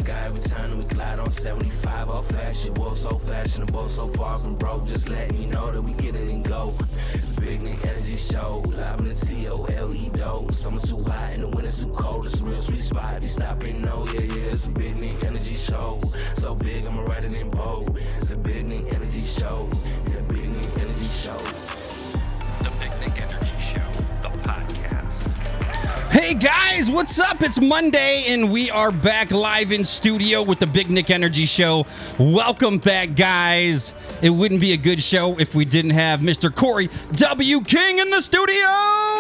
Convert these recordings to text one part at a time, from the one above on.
sky every time we glide on 75 off fashion. World so fashionable, so far from broke. Just letting you know that we get it and go. It's a Big Nick Energy Show, live in the COLE dough. Summer's too hot and the winter's too cold. It's a real sweet spot. If you stop and know, yeah, it's a Big Nick Energy Show. So big, I'ma write it in bold. It's a Big Nick Energy Show. It's a Big Nick Energy Show. The Big Nick Energy Show, the podcast. Hey guys, what's up? It's Monday and we are back live in studio with the Big Nick Energy Show. Welcome back, guys. It wouldn't be a good show if we didn't have Mr. Corey W. King in the studio.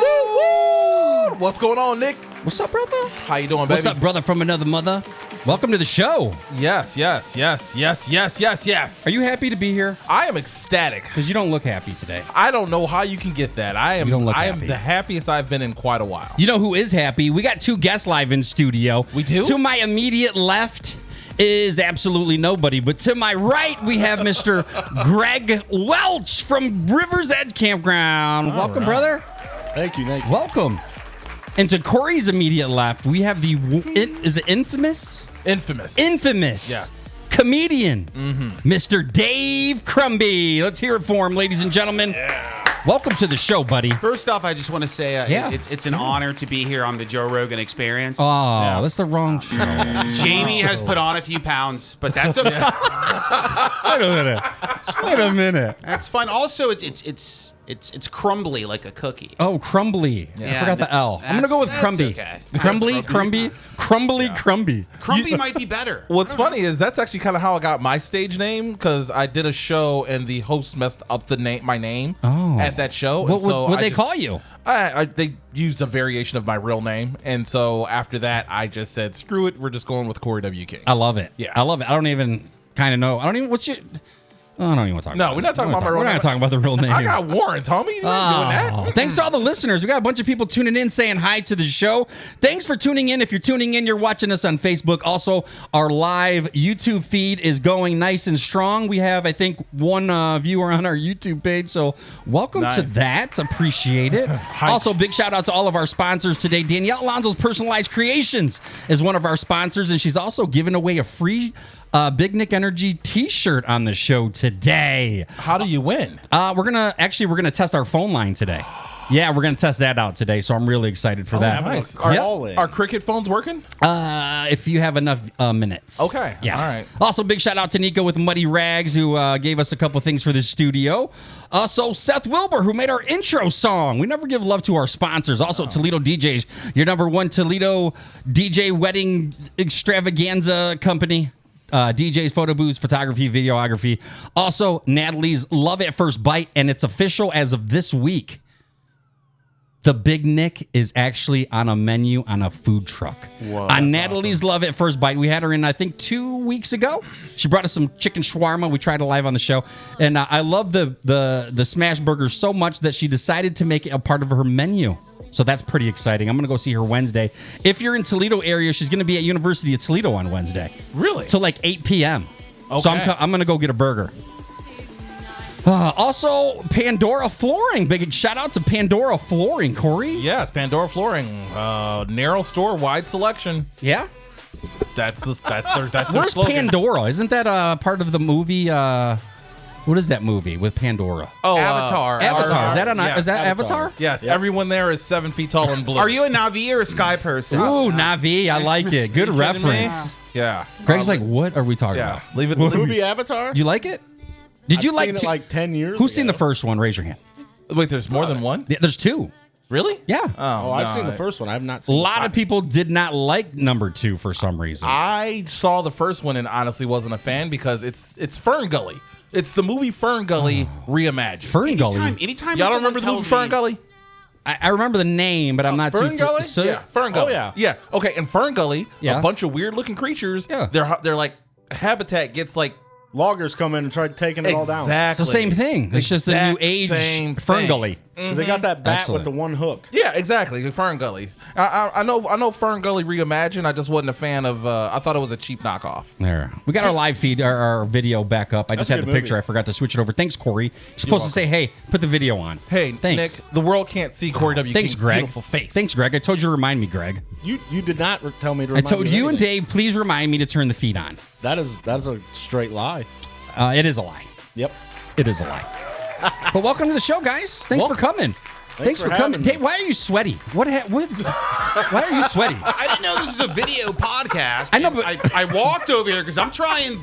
Woo! What's going on, Nick? What's up, brother? How you doing, baby? What's up, brother from another mother? Welcome to the show. Yes. Are you happy to be here? I am ecstatic. Because you don't look happy today. I don't know how you can get that. You don't look I happy. am the happiest I've been in quite a while. You know who is happy? We got two guests live in studio. We do? To my immediate left is absolutely nobody, but to my right we have Mr. Greg Welch from River's Edge Campground. Welcome, brother. Thank you. Welcome. And to Corey's immediate left, we have the is it infamous? Infamous. Yes. Comedian, Mr. Dave Crumby. Let's hear it for him, ladies and gentlemen. Welcome to the show, buddy. First off, I just want to say it's an honor to be here on the Joe Rogan Experience. Oh, that's the wrong show. Jamie has put on a few pounds, but that's okay. Wait a minute. That's fine. Also, it's crumbly like a cookie. Oh, crumbly. I forgot the L. I'm going to go with That's crumby. okay. Crumby. Crumbly might be better. What's funny is that's actually kind of how I got my stage name, because I did a show and the host messed up my name at that show. What they call you? They used a variation of my real name, and so after that, I just said, "Screw it, we're just going with Corey W. King." I love it. Yeah. I love it. I don't even kind of know. What's your... Oh, I don't even want to talk about it. No, we're not talking about my real name. We're not talking about the real name. I got warrants, homie. You're not doing that. Thanks to all the listeners. We got a bunch of people tuning in, saying hi to the show. Thanks for tuning in. If you're tuning in, you're watching us on Facebook. Also, our live YouTube feed is going nice and strong. We have, I think, one viewer on our YouTube page. So welcome to that. Appreciate it. Also, big shout out to all of our sponsors today. Danielle Alonzo's Personalized Creations is one of our sponsors, and she's also giving away a free Big Nick Energy t-shirt on the show today. How do you win? We're gonna test our phone line today. Yeah, we're gonna test that out today, so I'm really excited for that. Nice. Yep. Are Cricket phones working? If you have enough minutes. Okay. Yeah. All right. Also, big shout out to Nico with Muddy Rags, who gave us a couple things for the studio. Also, Seth Wilbur, who made our intro song. We never give love to our sponsors. Also, Toledo DJs, your number one Toledo DJ wedding extravaganza company. DJs, photo booths, photography, videography. Also, Natalie's Love at First Bite, and it's official as of this week. The Big Nick is actually on a menu on a food truck. Whoa, on Natalie's Love at First Bite. We had her in, I think, 2 weeks ago. She brought us some chicken shawarma. We tried it live on the show. And I love the smash burgers so much that she decided to make it a part of her menu. So that's pretty exciting. I'm going to go see her Wednesday. If you're in Toledo area, she's going to be at University of Toledo on Wednesday. Really? Till like 8 p.m. Okay. So I'm going to go get a burger. Also, Pandora Flooring. Big shout out to Pandora Flooring, Corey. Yes, Pandora Flooring. Narrow store, wide selection. Yeah? That's their Where's slogan. Pandora? Isn't that part of the movie? What is that movie with Pandora? Oh, Avatar. Avatar. Is that yes. is that Avatar? Yes, everyone there is 7 feet tall and blue. Are you a Navi or a Sky person? Ooh, Navi. I like it. Good reference. Yeah. Greg's like, what are we talking Yeah. about? Leave it. Movie Avatar? You like it? Did you I've like seen it like 10 years Who's ago. seen the first one? Raise your hand. Wait, there's more than one? Yeah, there's 2. Really? Yeah. Oh, I've seen the first one. I've not seen A lot of people did not like number 2 for some reason. I saw the first one and honestly wasn't a fan because it's Fern Gully. It's the movie Fern Gully reimagined. Fern Gully. Anytime Y'all don't someone remember the movie tells Fern me- Gully? I remember the name, but I'm not Fern too... Gully? So, Yeah, Fern Gully. Oh, yeah. Yeah. Okay, in Fern Gully, Yeah. a bunch of weird looking creatures, Yeah. they're like habitat gets like loggers come in and try taking it all down. Exactly. So same thing. It's just a new age same Fern thing. Gully. Because they got that bat Excellent. with the one hook. Yeah, exactly. Fern Gully. I know Fern Gully reimagined. I just wasn't a fan of. I thought it was a cheap knockoff. There. We got our live feed, our video back up. I just That's a had the good picture. movie. I forgot to switch it over. Thanks, Corey. You're supposed to say, hey, put the video on. Hey, thanks. Nick, the world can't see Corey W. Thanks, King's Greg. beautiful face. Thanks, Greg. I told you to remind me, Greg. You did not tell me to I remind told me of you and anything. Dave, please remind me to turn the feed on. That is a straight lie. It is a lie. Yep. It is a lie. But welcome to the show, guys. Thanks for coming. Thanks for coming. having me. Dave, why are you sweaty? Why are you sweaty? I didn't know this was a video podcast. I know, and but- I walked over here because I'm trying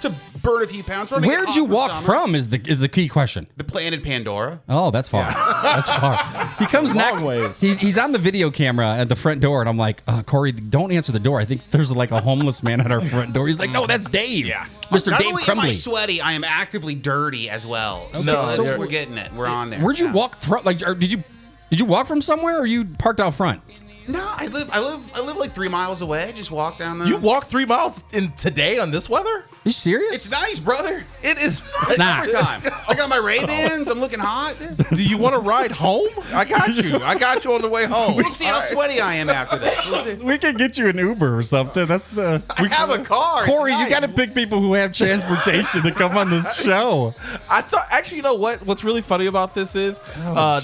to burn a few pounds. Where'd you walk from is the key question. The planet Pandora. Oh, that's far. That's far. He comes Long next. ways. He's on the video camera at the front door, and I'm like, Corey, don't answer the door. I think there's like a homeless man at our front door. He's like, no, that's Dave. Yeah. Mr. Not Dave only am I Crumbly. sweaty, I am actively dirty as well. No, So we're getting it. We're on there. Where'd you Yeah. walk from? Like, or did you walk from somewhere, or you parked out front? No, I live like 3 miles away. Just walk down the. You walked 3 miles in today on this weather? Are you serious? It's nice, brother. It is. It's not. summertime. I got my Ray-Bans. I'm looking hot. Do you want to ride home? I got you. I got you on the way home. We'll see how sweaty I am after this. We'll see. We could get you an Uber or something. That's the. I have a car. It's Corey, you nice. got to pick people who have transportation to come on this show. I thought actually, you know what's really funny about this is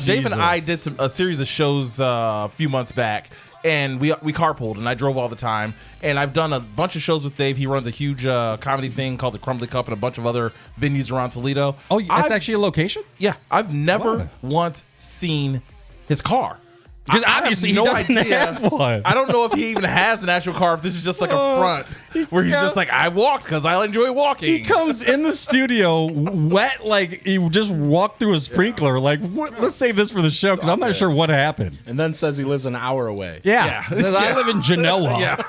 Dave and I did a series of shows a few months back, and we carpooled, and I drove all the time, and I've done a bunch of shows with Dave. He runs a huge comedy thing called the Crumbly Cup and a bunch of other venues around Toledo. Oh, that's I've- actually a location? Yeah, I've never Wow. once seen his car. Because I have obviously he no doesn't idea. have one. I don't know if he even has an actual car, if this is just like a front where he's just like, I walked because I enjoy walking. He comes in the studio wet, like he just walked through a sprinkler. Like, what? Let's save this for the show because I'm not sure what happened. And then says he lives an hour away. Yeah, Says, I live in Genoa. Yeah.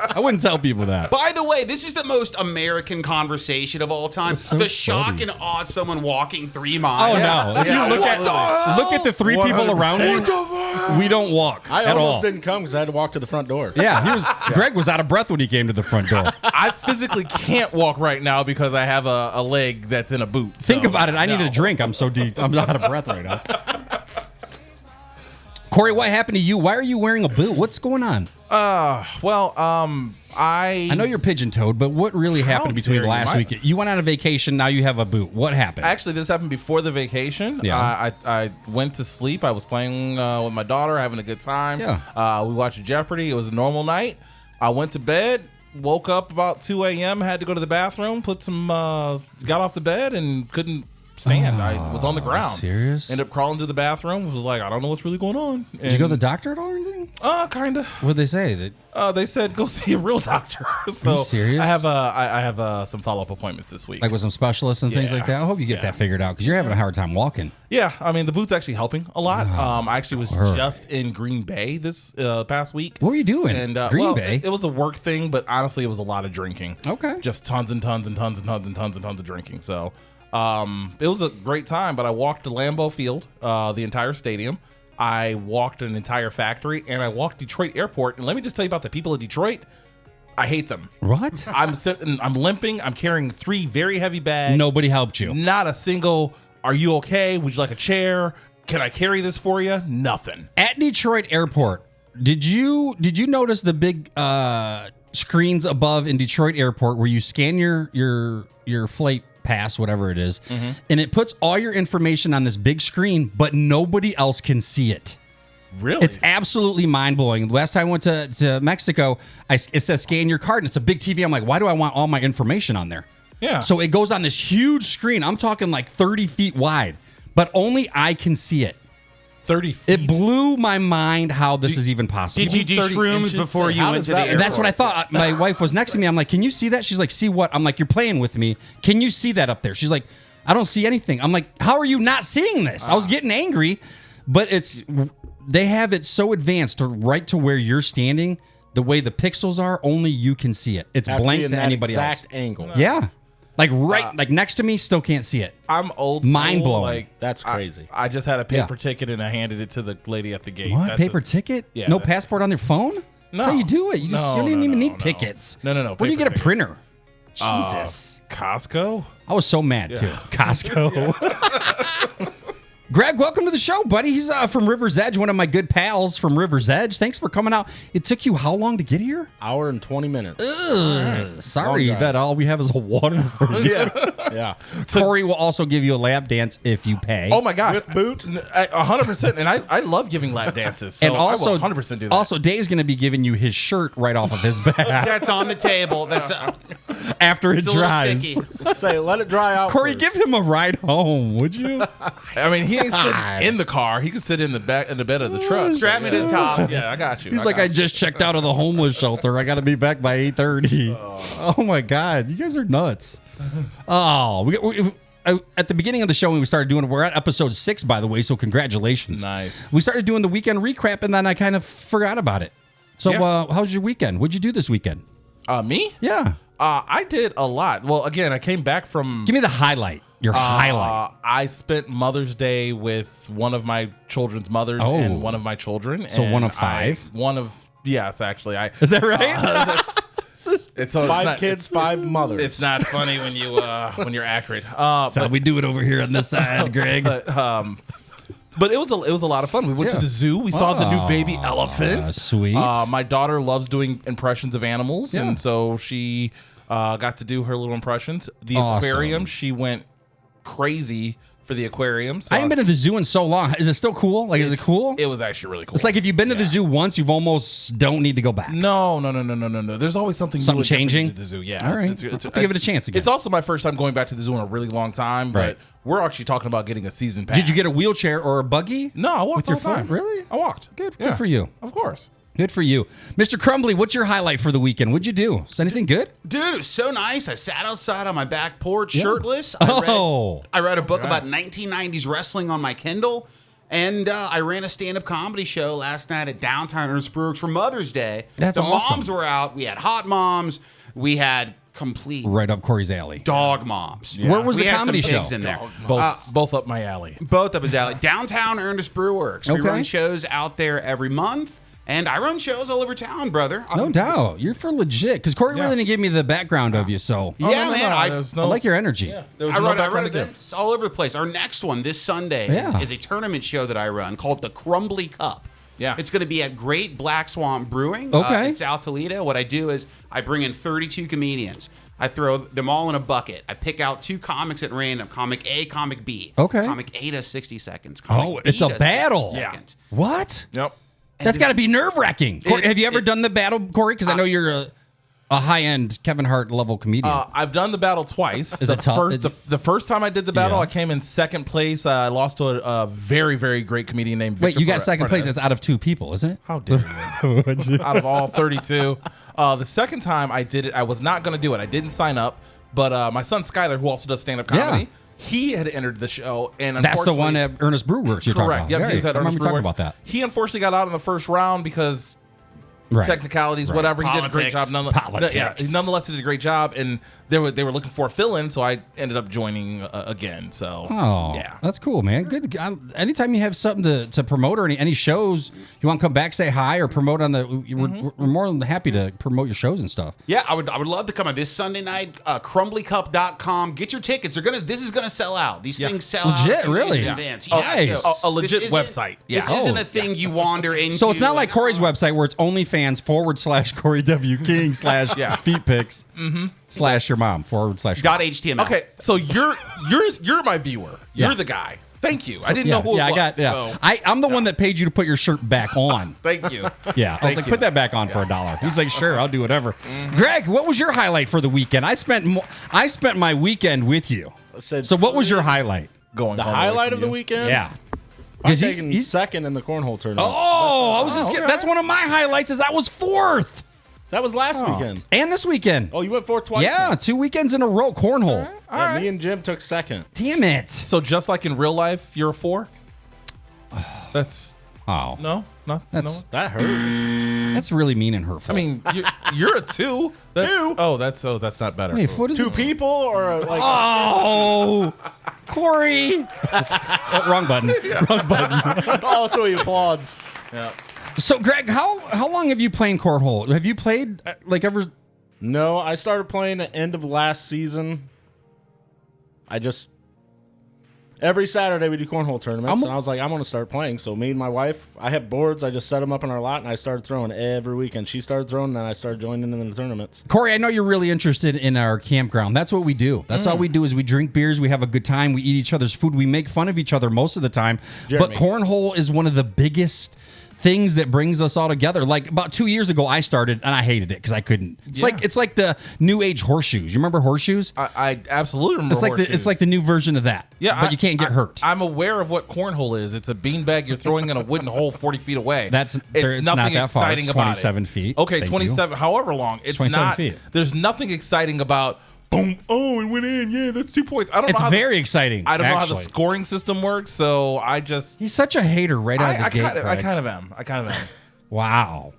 I wouldn't tell people that. By the way, this is the most American conversation of all time. so The shock funny. and awe of someone walking 3 miles. Oh no! If you look at the three people around you, we don't walk I at almost all. didn't come because I had to walk to the front door. Yeah, Greg was out of breath when he came to the front door. I physically can't walk right now because I have a leg that's in a boot. Think so, about it. I need no. a drink. I'm so deep. I'm out of breath right now. Corey, what happened to you? Why are you wearing a boot? What's going on? I know you're pigeon-toed, but what really happened between dare you? last week? You went on a vacation. Now you have a boot. What happened? Actually, this happened before the vacation. Yeah. I went to sleep. I was playing with my daughter, having a good time. Yeah. We watched Jeopardy. It was a normal night. I went to bed, woke up about 2 a.m., had to go to the bathroom, got off the bed and couldn't stand. I was on the ground. serious? Ended up crawling to the bathroom. Was like, I don't know what's really going on. Did you go to the doctor at all or anything? Kind of. What did they say? They said go see a real doctor. So Are you serious? I have some follow-up appointments this week. Like with some specialists and things Yeah. like that? I hope you get that figured out because you're having a hard time walking. Yeah, I mean the boot's actually helping a lot. I actually was just in Green Bay this past week. What were you doing? And Green Bay? It was a work thing, but honestly, it was a lot of drinking. Okay. Just tons and tons and tons and tons and tons and tons of drinking. So it was a great time. But I walked to Lambeau Field, the entire stadium. I walked an entire factory, and I walked Detroit Airport. And let me just tell you about the people of Detroit. I hate them. What? I'm sitting, I'm limping. I'm carrying 3 very heavy bags. Nobody helped you. Not a single, are you okay? Would you like a chair? Can I carry this for you? Nothing. At Detroit Airport, did you notice the big screens above in Detroit Airport where you scan your flight pass, whatever it is, and it puts all your information on this big screen, but nobody else can see it? Really? It's absolutely mind-blowing. Last time I went to Mexico, it says scan your card, and it's a big TV. I'm like, why do I want all my information on there? Yeah. So it goes on this huge screen. I'm talking like 30 feet wide, but only I can see it. 30 feet. It blew my mind how this is even possible. Did you do 30 shrooms inches? before you How went does to the that airport? And that's what I thought. My wife was next to me. I'm like, can you see that? She's like, see what? I'm like, you're playing with me. Can you see that up there? She's like, I don't see anything. I'm like, how are you not seeing this? I was getting angry, but they have it so advanced to right to where you're standing. The way the pixels are, only you can see it. It's Have to be blank in to that anybody else. exact angle. Yeah. Like like next to me, still can't see it. I'm old school. Mind-blowing. Like, That's crazy. I just had a paper ticket and I handed it to the lady at the gate. What? That's Paper it. ticket? Yeah, No that's- passport on their phone? That's how you do it. You just you don't even need tickets. No. Where do you get a paper ticket. printer? Jesus. Costco. I was so mad too. Costco. Greg, welcome to the show, buddy. He's from River's Edge, one of my good pals from River's Edge. Thanks for coming out. It took you how long to get here? Hour and 20 minutes. Sorry Long drive. that all we have is a water for you. Yeah. Corey will also give you a lap dance if you pay. Oh my gosh. With boot? 100%. And I love giving lap dances. So And also, I will 100% do that. Also, Dave's going to be giving you his shirt right off of his back That's on the table. That's after it it's a little dries. sticky. Say, let it dry out. Corey, first. give him a ride home, would you? I mean, he ain't sitting in the car. He could sit in the bed of the truck. Strap me to the top. Yeah, I got you. He's like, I just checked out of the homeless shelter. I got to be back by 8:30. Oh my God, you guys are nuts. Oh, we at the beginning of the show when we started doing it, we're at episode 6, by the way. So congratulations. Nice. We started doing the weekend recap, and then I kind of forgot about it. So, Yeah. how's your weekend? What'd you do this weekend? Me? Yeah, I did a lot. Well, again, I came back from. give me the highlight. Your highlight. I spent Mother's Day with one of my children's mothers Oh. and one of my children. So and one of 5? Yes, actually. Is that right? It's 5 kids, 5 mothers. It's not funny when you when you're accurate. That's how we do it over here on this side, Greg. But it was a lot of fun. We went to the zoo. We saw the new baby elephant. Sweet. My daughter loves doing impressions of animals, Yeah. and so she got to do her little impressions. The Awesome. aquarium, she went crazy for the aquarium. So I haven't been to the zoo in so long. Is it still cool? Like, is it cool? It was actually really cool. It's like if you've been to the zoo once, you've almost don't need to go back. No. There's always something Something new and different changing? to the zoo. Yeah, All right. I'll have to give it a chance again. It's also my first time going back to the zoo in a really long time. Right. But we're actually talking about getting a season pass. Did you get a wheelchair or a buggy? No, I walked with your the whole time. foot? Really? I walked. Good. Yeah. Good for you. Of course. Good for you. Mr. Crumbly, what's your highlight for the weekend? What'd you do? Is anything good? Dude, it was so nice. I sat outside on my back porch shirtless. Oh. I read a book about 1990s wrestling on my Kindle. And I ran a stand-up comedy show last night at Downtown Ernest Brooks for Mother's Day. That's the awesome. moms were out. We had hot moms. We had complete Right up Corey's alley. dog moms. Where was We the had comedy some show? pigs in there. Both up my alley. Both of his alley. Downtown Ernest Brew Works. We Okay. run shows out there every month. And I run shows all over town, brother. No doubt. You're for legit. Because Corey really didn't give me the background of you, so Yeah, man. I like your energy. There was I no run background to give. events all over the place. Our next one this Sunday Yeah. is a tournament show that I run called the Crumbly Cup. Yeah. It's going to be at Great Black Swamp Brewing Okay. in South Toledo. What I do is I bring in 32 comedians. I throw them all in a bucket. I pick out 2 comics at random, comic A, comic B. Okay. Comic A does 60 seconds. Comic Oh, B it's a does battle. 60 seconds. What? Yep. That's got to be nerve-wracking. Have you ever done the battle, Corey? Because I know you're a high-end Kevin Hart level comedian. I've done the battle twice. Is it tough? The first time I did the battle, Yeah. I came in second place. I lost to a very, very great comedian named Victor Wait, you got second place. Parnas. That's out of 2 people, isn't it? How dare you? Out of all 32. The second time I did it, I was not going to do it. I didn't sign up. But my son Skyler, who also does stand-up comedy, he had entered the show. And That's the one unfortunately- at Ernest Brew Works you're Correct. talking about. Yep, he was at I remember Ernest talking Brewer's. about that. He unfortunately got out in the first round because technicalities, Right. whatever. He did a great Politics. job. Politics. Nonetheless, he did a great job, and they were looking for a fill-in, so I ended up joining again. So, Oh, yeah. that's cool, man. Good. Anytime you have something to promote or any shows, you want to come back, say hi, or promote on the. We're more than happy to promote your shows and stuff. Yeah, I would love to come on this Sunday night. Crumblycup.com. Get your tickets. This is gonna sell out. These things sell Legit, out in really? advance. Oh, Yeah, nice. so A legit this isn't- website. This Yeah. isn't Oh, a thing you wander into. So it's not like Corey's website where it's OnlyFans/Corey W King / feet pics / your mom / .html. Okay, so you're my viewer. You're the guy. Thank you. I didn't know who it was. So, I'm the one that paid you to put your shirt back on. thank you. Yeah, I was like, put that back on for $1. He's like, sure, I'll do whatever. Greg, what was your highlight for the weekend? I spent my weekend with you. So what was your highlight? Going The all way highlight from of the you. weekend? Yeah. I'm 'Cause taking second in the cornhole tournament. Oh, I was just getting, that's one of my highlights is I was 4th. That was last weekend. And this weekend. Oh, you went 4th twice? Yeah, 2 weekends in a row, cornhole. Yeah, me and Jim took second. Damn it. So just like in real life, you're a 4? That's Oh, no. That's- That hurts. that's really mean and hurtful. I mean, you're a 2. That's not better. wait, what is Two it? people or like Oh, Corey. Wrong button. Wrong button. oh, so he applauds. Yeah. So, Greg, how long have you played cornhole? Have you played like ever No, I started playing at the end of last season. Every Saturday we do cornhole tournaments, and I was like, I'm going to start playing. So me and my wife, I have boards. I just set them up in our lot, and I started throwing every weekend. She started throwing, and then I started joining in the tournaments. Corey, I know you're really interested in our campground. That's what we do. That's all we do is we drink beers, we have a good time, we eat each other's food, we make fun of each other most of the time. Jeremy. But cornhole is one of the biggest things that brings us all together. Like about 2 years ago, I started and I hated it because I couldn't. It's like the new age horseshoes. You remember horseshoes? I absolutely remember horseshoes. It's like the new version of that. Yeah, but you can't get hurt. I'm aware of what cornhole is. It's a beanbag you're throwing in a wooden hole 40 feet away. It's nothing not that far. exciting It's about 27 it. feet. Okay, Thank 27. However long, it's 27 not. feet. There's nothing exciting about. Boom! Oh, it went in. Yeah, that's 2 points. I don't It's know. very exciting. I don't know how the actually. scoring system works, so I just. He's such a hater right out of the I gate. kind of Craig. am. Wow.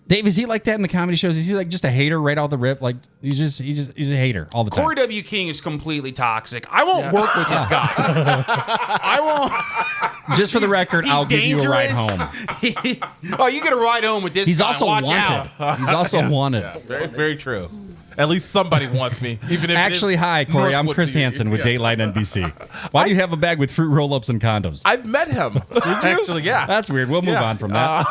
Dave, is he like that in the comedy shows? Is he like just a hater right out the rip? Like he's a hater all the time. Corey W. King is completely toxic. I won't work with this guy. I won't. Just for the record, He's I'll give you a ride dangerous. home. Oh, you get a ride home with this He's guy. also Watch wanted. out. He's also wanted. Very, very true. At least somebody wants me. Even if Actually, hi, Corey. I'm Chris Hansen with Dateline NBC. Why do you have a bag with fruit roll-ups and condoms? I've met him. Actually, yeah. That's weird. We'll move on from that.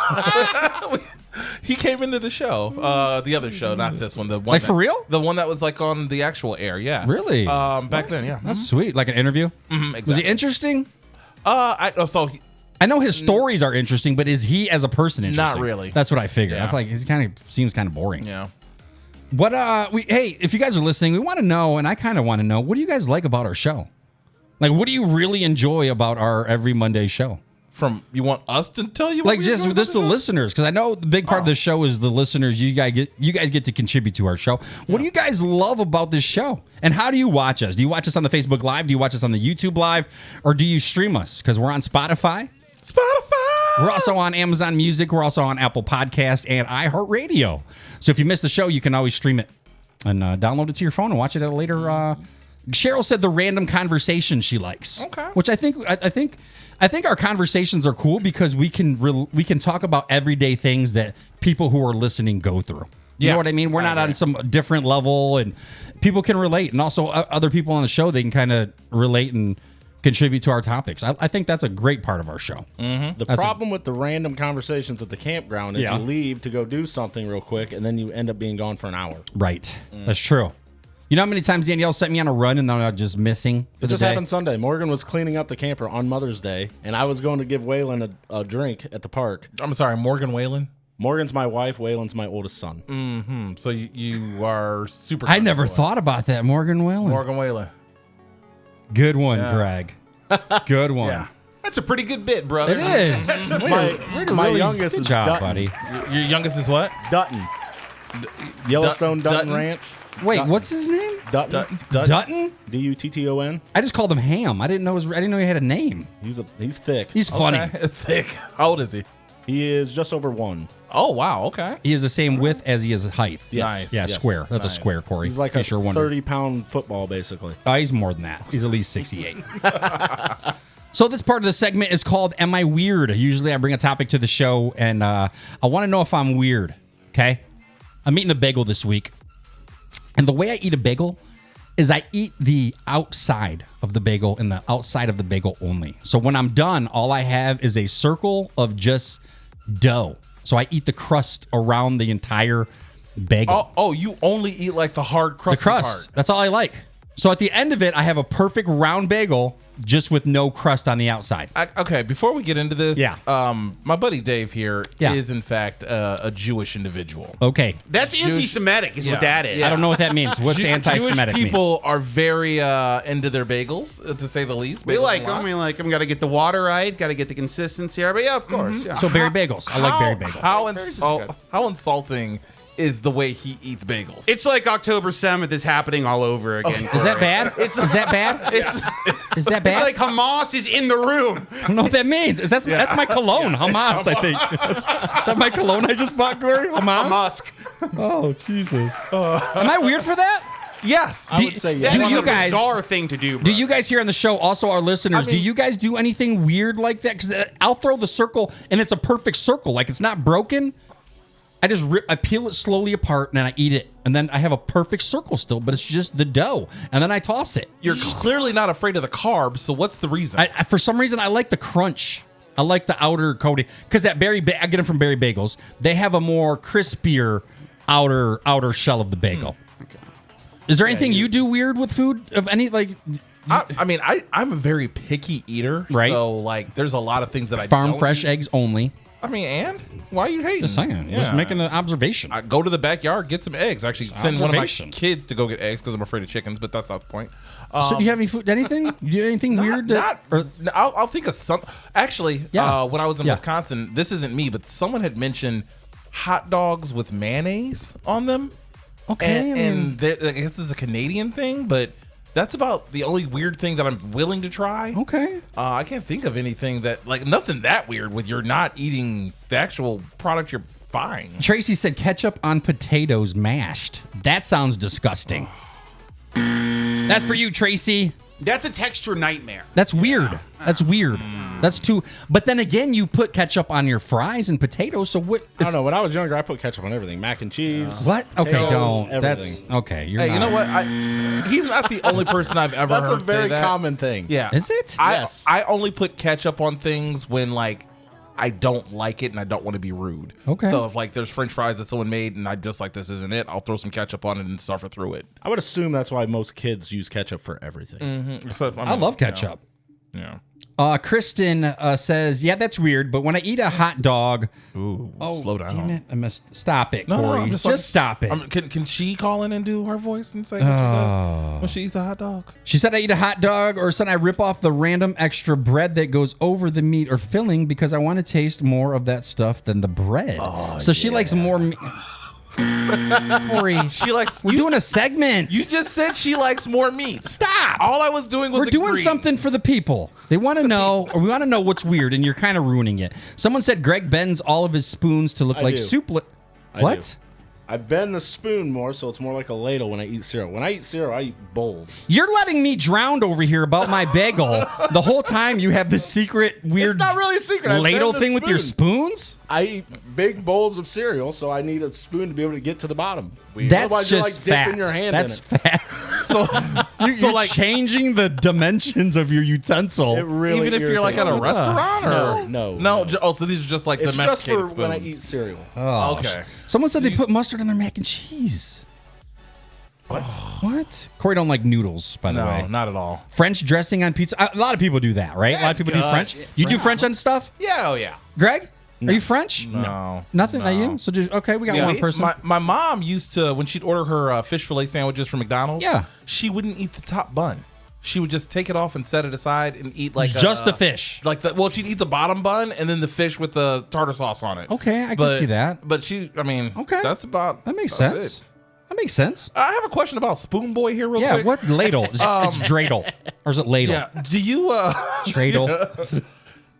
He came into the show, the other show, not this one. The one Like, for real? The one that was like on the actual air. Yeah. Really? Back then, yeah. That's sweet. Like an interview? Exactly. Was he interesting? So I know his stories are interesting, but is he as a person interesting? Not really. That's what I figured. Yeah. I feel like he kind of seems kind of boring. yeah. What hey, if you guys are listening, we want to know, and I kind of want to know, what do you guys like about our show? Like, what do you really enjoy about our every Monday show? You want us to tell you? Like, what just this the listeners, because I know the big part of the show is the listeners. You guys get to contribute to our show. What do you guys love about this show? And how do you watch us? Do you watch us on the Facebook Live? Do you watch us on the YouTube Live? Or do you stream us? Because we're on Spotify. We're also on Amazon Music. We're also on Apple Podcasts and iHeartRadio. So if you miss the show, you can always stream it and download it to your phone and watch it at a later. Cheryl said the random conversation she likes. Okay. Which I think our conversations are cool because we can talk about everyday things that people who are listening go through. You know what I mean? We're not on some different level, and people can relate. And also other people on the show, they can kind of relate and contribute to our topics. I think that's a great part of our show. The problem with the random conversations at the campground is you leave to go do something real quick, and then you end up being gone for an hour. Right. That's true. You know how many times Danielle sent me on a run and then I was just missing for It the just day? happened Sunday. Morgan was cleaning up the camper on Mother's Day, and I was going to give Waylon a drink at the park. I'm sorry, Morgan Whalen. Morgan's my wife. Waylon's my oldest son. So you are super. I never comfortable. thought about that, Morgan Whalen. Morgan Whalen. Good one, Greg. Good one. Yeah. That's a pretty good bit, brother. It is. My youngest Good is job, Dutton. buddy. Your youngest is what? Dutton. Yellowstone Dutton, Dutton? Ranch. Wait, what's his name? Dutton. Dutton? Dutton. I just called him Ham. I didn't know he had a name. He's thick. He's funny. Okay. Thick. How old is he? He is just over 1. Oh wow. Okay. He is the same width as he is height. Yes. Nice. Yeah, Yes. square. That's Nice. a square, Corey. He's like in a case you're wondering. 30-pound football, basically. Oh, he's more than that. He's at least 68. So this part of the segment is called Am I Weird? Usually I bring a topic to the show, and I want to know if I'm weird, okay? I'm eating a bagel this week, and the way I eat a bagel is I eat the outside of the bagel and the outside of the bagel only. So when I'm done, all I have is a circle of just dough. So I eat the crust around the entire bagel. Oh, you only eat like the hard crust. The crust. That's all I like. So at the end of it, I have a perfect round bagel just with no crust on the outside. Okay, before we get into this, Yeah. My buddy Dave here Yeah. is in fact a Jewish individual. Okay. That's anti-Semitic is what Yeah. that is. I don't know what that means. What's Jewish anti-Semitic mean? people are very into their bagels, to say the least. We Bagels like a them. lot. We like them. Got to get the water right. Got to get the consistency right. But yeah, of course. Yeah. So berry bagels. I like berry bagels. How insulting is the way he eats bagels? It's like October 7th is happening all over again. Is that bad? Is that bad? It's, Is that bad? it's like Hamas is in the room. I don't know what that means. That's my cologne, Hamas, I think. Is that my cologne I just bought, Corey? Hamas? Musk. Oh, Jesus. Am I weird for that? yes. I would say yes. Do That's you a guys- bizarre thing to do. Bro. Do you guys here on the show, also our listeners, do you guys do anything weird like that? Because I'll throw the circle, and it's a perfect circle. Like, it's not broken. I peel it slowly apart and then I eat it. And then I have a perfect circle still, but it's just the dough. And then I toss it. You're clearly not afraid of the carbs, so what's the reason? For some reason, I like the crunch. I like the outer coating because I get them from Berry Bagels. They have a more crispier outer shell of the bagel. Okay. Is there anything you do weird with food of any like? I'm a very picky eater, right? So like, there's a lot of things that I farm don't fresh eat. eggs only. I mean, and why are you hating? Just saying, just making an observation. I go to the backyard, get some eggs. Actually, send one of my kids to go get eggs because I'm afraid of chickens, but that's not the point. So do you have any food? Anything? Do you do anything weird? I'll think of some. Actually, when I was in Yeah. Wisconsin, this isn't me, but someone had mentioned hot dogs with mayonnaise on them. Okay, and I guess this is a Canadian thing, but that's about the only weird thing that I'm willing to try. Okay. I can't think of anything nothing that weird with you're not eating the actual product you're buying. Tracy said ketchup on potatoes mashed. That sounds disgusting. That's for you, Tracy. That's a texture nightmare. That's weird. That's weird. That's too. But then again, you put ketchup on your fries and potatoes. So what? I don't know. When I was younger, I put ketchup on everything. Mac and cheese. What? Okay, potatoes, don't. everything. That's okay. You're Hey, not. you know what? He's not the only person I've ever That's a heard say very that. common thing. Yeah. Is it? Yes. I only put ketchup on things when like I don't like it and I don't want to be rude. Okay. So if like there's French fries that someone made and I just like this isn't it, I'll throw some ketchup on it and suffer through it. I would assume that's why most kids use ketchup for everything. So, I love ketchup. Yeah. Kristen says, "Yeah, that's weird, but when I eat a hot dog, Ooh. Slow down. damn it, I must stop it, No, Corey. I'm just stop it." Can she call in and do her voice and say what she does when she eats a hot dog? She said I eat a hot dog, or said I rip off the random extra bread that goes over the meat or filling because I want to taste more of that stuff than the bread. So she likes more meat. Corey, She likes. we're doing a segment. You just said she likes more meat. Stop. All I was doing was We're doing agree. something for the people. They want to know, or we want to know what's weird, and you're kind of ruining it. Someone said Greg bends all of his spoons to look I like do. soup. I What? do. I bend the spoon more, so it's more like a ladle when I eat cereal. When I eat cereal, I eat bowls. You're letting me drown over here about my bagel. The whole time you have this secret weird It's not really a secret. I ladle bend the thing with your spoon. spoons. I eat big bowls of cereal, so I need a spoon to be able to get to the bottom. That's Otherwise, you're just like fat. dipping your hand That's in it. fat. So, You're like changing the dimensions of your utensil. It really even if you're like at a irritates me. restaurant or No. Oh, so these are just like It's just domesticated for spoons. when I eat cereal. Oh, Okay. Someone said they put mustard on their mac and cheese. What? Corey don't like noodles, by the way. No, not at all. French dressing on pizza. A lot of people do that, right? A lot of That's people do good. French. You do French on stuff? Yeah, oh yeah. Greg? Are you French? No. Nothing? No. Are you? So just, okay, we got Yeah, one person. My mom used to, when she'd order her fish fillet sandwiches from McDonald's, Yeah. she wouldn't eat the top bun. She would just take it off and set it aside and eat like Just the fish. She'd eat the bottom bun and then the fish with the tartar sauce on it. Okay, I can see that. But Okay. that's about That makes that's sense. it. That makes sense. I have a question about Spoon Boy here, real Yeah, quick. what ladle? It's dreidel. Or is it ladle? Yeah. Do you Dreidel.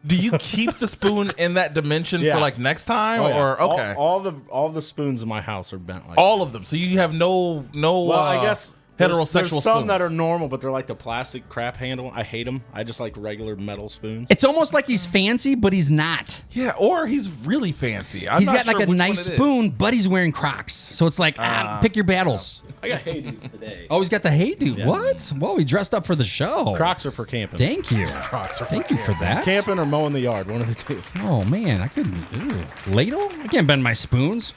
do you keep the spoon in that dimension Yeah. for like next time Oh, yeah. or okay? All the spoons in my house are bent like All of them. So you have no Well, I guess heterosexual there's some spoons. that are normal, but they're like the plastic crap handle. I hate them. I just like regular metal spoons. It's almost like he's fancy, but he's not. Yeah, or he's really fancy. He's got like a nice spoon, but he's wearing Crocs. So it's like, pick your battles. I got Hey Dudes today. Oh, he's got the Hey Dude. What? Whoa, he dressed up for the show. Crocs are for camping. Thank you. Crocs are for Thank you for that. Camping or mowing the yard, one of the two. Oh, man, I couldn't. Ew. Ladle? I can't bend my spoons.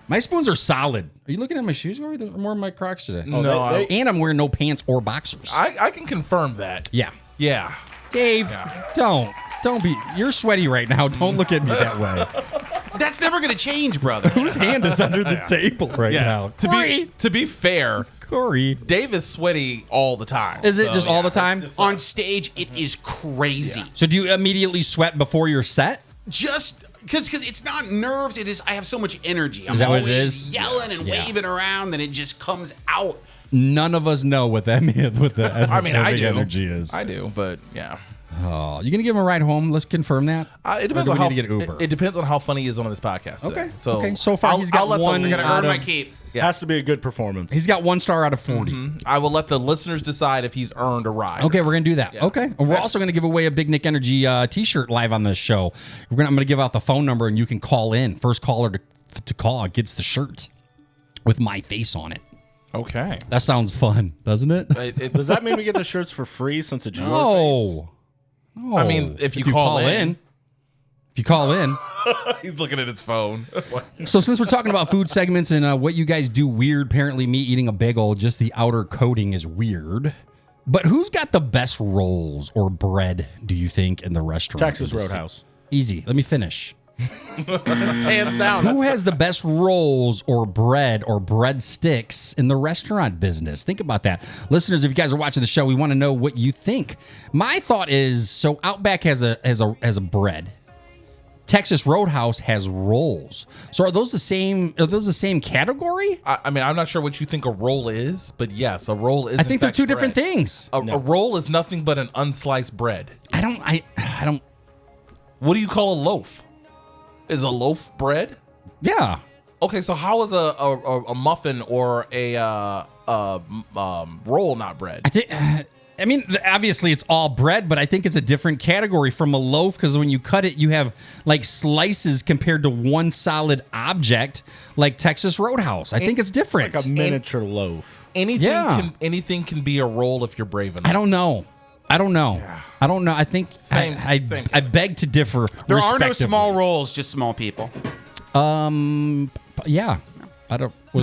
My spoons are solid. Are you looking at my shoes, Corey? There's more of my Crocs today. No, And I'm wearing no pants or boxers. I can confirm that. Yeah. Yeah. Dave, don't be. You're sweaty right now. Don't look at me that way. That's never gonna change, brother. Whose hand is under the table right now? To be fair, Corey. Dave is sweaty all the time. Is it So, just all the time? On stage, it is crazy. So do you immediately sweat before your set? Just because it's not nerves. It is. I have so much energy. I'm Is that what it always is? yelling and Yeah. waving around, and it just comes out. None of us know what that means. What the I mean, I do. energy is. I do, but yeah. Oh, you gonna give him a ride home? Let's confirm that. It depends Or on do we how need to get Uber. It depends on how funny he is on this podcast. Today. Okay. So far, he's got let one The, I'm gonna out earn my of- keep. Has to be a good performance. He's got 1 star out of 40. I will let the listeners decide if he's earned a ride. Okay, we're gonna do that. Yeah. Okay, and we're also gonna give away a Big Nick Energy T-shirt live on this show. I'm gonna give out the phone number, and you can call in. First caller to to call gets the shirt with my face on it. Okay. That sounds fun, doesn't it? Does that mean we get the shirts for free since it's your face? No. I mean, if you call in. If you call in. He's looking at his phone. So since we're talking about food segments and what you guys do weird, apparently me eating a bagel, just the outer coating is weird. But who's got the best rolls or bread, do you think, in the restaurant? Texas Roadhouse. Easy. Let me finish. Hands down. Who has the best rolls or bread sticks in the restaurant business? Think about that. Listeners, if you guys are watching the show, we want to know what you think. My thought is, so Outback has a bread. Texas Roadhouse has rolls. So are those the same category? I mean, I'm not sure what you think a roll is, but yes, a roll is. I think they're two bread. different things. A roll is nothing but an unsliced bread. I don't. What do you call a loaf? Is a loaf bread? Yeah. Okay, so how is a muffin or a roll not bread? I mean, obviously it's all bread, but I think it's a different category from a loaf because when you cut it, you have like slices compared to one solid object like Texas Roadhouse. I think it's different. Like a miniature loaf. Anything can be a roll if you're brave enough. I don't know. I think I beg to differ. There are no respectively. small rolls, just small people. Yeah. I don't. What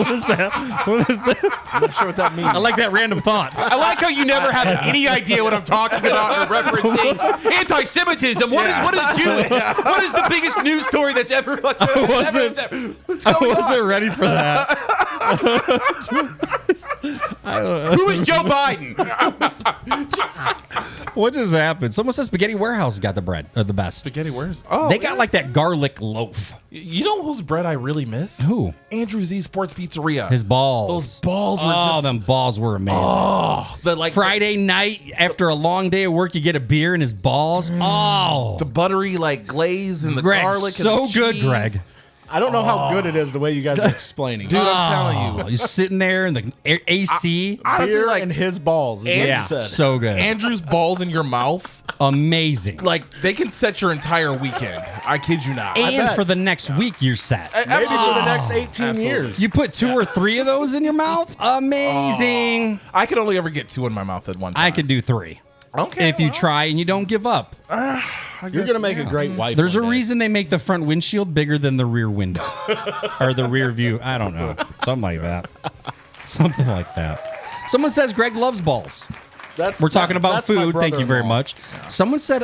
is that? What is that? I'm not sure what that means. I like that random thought. I like how you never have any idea what I'm talking about or referencing. Anti-Semitism. What is Jewish? What is the biggest news story that's ever fucking I wasn't ready for that. I don't know. Who is Joe Biden? What just happened? Someone said Spaghetti Warehouse got the bread, the best. Spaghetti where's? Oh, They got like that garlic loaf. You know whose bread I really miss? Who? Andrew Z Sports Pizzeria. His balls. Those balls were just. them balls were amazing. Oh, the like Friday night after a long day of work, you get a beer and his balls. Oh, the buttery like glaze and the Greg, garlic. so and the good, cheese. Greg. I don't know how good it is the way you guys are explaining. Dude, it. I'm telling you. You're sitting there in the AC. Honestly, Beer like and his balls. Is what Yeah, you said. so good. Andrew's balls in your mouth, Amazing. like they can set your entire weekend. I kid you not. And bet. for the next week, you're set. Maybe for the next 18 Absolutely. years. You put 2 or 3 of those in your mouth? Amazing. I can only ever get 2 in my mouth at one time. I could do 3. Okay. If you try and you don't give up. You're going to make a great wife. There's a one day. reason they make the front windshield bigger than the rear window. Or the rear view. I don't know. Something like that. Something like that. Someone says Greg loves balls. We're talking about that's my food. Thank you very brother-in-law. much. Someone said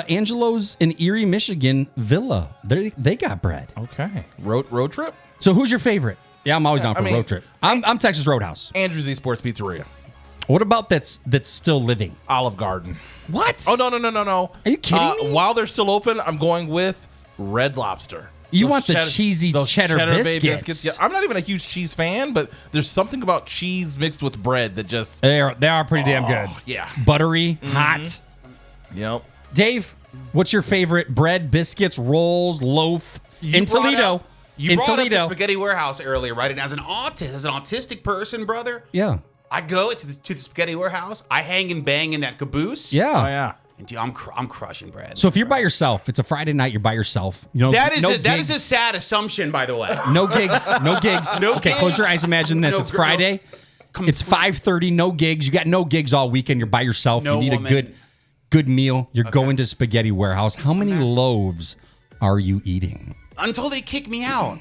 Angelo's in Erie, Michigan villa. They got bread. Okay. Road trip? So who's your favorite? Yeah, I'm always down for I a mean- road trip. I'm Texas Roadhouse. Andrew Z Sports Pizzeria. What about that's still living? Olive Garden. What? Oh, no. Are you kidding me? While they're still open, I'm going with Red Lobster. You Those want the cheesy those cheddar Bay biscuits. Yeah, I'm not even a huge cheese fan, but there's something about cheese mixed with bread that just. They are pretty damn good. Yeah. Buttery, hot. Yep. Dave, what's your favorite bread, biscuits, rolls, loaf in Toledo? You in brought up the Toledo. Spaghetti Warehouse earlier, right? And as an autistic person, brother, Yeah. I go to the Spaghetti Warehouse. I hang and bang in that caboose. Yeah. Oh, yeah. And dude, I'm crushing bread. So if you're by yourself, it's a Friday night, you're by yourself. You know, that is no that gigs, is a sad assumption, by the way. no gigs, no gigs. No Okay, close your gigs. eyes. Imagine this. No It's gr- Friday. no- It's 5:30. No gigs. You got no gigs all weekend. You're by yourself. No you need woman. a good meal. You're going to Spaghetti Warehouse. How many loaves are you eating? Until they kick me out.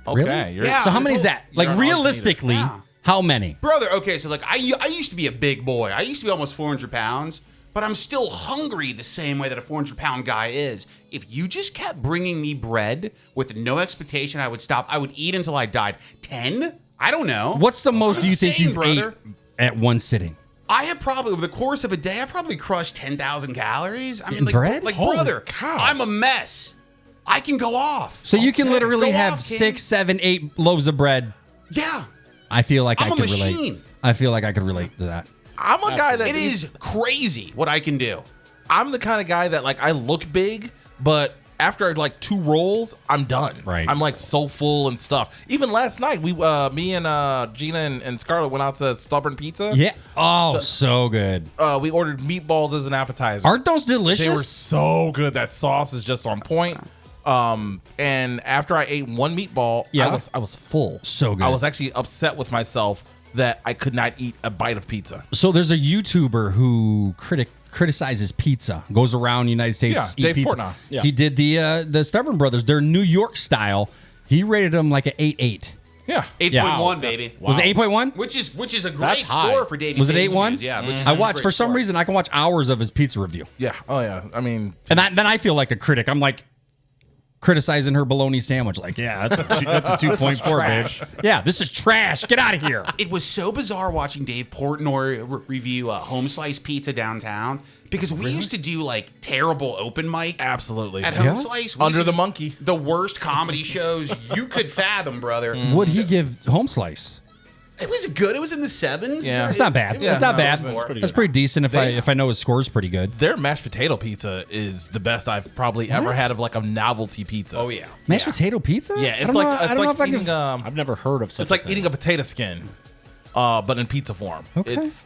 Okay. You're, Yeah. So how many is that? Like You're an realistically, Yeah. how many? Brother, okay, so like I used to be a big boy. I used to be almost 400 pounds, but I'm still hungry the same way that a 400-pound guy is. If you just kept bringing me bread with no expectation I would stop, I would eat until I died. 10? I don't know. What's the most It's you think insane, you've brother. ate at one sitting? I have probably, over the course of a day, I probably crushed 10,000 calories. I mean, In like, bread? like Holy brother, cow. I'm a mess. I can go off. So you can literally Go have off, King. 6, 7, 8 loaves of bread. Yeah. I feel like I'm I a could relate. machine. I feel like I could relate to that. I'm a guy that It is crazy what I can do. I'm the kind of guy that like I look big, but after like 2 rolls, I'm done. Right. I'm like so full and stuff. Even last night, me and Gina and Scarlett went out to Stubborn Pizza. Yeah. Oh, so good. We ordered meatballs as an appetizer. Aren't those delicious? They were so good. That sauce is just on point. And after I ate one meatball, Yeah. I was full. So good. I was actually upset with myself that I could not eat a bite of pizza. So there's a YouTuber who criticizes pizza, goes around the United States. Yeah, eat Dave pizza. Portnoy. Yeah. He did the Stubborn Brothers, their New York style. He rated them like an 8.8. Yeah. 8.1, baby. Was it 8.1? Which is a great That's high. score for Davey. Was it Page 8.1? reviews, yeah. Which is I a watched great for some score. reason. I can watch hours of his pizza review, Yeah. Oh, yeah. I mean, and then I feel like a critic. I'm like criticizing her bologna sandwich. Like, yeah, that's a 2.4, babe. Yeah, this is trash. Get out of here. It was so bizarre watching Dave Portnoy review Home Slice Pizza downtown because we used to do like terrible open mic absolutely. at Home Slice. We Under used the to- Monkey. The worst comedy shows you could fathom, brother. Would he give Home Slice? It was good. It was in the 7s. Yeah. It's not bad. It's not bad. That's pretty decent if I know his score's pretty good. Their mashed potato pizza is the best I've probably ever had of like a novelty pizza. Oh, yeah. Mashed potato pizza? Yeah, I it's don't like know- I it's don't know like if I eating can. I've never heard of such it's like a thing. eating a potato skin, but in pizza form. Okay. It's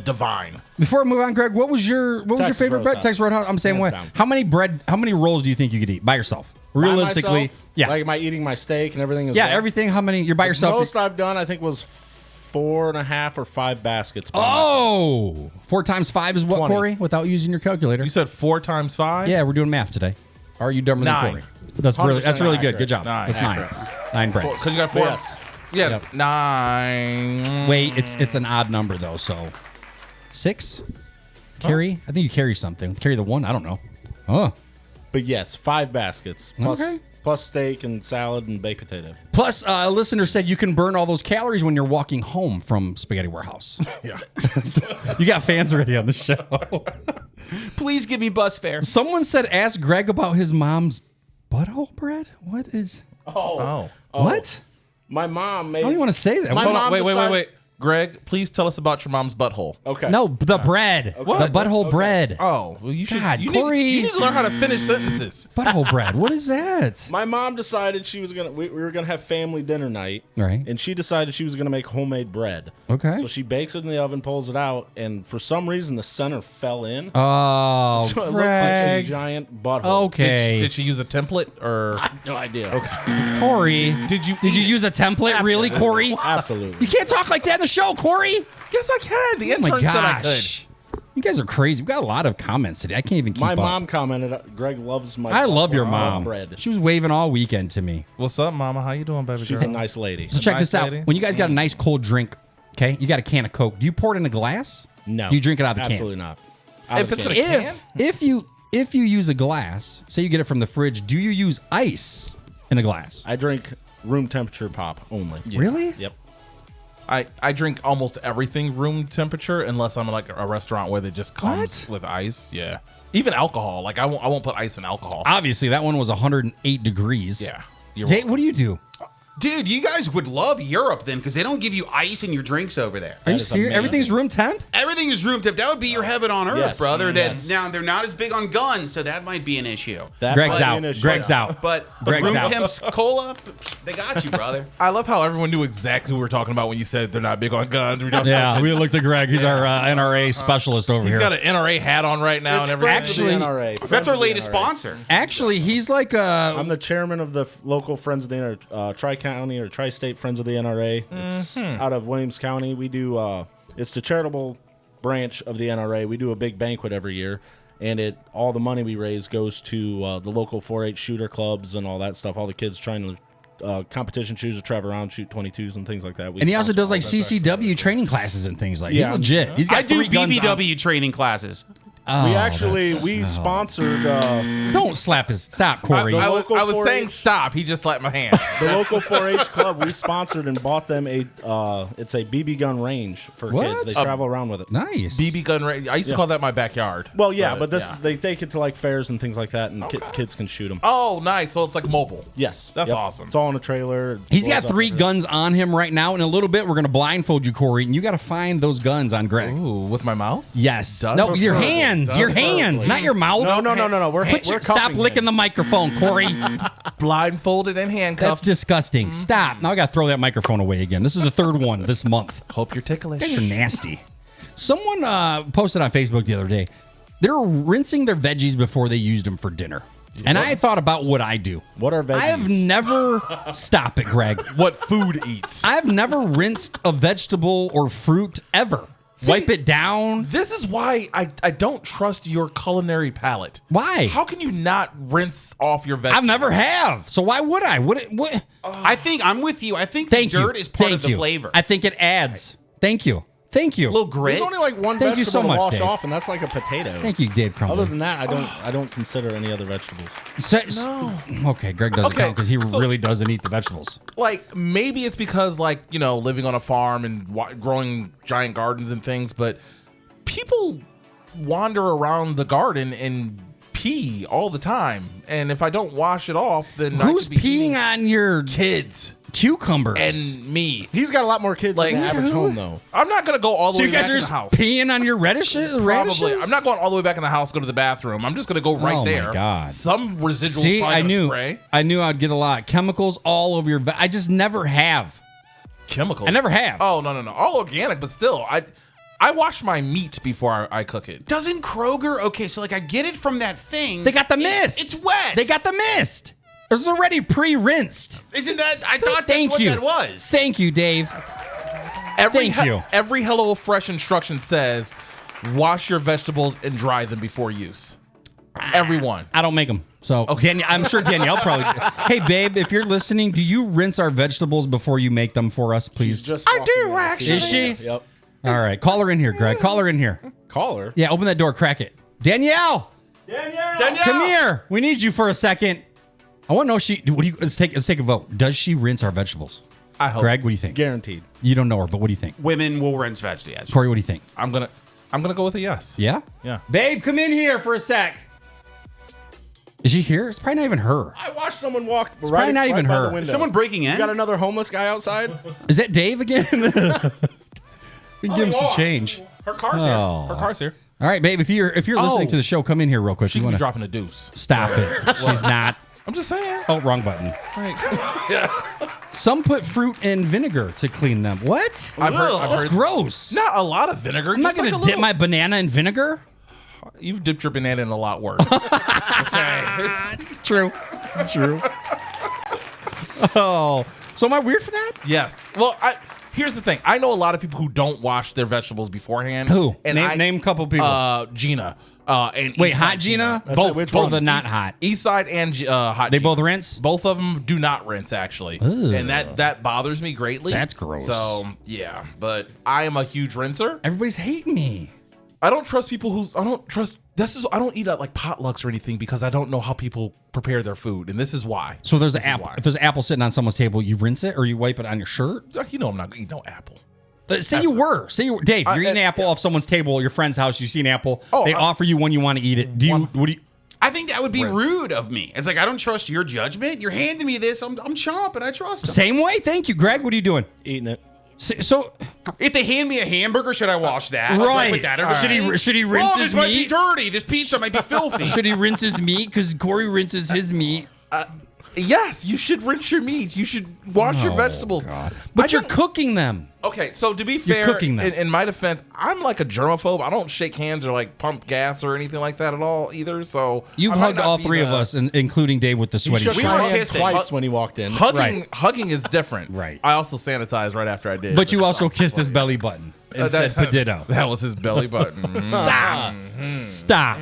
divine. Before I move on, Greg, what was your Texas favorite bread? Roadhouse. Texas Roadhouse. I'm the same way. Hands down. How many rolls do you think you could eat by yourself? By Realistically, myself, yeah, Like, am I eating my steak and everything? Is yeah, done? everything. How many? You're by yourself. Most I've done, I think, was 4.5 or 5 baskets. by myself. Oh, 4 times 5 is what, 20. Corey? Without using your calculator. You said 4 times 5? Yeah, we're doing math today. Are you dumber than 9. Corey? That's really 100% good. accurate. Good job. 9. That's 9. 9 breads. Because you got 4. Yes. Yeah, Yep. 9. Wait, it's an odd number though. So 6. Carry? I think you carry something. Carry the 1. I don't know. Oh. But yes, 5 baskets. Okay. Plus steak and salad and baked potato. Plus, a listener said you can burn all those calories when you're walking home from Spaghetti Warehouse. Yeah. You got fans already on the show. Please give me bus fare. Someone said, ask Greg about his mom's butthole bread. What is? Oh. What? My mom made. How do you want to say that? My What- mom Wait. decided- Greg, please tell us about your mom's butthole. Okay. No, the bread. The butthole bread. Oh, well, you should. God, you Corey. you need to learn how to finish sentences. Butthole bread. What is that? My mom decided she was gonna. We were gonna have family dinner night, Right. And she decided she was gonna make homemade bread. Okay. So she bakes it in the oven, pulls it out, and for some reason the center fell in. Oh, So it looked like a Greg. giant butthole. Okay. Did she use a template or? No idea. Corey. Did you use a template? Really, Corey? Absolutely. You can't talk like that in the show, Corey. Yes, I can. The Oh my intern said I gosh. You guys are crazy. We got a lot of comments today. I can't even keep My up. mom commented, "Greg loves my." I love your butthole mom. bread. She was waving all weekend to me. could. What's up, Mama? How you doing, baby She's girl? a nice lady. So check nice this out. lady. When you guys got a nice cold drink, okay, you got a can of Coke. Do you pour it in a glass? No. Do you drink it out of the can? Absolutely not. Out If of the it's can. in a can? If you use a glass, say you get it from the fridge, do you use ice in a glass? I drink room temperature pop only. Really? Yep. I drink almost everything room temperature unless I'm in like a restaurant where it just comes What? with ice. Yeah, even alcohol. Like I won't put ice in alcohol. Obviously, that one was 108 degrees. Yeah, you're Jay, welcome. what do you do? Dude, you guys would love Europe then because they don't give you ice in your drinks over there. Are you is serious? amazing. Everything's room temp? Everything is room temp. That would be your heaven on earth, Yes. brother. Yes. That now they're not as big on guns, so that might be an issue. That Greg's might be out. an issue. Greg's out. But Greg's room out. temps cola, they got you, brother. I love how everyone knew exactly who we were talking about when you said they're not big on guns. We just- Yeah, we looked at Greg. He's our NRA specialist over He's here. got an NRA hat on right now It's and everything. friends of the Actually- NRA. That's Friends our of the latest NRA. sponsor. Actually, he's like I'm the chairman of the local Friends of the NRA, Tri-County or Tri-State Friends of the NRA. It's out of Williams County. We do, it's the charitable branch of the NRA. We do a big banquet every year, and all the money we raise goes to the local 4-H shooter clubs and all that stuff. All the kids trying to competition shooters, travel around, shoot 22s and things like that. We and he also sponsor does all like that stuff. CCW training classes and things like that. Yeah. He's legit. He's got I do 3 guns on- BBW training classes. Oh, We actually that's- sponsored Don't slap his. Stop, Corey. I local was 4-H. saying stop. He just slapped my hand. the local 4-H club. We sponsored and bought them it's a BB gun range for What? kids. They travel around with it. Nice. BB gun range. I used to call that my backyard. Well, yeah, but they take it to like fairs and things like that, and kids can shoot them. Oh, nice. So it's like mobile. Yes, That's awesome. It's all in a trailer. He's Blows got up 3 everything. guns on him right now. In a little bit, we're going to blindfold you, Corey, and you got to find those guns on Greg. Ooh, with my mouth? Yes. Done No, your preferably. hands. Done Your hands, preferably. not your mouth. No. We're Stop cuffing licking him. the microphone, Corey. Blindfolded and That's handcuffed. disgusting. Stop. Now I got to throw that microphone away again. This is the 3rd one this month. Hope you're ticklish. You guys are nasty. Someone posted on Facebook the other day. They're rinsing their veggies before they used them for dinner. And I thought about what I do. What are veggies? I have never stop it, Greg. What food eats? I have never rinsed a vegetable or fruit ever. Wipe it down. This is why I don't trust your culinary palate. Why? How can you not rinse off your vegetables? I've never have. So why would I? What? I think I'm with you. I think Thank the you. dirt is part Thank of the you. flavor. I think it adds. Thank you. Thank you. A little grit. There's only like one Thank you vegetable so much, to wash Dave. off, and that's like a potato. Thank you, Dave Crumley. Other than that, I don't consider any other vegetables. Okay, Greg doesn't Okay, count because he so- really doesn't eat the vegetables. Like, maybe it's because, like, you know, living on a farm and growing giant gardens and things, but people wander around the garden and pee all the time. And if I don't wash it off, then I Who's could be eating peeing on your kids cucumbers? and me. He's got a lot more kids Like, than the average home, though. I'm not going to go all the so way you guys back are in just the house. peeing on your radishes? Probably. radishes? I'm not going all the way back in the house, go to the bathroom. I'm just going to go right Oh, my there. God. Some residuals See, probably I gonna knew. spray. I knew I'd get a lot of chemicals all over your. I just never have. Chemicals. I never have. Oh, no. All organic, but still, I wash my meat before I cook it. Doesn't Kroger? Okay, so like I get it from that thing. They got the mist. It's wet. They got the mist. It's already pre-rinsed. Isn't that? I thought that's Thank what you. that was. Thank you, Dave. Thank you. Every Hello Fresh instruction says, wash your vegetables and dry them before use. Everyone. I don't make them. So I'm sure Danielle probably. Hey, babe, if you're listening, do you rinse our vegetables before you make them for us, please? I do, actually. Is she? Yep. All right. Call her in here, Greg. Call her in here. Call her. Yeah, open that door. Crack it. Danielle! Come here. We need you for a second. I want to know let's take a vote. Does she rinse our vegetables? I hope. Greg, what do you think? Guaranteed. You don't know her, but what do you think? Women will rinse vegetables. Corey, what do you think? I'm gonna go with a yes. Yeah? Yeah. Babe, come in here for a sec. Is she here? It's probably not even her. I watched someone walk. It's probably not even by her. the window. Is someone breaking in? You got another homeless guy outside? Is that Dave again? We can give him some change. Her car's Oh. here. Her car's here. All right, babe. If you're listening Oh. to the show, come in here real quick. She You could be wanna dropping a deuce. stop it? She's not. I'm just saying. Oh, wrong button. Like, Some put fruit in vinegar to clean them. What? I've That's heard gross. not a lot of vinegar. I'm not just going like to a dip my banana in vinegar. You've dipped your banana in a lot worse. Okay. True. Oh, so am I weird for that? Yes. Well, here's the thing. I know a lot of people who don't wash their vegetables beforehand. Who? And Name a couple people. Gina. And Wait, Eastside hot Gina? Both. Which Or one? the not hot? Eastside and hot. They Gina. both rinse? Both of them do not rinse, actually, and that bothers me greatly. That's gross. So yeah, but I am a huge rinser. Everybody's hating me. I don't trust people I don't eat at like potlucks or anything because I don't know how people prepare their food, and this is why. So there's an This is apple. why. If there's an apple sitting on someone's table, you rinse it or you wipe it on your shirt? You know I'm not gonna eat no apple. Say you were. Dave, you're eating an apple off someone's table, your friend's house, you see an apple. They offer you one, you want to eat it. What do you I think that would be rude of me. It's like I don't trust your judgment. You're handing me this. I'm chomping. I trust them. Same way? Thank you, Greg. What are you doing? Eating it. So If they hand me a hamburger, should I wash that? Right. With that Should he rinse this his might be meat? dirty. This pizza might be filthy. should he rinse his meat? Because Corey rinses his meat. Yes, you should rinse your meat. You should wash your vegetables. But you're cooking them. Okay, so to be fair, cooking them. in my defense, I'm like a germaphobe. I don't shake hands or like pump gas or anything like that at all either. So You've I might hugged not all be three of the- us, including Dave with the He sweaty shook shirt. We my were hand kissing. twice when he walked in. Hugging is different. Right. I also sanitized right after I did. But you also kissed his belly button and said "peditto." That was his belly button. Stop.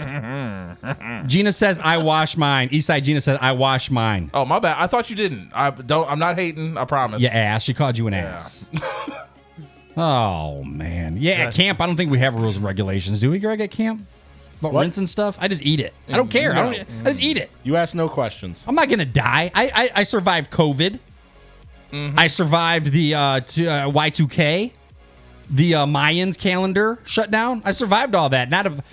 Gina says, I wash mine. Eastside Gina says, I wash mine. Oh, my bad. I thought you didn't. I'm not hating. I promise. You ass. She called you an ass. Oh, man. Yeah, at camp, I don't think we have rules and regulations. Do we, Greg, at camp? About rinsing stuff? I just eat it. I don't care. I just eat it. You ask no questions. I'm not going to die. I survived COVID. I survived the Y2K, the Mayans calendar shutdown. I survived all that. Not a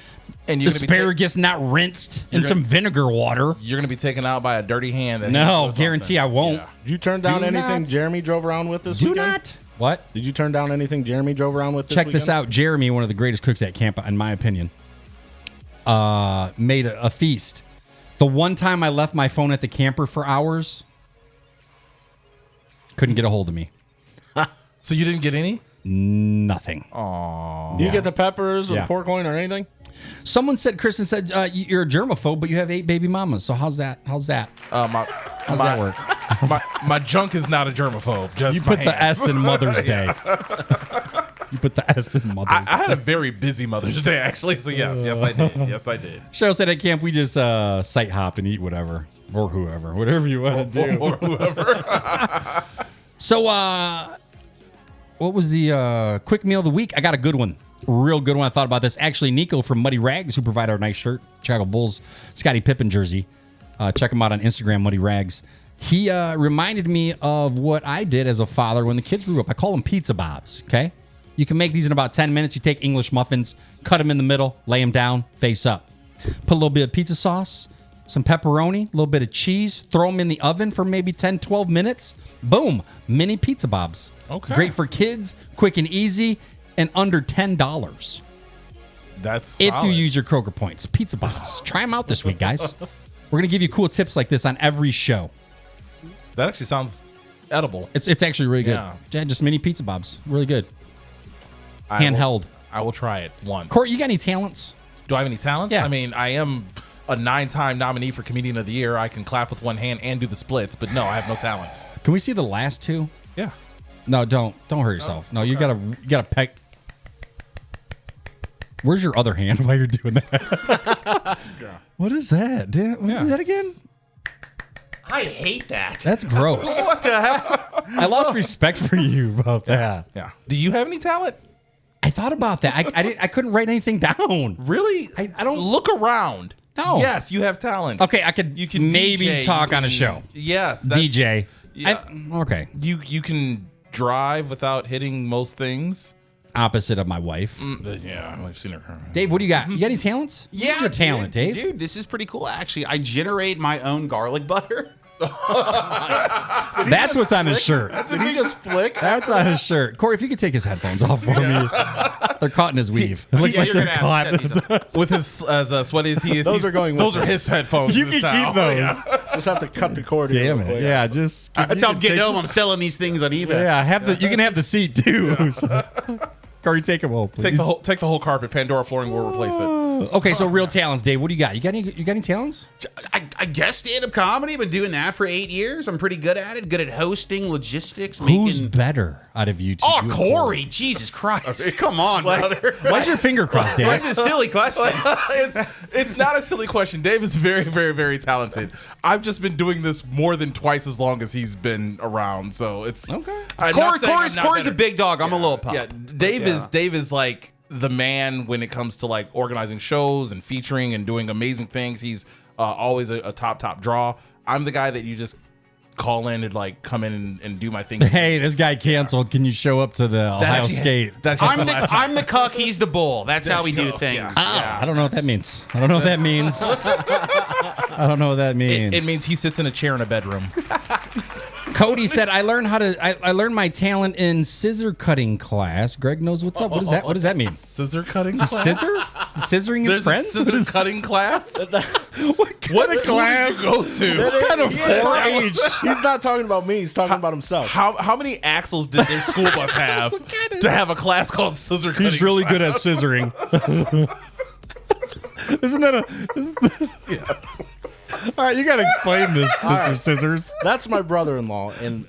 And you're gonna be asparagus not rinsed in some vinegar water. You're gonna be taken out by a dirty hand. that No, hits guarantee I won't. Yeah. Did you turn down Do anything not. Jeremy drove around with this Do weekend? not. What? Did you turn down anything Jeremy drove around with this Check weekend? this out. Jeremy, one of the greatest cooks at camp, in my opinion, made a feast. The one time I left my phone at the camper for hours, couldn't get a hold of me. So you didn't get any? Nothing. Do you get the peppers or Yeah. the pork loin or anything? Someone said, Kristen said, you're a germaphobe, but you have 8 baby mamas. So how's that? How's that work? My junk is not a germaphobe. Just You put my the hands. S in Mother's Day. You put the S in Mother's Day. I had a very busy Mother's Day, actually. So yes, I did. Yes, I did. Cheryl said at camp we just sight hop and eat whatever. Or whatever you want to do. Or whoever. So, what was the quick meal of the week? I got a good one. Real good one. I thought about this. Actually, Nico from Muddy Rags, who provided our nice shirt, Chicago Bulls, Scottie Pippen jersey. Check him out on Instagram, Muddy Rags. He reminded me of what I did as a father when the kids grew up. I call them pizza bobs, okay? You can make these in about 10 minutes. You take English muffins, cut them in the middle, lay them down, face up. Put a little bit of pizza sauce, some pepperoni, a little bit of cheese, throw them in the oven for maybe 10, 12 minutes. Boom, mini pizza bobs. Okay. Great for kids, quick and easy, and under $10 That's if solid. you use your Kroger points. Pizza bobs. Try them out this week, guys. We're going to give you cool tips like this on every show. That actually sounds edible. It's actually really good. Yeah. Just mini pizza bobs. Really good. I Handheld. I will try it once. Court, you got any talents? Do I have any talents? Yeah. I mean, I am a 9-time nominee for Comedian of the Year. I can clap with one hand and do the splits, but no, I have no talents. Can we see the last two? Yeah. No, don't hurt yourself. No, you gotta peck. Where's your other hand while you're doing that? What is that? What is that again? I hate that. That's gross. What the hell? I lost respect for you about that. Yeah. Do you have any talent? I thought about that. I couldn't write anything down. Really? I don't Look around. No. Yes, you have talent. Okay, You can maybe DJ, talk you on a can- show. Yes. that's- DJ. Yeah. Okay. You can drive without hitting most things. Opposite of my wife. But yeah, I've seen her. Dave, what do you got? You got any talents? Yeah, What's your talent, Dave. Dude, this is pretty cool. Actually, I generate my own garlic butter. That's what's on his shirt. Did he just flick? That's on his shirt. Corey, if you could take his headphones off for me. They're caught in his weave. It looks Yeah, like you're they're gonna caught. have to set these up. With his as sweaty as he is, Those are going with Those are him. his headphones. You this can time. keep those. Yeah. Just have to cut the cord. here Damn real it. quick. Yeah, just. That's how I'm getting home. I'm selling these things on eBay. Yeah, you can have the seat too. Corey, take him home, please. Take the whole carpet. Pandora flooring will replace it. Okay, so real talents, Dave. What do you got? You got any talents? I guess stand-up comedy. I've been doing that for 8 years. I'm pretty good at it. Good at hosting, logistics, Who's making... better out of you two? Oh, You and Corey. Jesus Christ. Come on, brother. Why's your finger crossed, Dave? That's a silly question. It's not a silly question. Dave is very, very, very talented. I've just been doing this more than twice as long as he's been around, so it's Okay. I'm not saying I'm not Corey's a better. big dog. I'm a little pup. Yeah, Dave is like the man when it comes to like organizing shows and featuring and doing amazing things. He's always a top draw. I'm the guy that you just call in and like come in and do my thing. Hey, this guy canceled. Can you show up to the Ohio actually- Skate? That actually happened last night. I'm the cuck. He's the bull. That's how we do things. Yeah. I don't know what that means. I don't know what that means. I don't know what that means. It means he sits in a chair in a bedroom. Cody said, "I learned I learned my talent in scissor cutting class." Greg knows what's up. What is that? What does that mean? Scissor cutting class? Scissor? Scissoring his There's friends? a scissor cutting class? What What class class? did you go to? What kind of 4-H? He's not talking about me. He's talking about himself. How many axles did their school bus have to have a class called scissor cutting? He's really good at scissoring. Isn't that All right, you got to explain this, Mr. Scissors. That's my brother-in-law, and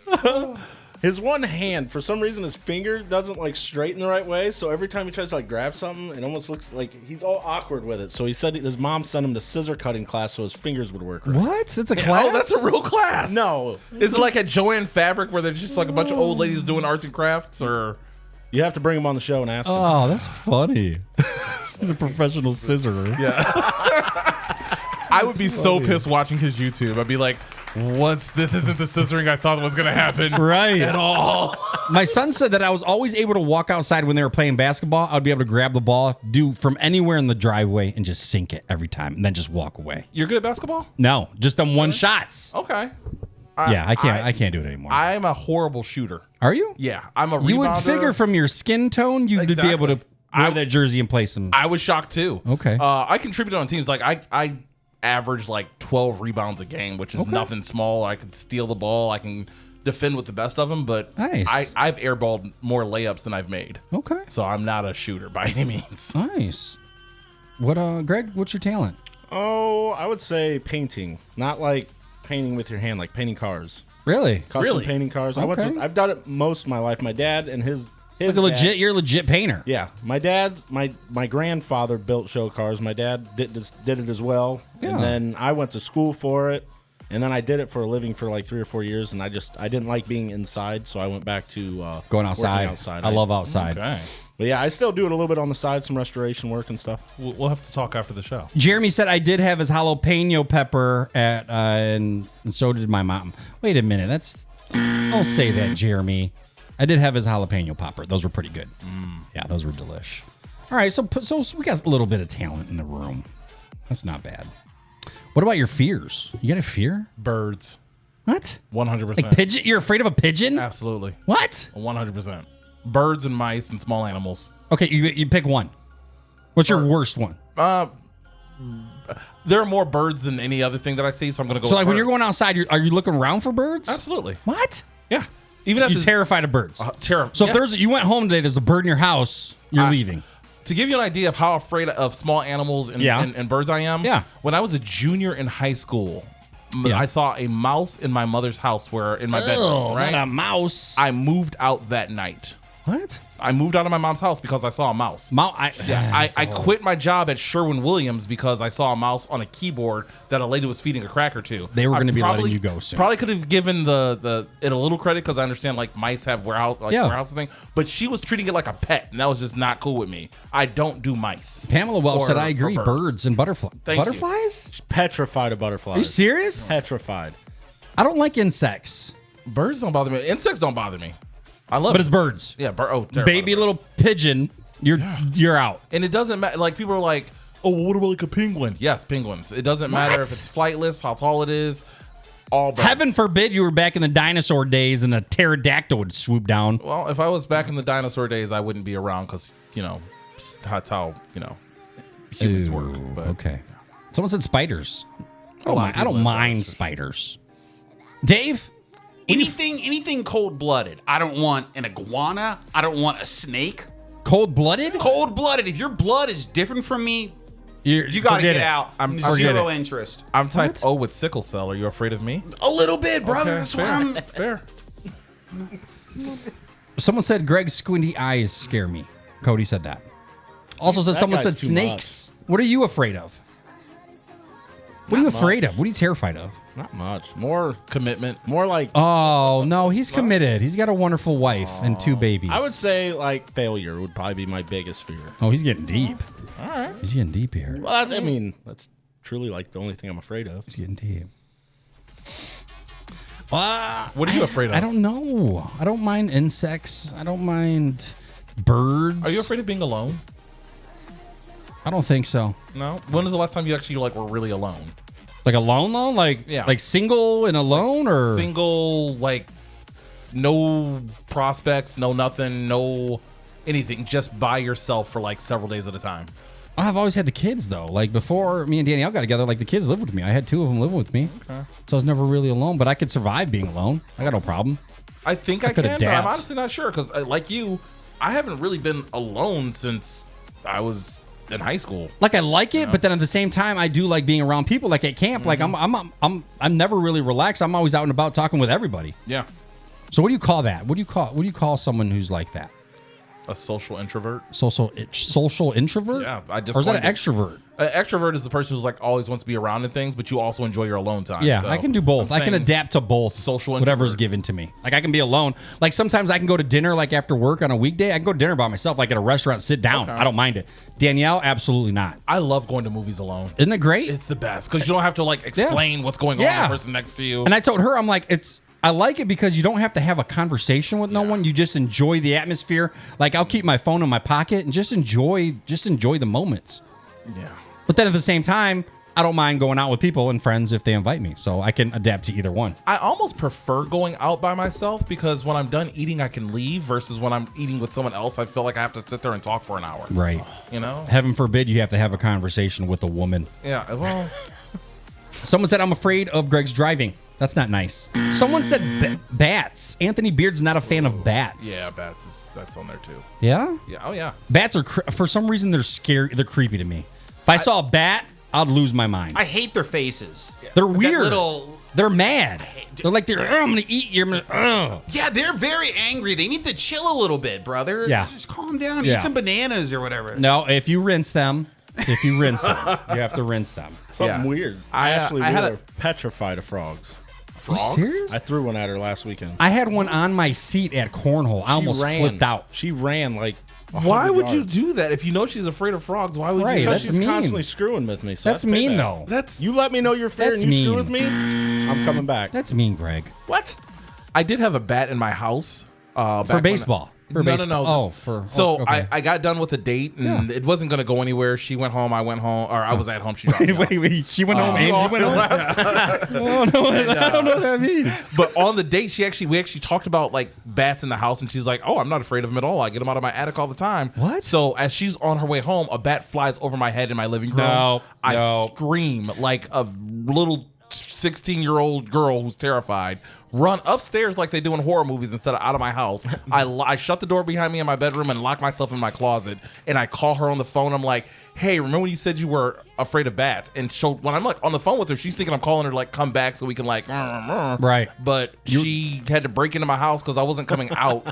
his one hand, for some reason, his finger doesn't like straighten the right way. So every time he tries to like grab something, it almost looks like he's all awkward with it. So he said his mom sent him to scissor cutting class so his fingers would work right. What? That's a class? Oh, that's a real class. No, Is it like at Joanne Fabric where there's just like a bunch of old ladies doing arts and crafts, or you have to bring him on the show and ask him. Oh, that's funny. He's a professional scissorer. I would be so pissed watching his YouTube. I'd be like, this isn't the scissoring I thought was gonna happen. Right. At all. My son said that I was always able to walk outside when they were playing basketball. I'd be able to grab the ball, do from anywhere in the driveway, and just sink it every time, and then just walk away. You're good at basketball? No, just them one shots. Okay. Yeah, I can't do it anymore. I'm a horrible shooter. Are you? Yeah, I'm a rebounder. You would figure from your skin tone you'd be able to wear that jersey and play some. I was shocked too. Okay. I contributed on teams. Like I averaged like 12 rebounds a game, which is nothing small. I could steal the ball. I can defend with the best of them, but Nice. I've airballed more layups than I've made. Okay. So I'm not a shooter by any means. Nice. What, Greg? What's your talent? Oh, I would say painting. Not like painting with your hand, like painting cars. Really? Custom painting cars. Okay. I've done it most of my life. My dad and his Like dad- you're a legit painter. Yeah, my dad, my grandfather built show cars. My dad did it as well, Yeah. and then I went to school for it, and then I did it for a living for like 3 or 4 years, and I didn't like being inside, so I went back to Going working outside. outside. I love outside. Okay. But yeah, I still do it a little bit on the side, some restoration work and stuff. We'll have to talk after the show. Jeremy said I did have his jalapeno pepper at, and so did my mom. Wait a minute. Don't say that, Jeremy. I did have his jalapeno popper. Those were pretty good. Yeah, those were delish. All right, so we got a little bit of talent in the room. That's not bad. What about your fears? You got a fear? Birds. What? 100%. Like pigeon? You're afraid of a pigeon? Absolutely. What? 100%. Birds and mice and small animals. Okay, you pick one. What's your worst one? There are more birds than any other thing that I see, so I'm going to go So with like when you're birds. going outside, are you looking around for birds? Absolutely. What? Yeah. Even if You're terrified of birds. terrible. So if you went home today, there's a bird in your house, you're leaving. To give you an idea of how afraid of small animals and, Yeah. and birds I am, Yeah. when I was a junior in high school, Yeah. I saw a mouse in my mother's house in my bedroom, Oh, right? not a mouse. I moved out that night. What? I moved out of my mom's house because I saw a mouse. I quit my job at Sherwin-Williams because I saw a mouse on a keyboard that a lady was feeding a cracker to. They were I going to be letting probably- you go soon. Probably could have given it a little credit because I understand like mice have warehouses thing, but she was treating it like a pet, and that was just not cool with me. I don't do mice. Pamela Welch Or- said, I or agree. Birds and butterflies. Thank you. Butterflies? Petrified of butterflies. Are you serious? Petrified. I don't like insects, Birds don't bother me. Insects don't bother me. I love but it's insects. birds. Yeah, terrified Baby of birds. little pigeon, you're out. And it doesn't matter. Like people are like, "Oh, well, what about like a penguin?" Yes, penguins. It doesn't matter What? if it's flightless, how tall it is. All birds. Heaven forbid you were back in the dinosaur days and the pterodactyl would swoop down. Well, if I was back in the dinosaur days, I wouldn't be around because that's how humans Ooh, work. But okay. Someone said spiders. Oh, my I don't goodness. mind spiders. Dave? Anything cold-blooded. I don't want an iguana. I don't want a snake. Cold-blooded? Cold-blooded. If your blood is different from me, You got to forget get it. out. forget Zero it. interest. I'm type O with sickle cell. Are you afraid of me? A little bit, brother. Okay, That's why fair. I'm. Fair. Someone said Greg's squinty eyes scare me. Cody said that. Also said That someone guy's said too snakes. What are you afraid of? What are you afraid of? What are you terrified of? Not much. More Commitment. like Oh, no, he's committed. He's got a wonderful wife and 2 babies. I would say like failure would probably be my biggest fear. Oh, he's getting deep. All right. He's getting deep here. Well, I mean, that's truly like the only thing I'm afraid of. He's getting deep. What are you afraid of? I don't know. I don't mind insects. I don't mind birds. Are you afraid of being alone? I don't think so. No. When was the last time you actually were really alone? Like alone, though? Yeah. Like single and alone, or Single, no prospects, no nothing, no anything, just by yourself for several days at a time. I've always had the kids though. Like before me and Danielle got together, the kids lived with me. I had 2 of them living with me, so I was never really alone. But I could survive being alone. I got no problem. I think I could can, but I'm adapt. honestly not sure because, like you, I haven't really been alone since I was in high school. Like I like it, but then at the same time, I do like being around people. Like at camp, like I'm never really relaxed. I'm always out and about talking with everybody. Yeah, So what do you call that? What do you call someone who's like that? a social introvert. Social introvert? Yeah, I just Or is that an coined it. extrovert? An extrovert is the person who's always wants to be around and things, but you also enjoy your alone time. Yeah, So I can do both. I'm I can saying adapt to both. social whatever's introvert. given to me. Like I can be alone. Like sometimes I can go to dinner after work on a weekday. I can go to dinner by myself, like at a restaurant, sit down. Okay. I don't mind it. Danielle, absolutely not. I love going to movies alone. Isn't it great? It's the best because you don't have to explain what's going on Yeah. to the person next to you. And I told her, I'm like, I like it because you don't have to have a conversation with no one. You just enjoy the atmosphere. Like I'll keep my phone in my pocket and just enjoy the moments. yeah. But then at the same time, I don't mind going out with people and friends if they invite me. So I can adapt to either one. I almost prefer going out by myself because when I'm done eating, I can leave versus when I'm eating with someone else, I feel like I have to sit there and talk for an hour. Right. You know? Heaven forbid you have to have a conversation with a woman. Yeah. Well, Someone said, I'm afraid of Greg's driving. That's not nice. Someone said bats. Anthony Beard's not a fan of bats. Yeah, that's on there too. Yeah? Yeah. Oh yeah. Bats are, for some reason, they're scary. They're creepy to me. If I saw a bat, I'd lose my mind. I hate their faces. They're With that weird. little- They're mad. They're like, I'm going to eat you. Yeah, they're very angry. They need to chill a little bit, brother. Yeah. Just calm down. Yeah. Eat some bananas or whatever. No, if you rinse them, you have to rinse them. Something Yeah. weird. I Ashley had Wheeler petrified of frogs. Frogs? You serious? I threw one at her last weekend. I had one on my seat at cornhole. I almost flipped out. She ran like. Why 100 would you yards. do that if you know she's afraid of frogs? Why would Right, you? that's She's mean. constantly screwing with me. So That's mean, payback. though. That's You let me know you're fair That's and you screw mean. with me, I'm coming back. That's mean, Greg. What? I did have a bat in my house back For when- baseball. For no, baseball. no, no. Oh, for so okay. I got done with a date and it wasn't going to go anywhere. She went home. I went home, or I was at home. She dropped me off. wait. She went home and you went home? Oh, no, I don't know what that means. But on the date, we actually talked about like bats in the house, and she's like, "Oh, I'm not afraid of them at all. I get them out of my attic all the time." What? So as she's on her way home, a bat flies over my head in my living room. No. I scream like a little 16-year-old girl who's terrified. Run upstairs like they do in horror movies instead of out of my house. I shut the door behind me in my bedroom and lock myself in my closet. And I call her on the phone. I'm like, "Hey, remember when you said you were afraid of bats?" And when I'm like on the phone with her, she's thinking I'm calling her to like come back so we can like Right. But she had to break into my house because I wasn't coming out.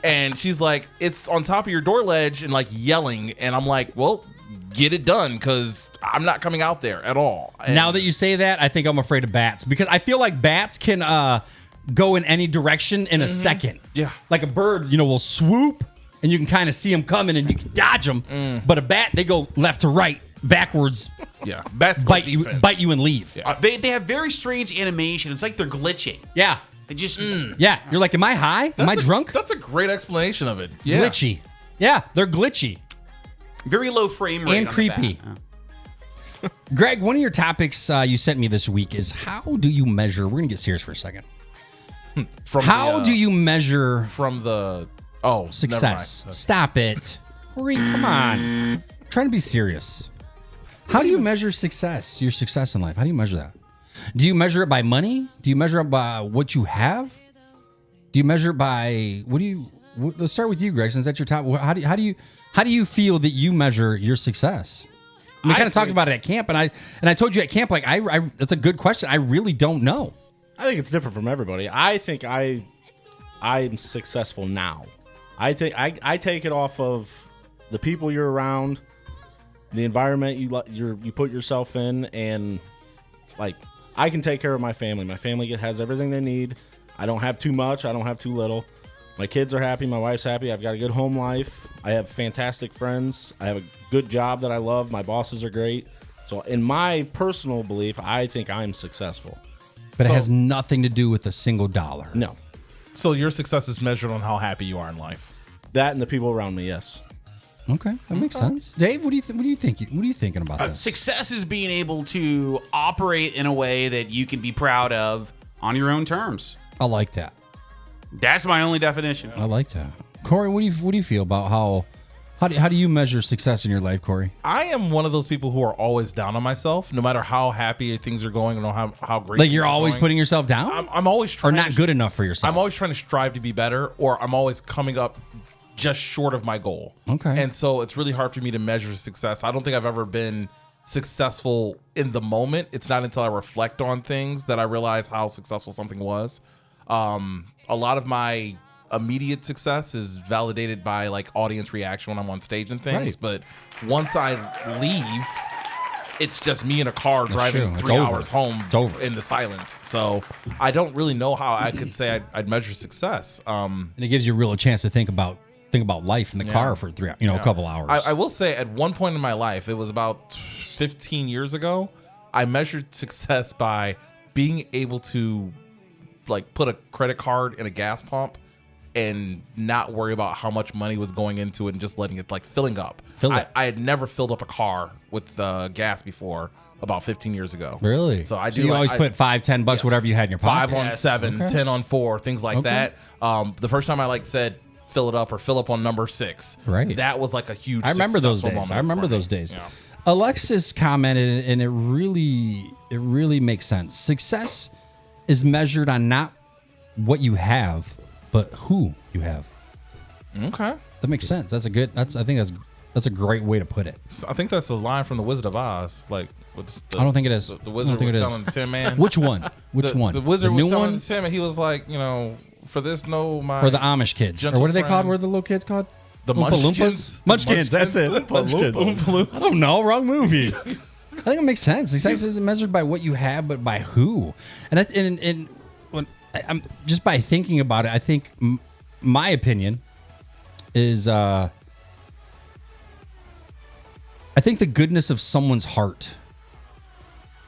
And she's like, "It's on top of your door ledge," and like yelling. And I'm like, "Well, get it done because I'm not coming out there at all." And Now that you say that, I think I'm afraid of bats because I feel like bats can go in any direction in a second. Yeah. Like a bird, will swoop and you can kind of see them coming and you can dodge them. But a bat, they go left to right, backwards, yeah, bats go bite you and leave. Yeah. They have very strange animation. It's like they're glitching. Yeah. They just Yeah. You're like, am I high? Am I drunk? That's a great explanation of it. Yeah. Glitchy. Yeah, they're glitchy. very low frame rate And on the creepy. bat. Greg, one of your topics you sent me this week is how do you measure? We're going to get serious for a second. From How the, do you measure from the success? never mind. Stop it. Corey, come on. I'm trying to be serious. How do you measure success? Your success in life. How do you measure that? Do you measure it by money? Do you measure it by what you have? Do you measure it by let's start with you, Greg, since that's your top. How do you feel that you measure your success? We kind of talked about it at camp, and I told you at camp, like I that's a good question. I really don't know. I think it's different from everybody. I think I'm successful now. I think I take it off of the people you're around, the environment you put yourself in, and like I can take care of my family. My family has everything they need. I don't have too much. I don't have too little. My kids are happy. My wife's happy. I've got a good home life. I have fantastic friends. I have a good job that I love. My bosses are great. So in my personal belief, I think I'm successful. But it has nothing to do with a single dollar. No. So your success is measured on how happy you are in life. That and the people around me, yes. Okay, that makes sense. Dave, what do you think? What are you thinking about this? Success is being able to operate in a way that you can be proud of on your own terms. I like that. That's my only definition. I like that. Corey, what do you feel about how do you measure success in your life, Corey? I am one of those people who are always down on myself, no matter how happy things are going or how great. Like you're things are always going. putting yourself down, I'm always or trying not to- good enough for yourself. I'm always trying to strive to be better, or I'm always coming up just short of my goal. Okay. And so it's really hard for me to measure success. I don't think I've ever been successful in the moment. It's not until I reflect on things that I realize how successful something was. A lot of my immediate success is validated by like audience reaction when I'm on stage and things. Right. But once I leave, it's just me in a car driving true. It's 3 over. hours home It's over. in the silence. So I don't really know how I could say I'd measure success. and it gives you a real chance to think about life in the car for a couple hours. I will say at one point in my life, it was about 15 years ago, I measured success by being able to like put a credit card in a gas pump and not worry about how much money was going into it and just letting it like filling up. Fill it. I had never filled up a car with gas before about 15 years ago. Really? So I do. You always I- put $5-10, whatever you had in your pocket. 5 on 7, Okay. 10 on 4, things like Okay. that. The first time I like said fill it up or fill up on number 6. Right. That was like a huge. I remember those successful days. moment I remember for me. those days. Yeah. Alexis commented, and it really makes sense. Success is measured on not what you have, but who you have. Okay. That makes sense. I think that's a great way to put it. So I think that's a line from the Wizard of Oz. Like, I don't think it is. The wizard was telling the Tin Man. Which one? Which one? The wizard the was new telling one? the Tin Man. He was like, for this my Or the Amish kids? Or gentle what are they called? friend. What are the little kids called? The Oompa Munchkins? Loompas? Munchkins, that's it. Munchkins. I don't know. Wrong movie. I think it makes sense. Success isn't measured by what you have, but by who. And that's I'm just by thinking about it. I think my opinion is I think the goodness of someone's heart.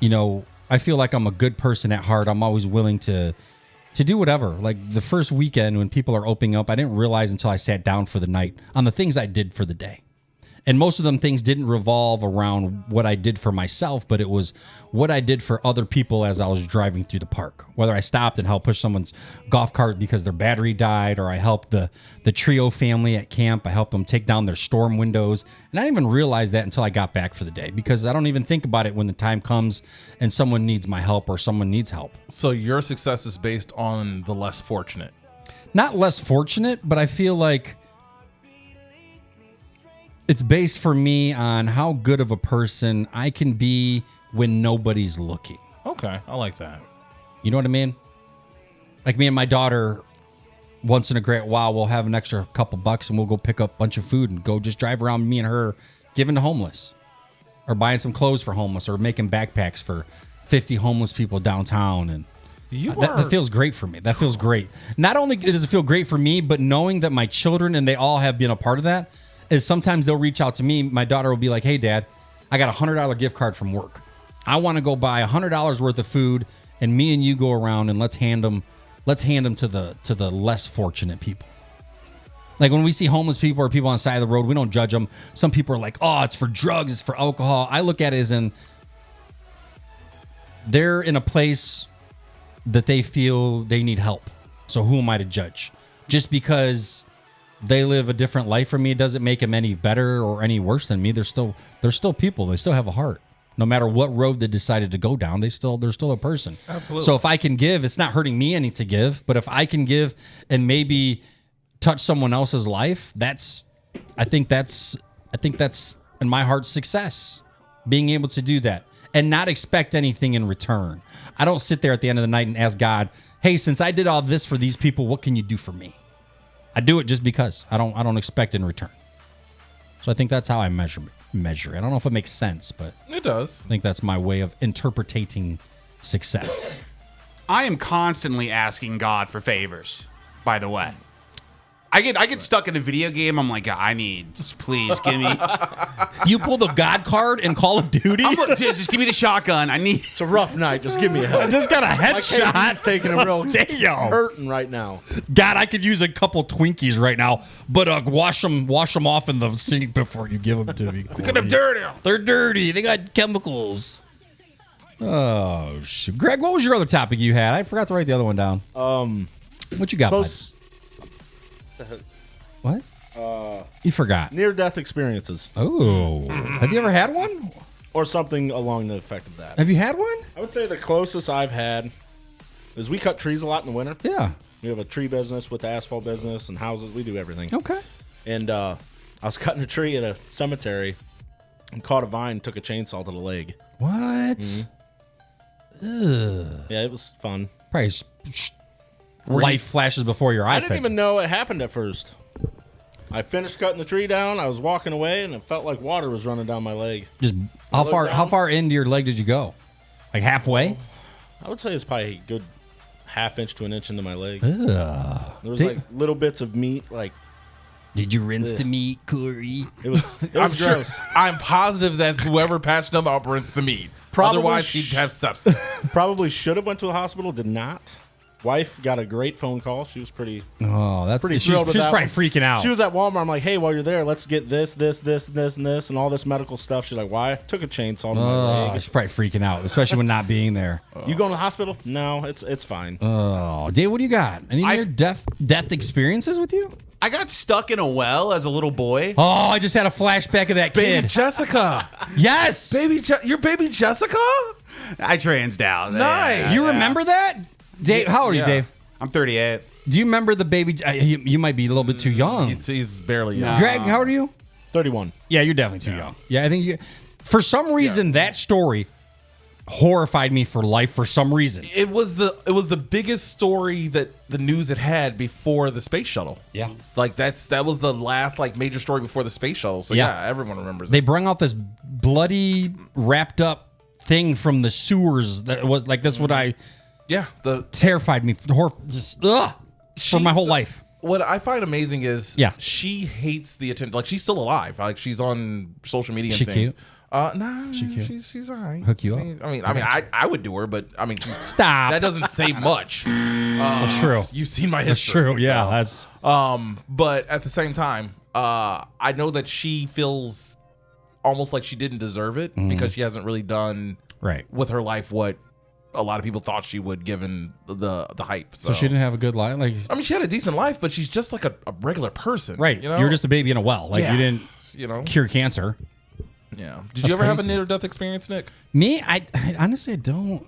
I feel like I'm a good person at heart. I'm always willing to do whatever. Like the first weekend when people are opening up, I didn't realize until I sat down for the night on the things I did for the day. And most of them things didn't revolve around what I did for myself, but it was what I did for other people as I was driving through the park. Whether I stopped and helped push someone's golf cart because their battery died, or I helped the trio family at camp. I helped them take down their storm windows. And I didn't even realize that until I got back for the day, because I don't even think about it when the time comes and someone needs my help or someone needs help. So your success is based on the less fortunate. Not less fortunate, but I feel like it's based for me on how good of a person I can be when nobody's looking. Okay, I like that. You know what I mean? Like me and my daughter, once in a great while, we'll have an extra couple bucks and we'll go pick up a bunch of food and go just drive around, me and her, giving to homeless. Or buying some clothes for homeless, or making backpacks for 50 homeless people downtown. And that feels great for me. That feels great. Not only does it feel great for me, but knowing that my children, and they all have been a part of that, is sometimes they'll reach out to me. My daughter will be like, "Hey, Dad, I got a $100 gift card from work. I want to go buy $100 worth of food, and me and you go around and let's hand them to the less fortunate people." Like when we see homeless people or people on the side of the road, we don't judge them. Some people are like, "Oh, it's for drugs, it's for alcohol." I look at it as they're in a place that they feel they need help. So who am I to judge? Just because they live a different life from me, it doesn't make them any better or any worse than me. They're still people. They still have a heart. No matter what road they decided to go down, they're still a person. Absolutely. So if I can give, it's not hurting me any to give. But if I can give and maybe touch someone else's life, I think that's in my heart success. Being able to do that and not expect anything in return. I don't sit there at the end of the night and ask God, "Hey, since I did all this for these people, what can you do for me?" I do it just because I don't expect in return. So I think that's how I measure it. I don't know if it makes sense, but it does. I think that's my way of interpreting success. I am constantly asking God for favors, by the way. I get stuck in a video game. I'm like, I need, just please give me. You pull the God card in Call of Duty? Just give me the shotgun. I need. It's a rough night. Just give me a head. I just got a My headshot. KD's taking a real Damn. hurting right now. God, I could use a couple Twinkies right now, but wash them off in the sink before you give them to me. They're dirty. They're dirty. They got chemicals. Oh, shoot. Greg, what was your other topic you had? I forgot to write the other one down. What you got, Close. What? You forgot. Near-death experiences. Oh. Have you ever had one? Or something along the effect of that. Have you had one? I would say the closest I've had is we cut trees a lot in the winter. Yeah. We have a tree business with the asphalt business and houses. We do everything. Okay. And I was cutting a tree at a cemetery and caught a vine and took a chainsaw to the leg. What? Ugh. Yeah, it was fun. Probably life flashes before your eyes. I didn't even know it happened at first. I finished cutting the tree down. I was walking away, and it felt like water was running down my leg. Just how far into your leg did you go? Like halfway? I would say it's probably a good half-inch to an inch into my leg. Ugh. There was like little bits of meat. Like, did you rinse the meat, Corey? it was I'm gross. sure. I'm positive that whoever patched him up rinsed the meat. Probably Otherwise, he'd have sepsis. Probably should have went to the hospital. Did not. Wife got a great phone call. She was pretty That's pretty she's thrilled with that probably one. freaking out. She was at Walmart. I'm like, hey, while you're there, let's get this, and this, and all this medical stuff. She's like, why? I took a chainsaw to my leg. She's probably freaking out, especially when not being there. You going to the hospital? No, it's fine. Oh, Dave, what do you got? Any near death experiences with you? I got stuck in a well as a little boy. Oh, I just had a flashback of that Baby kid. Jessica. Yes. Your baby Jessica? I transed out. Nice. You remember that? Dave, how old are you, Yeah. Dave? I'm 38. Do you remember the baby? You might be a little bit too young. He's barely young. Greg, how old are you? 31. Yeah, you're definitely too young. Yeah, I think you. For some reason, that story horrified me for life. For some reason, It was the biggest story that the news had before the space shuttle. Yeah. Like that was the last like major story before the space shuttle. So Yeah. yeah, everyone remembers they it. bring out this bloody wrapped up thing from the sewers. That was like that's what I Yeah. The terrified me. Just for my whole life. What I find amazing is Yeah. she hates the attention. Like she's still alive. Like she's on social media and She things. cute? Nah, cute? she's all right. Hook you up? I would do her, but I mean, Stop. That doesn't say much. That's true. You've seen my That's history. true. Yeah, so. that's But at the same time, I know that she feels almost like she didn't deserve it because she hasn't really done right. with her life what a lot of people thought she would, given the hype. So she didn't have a good life. Like I mean, she had a decent life, but she's just like a regular person, right. You know, You were just a baby in a well. Like Yeah. you didn't you know, cure cancer. yeah. Did That's you ever have a crazy. near-death experience, Nick? Me, I honestly I don't.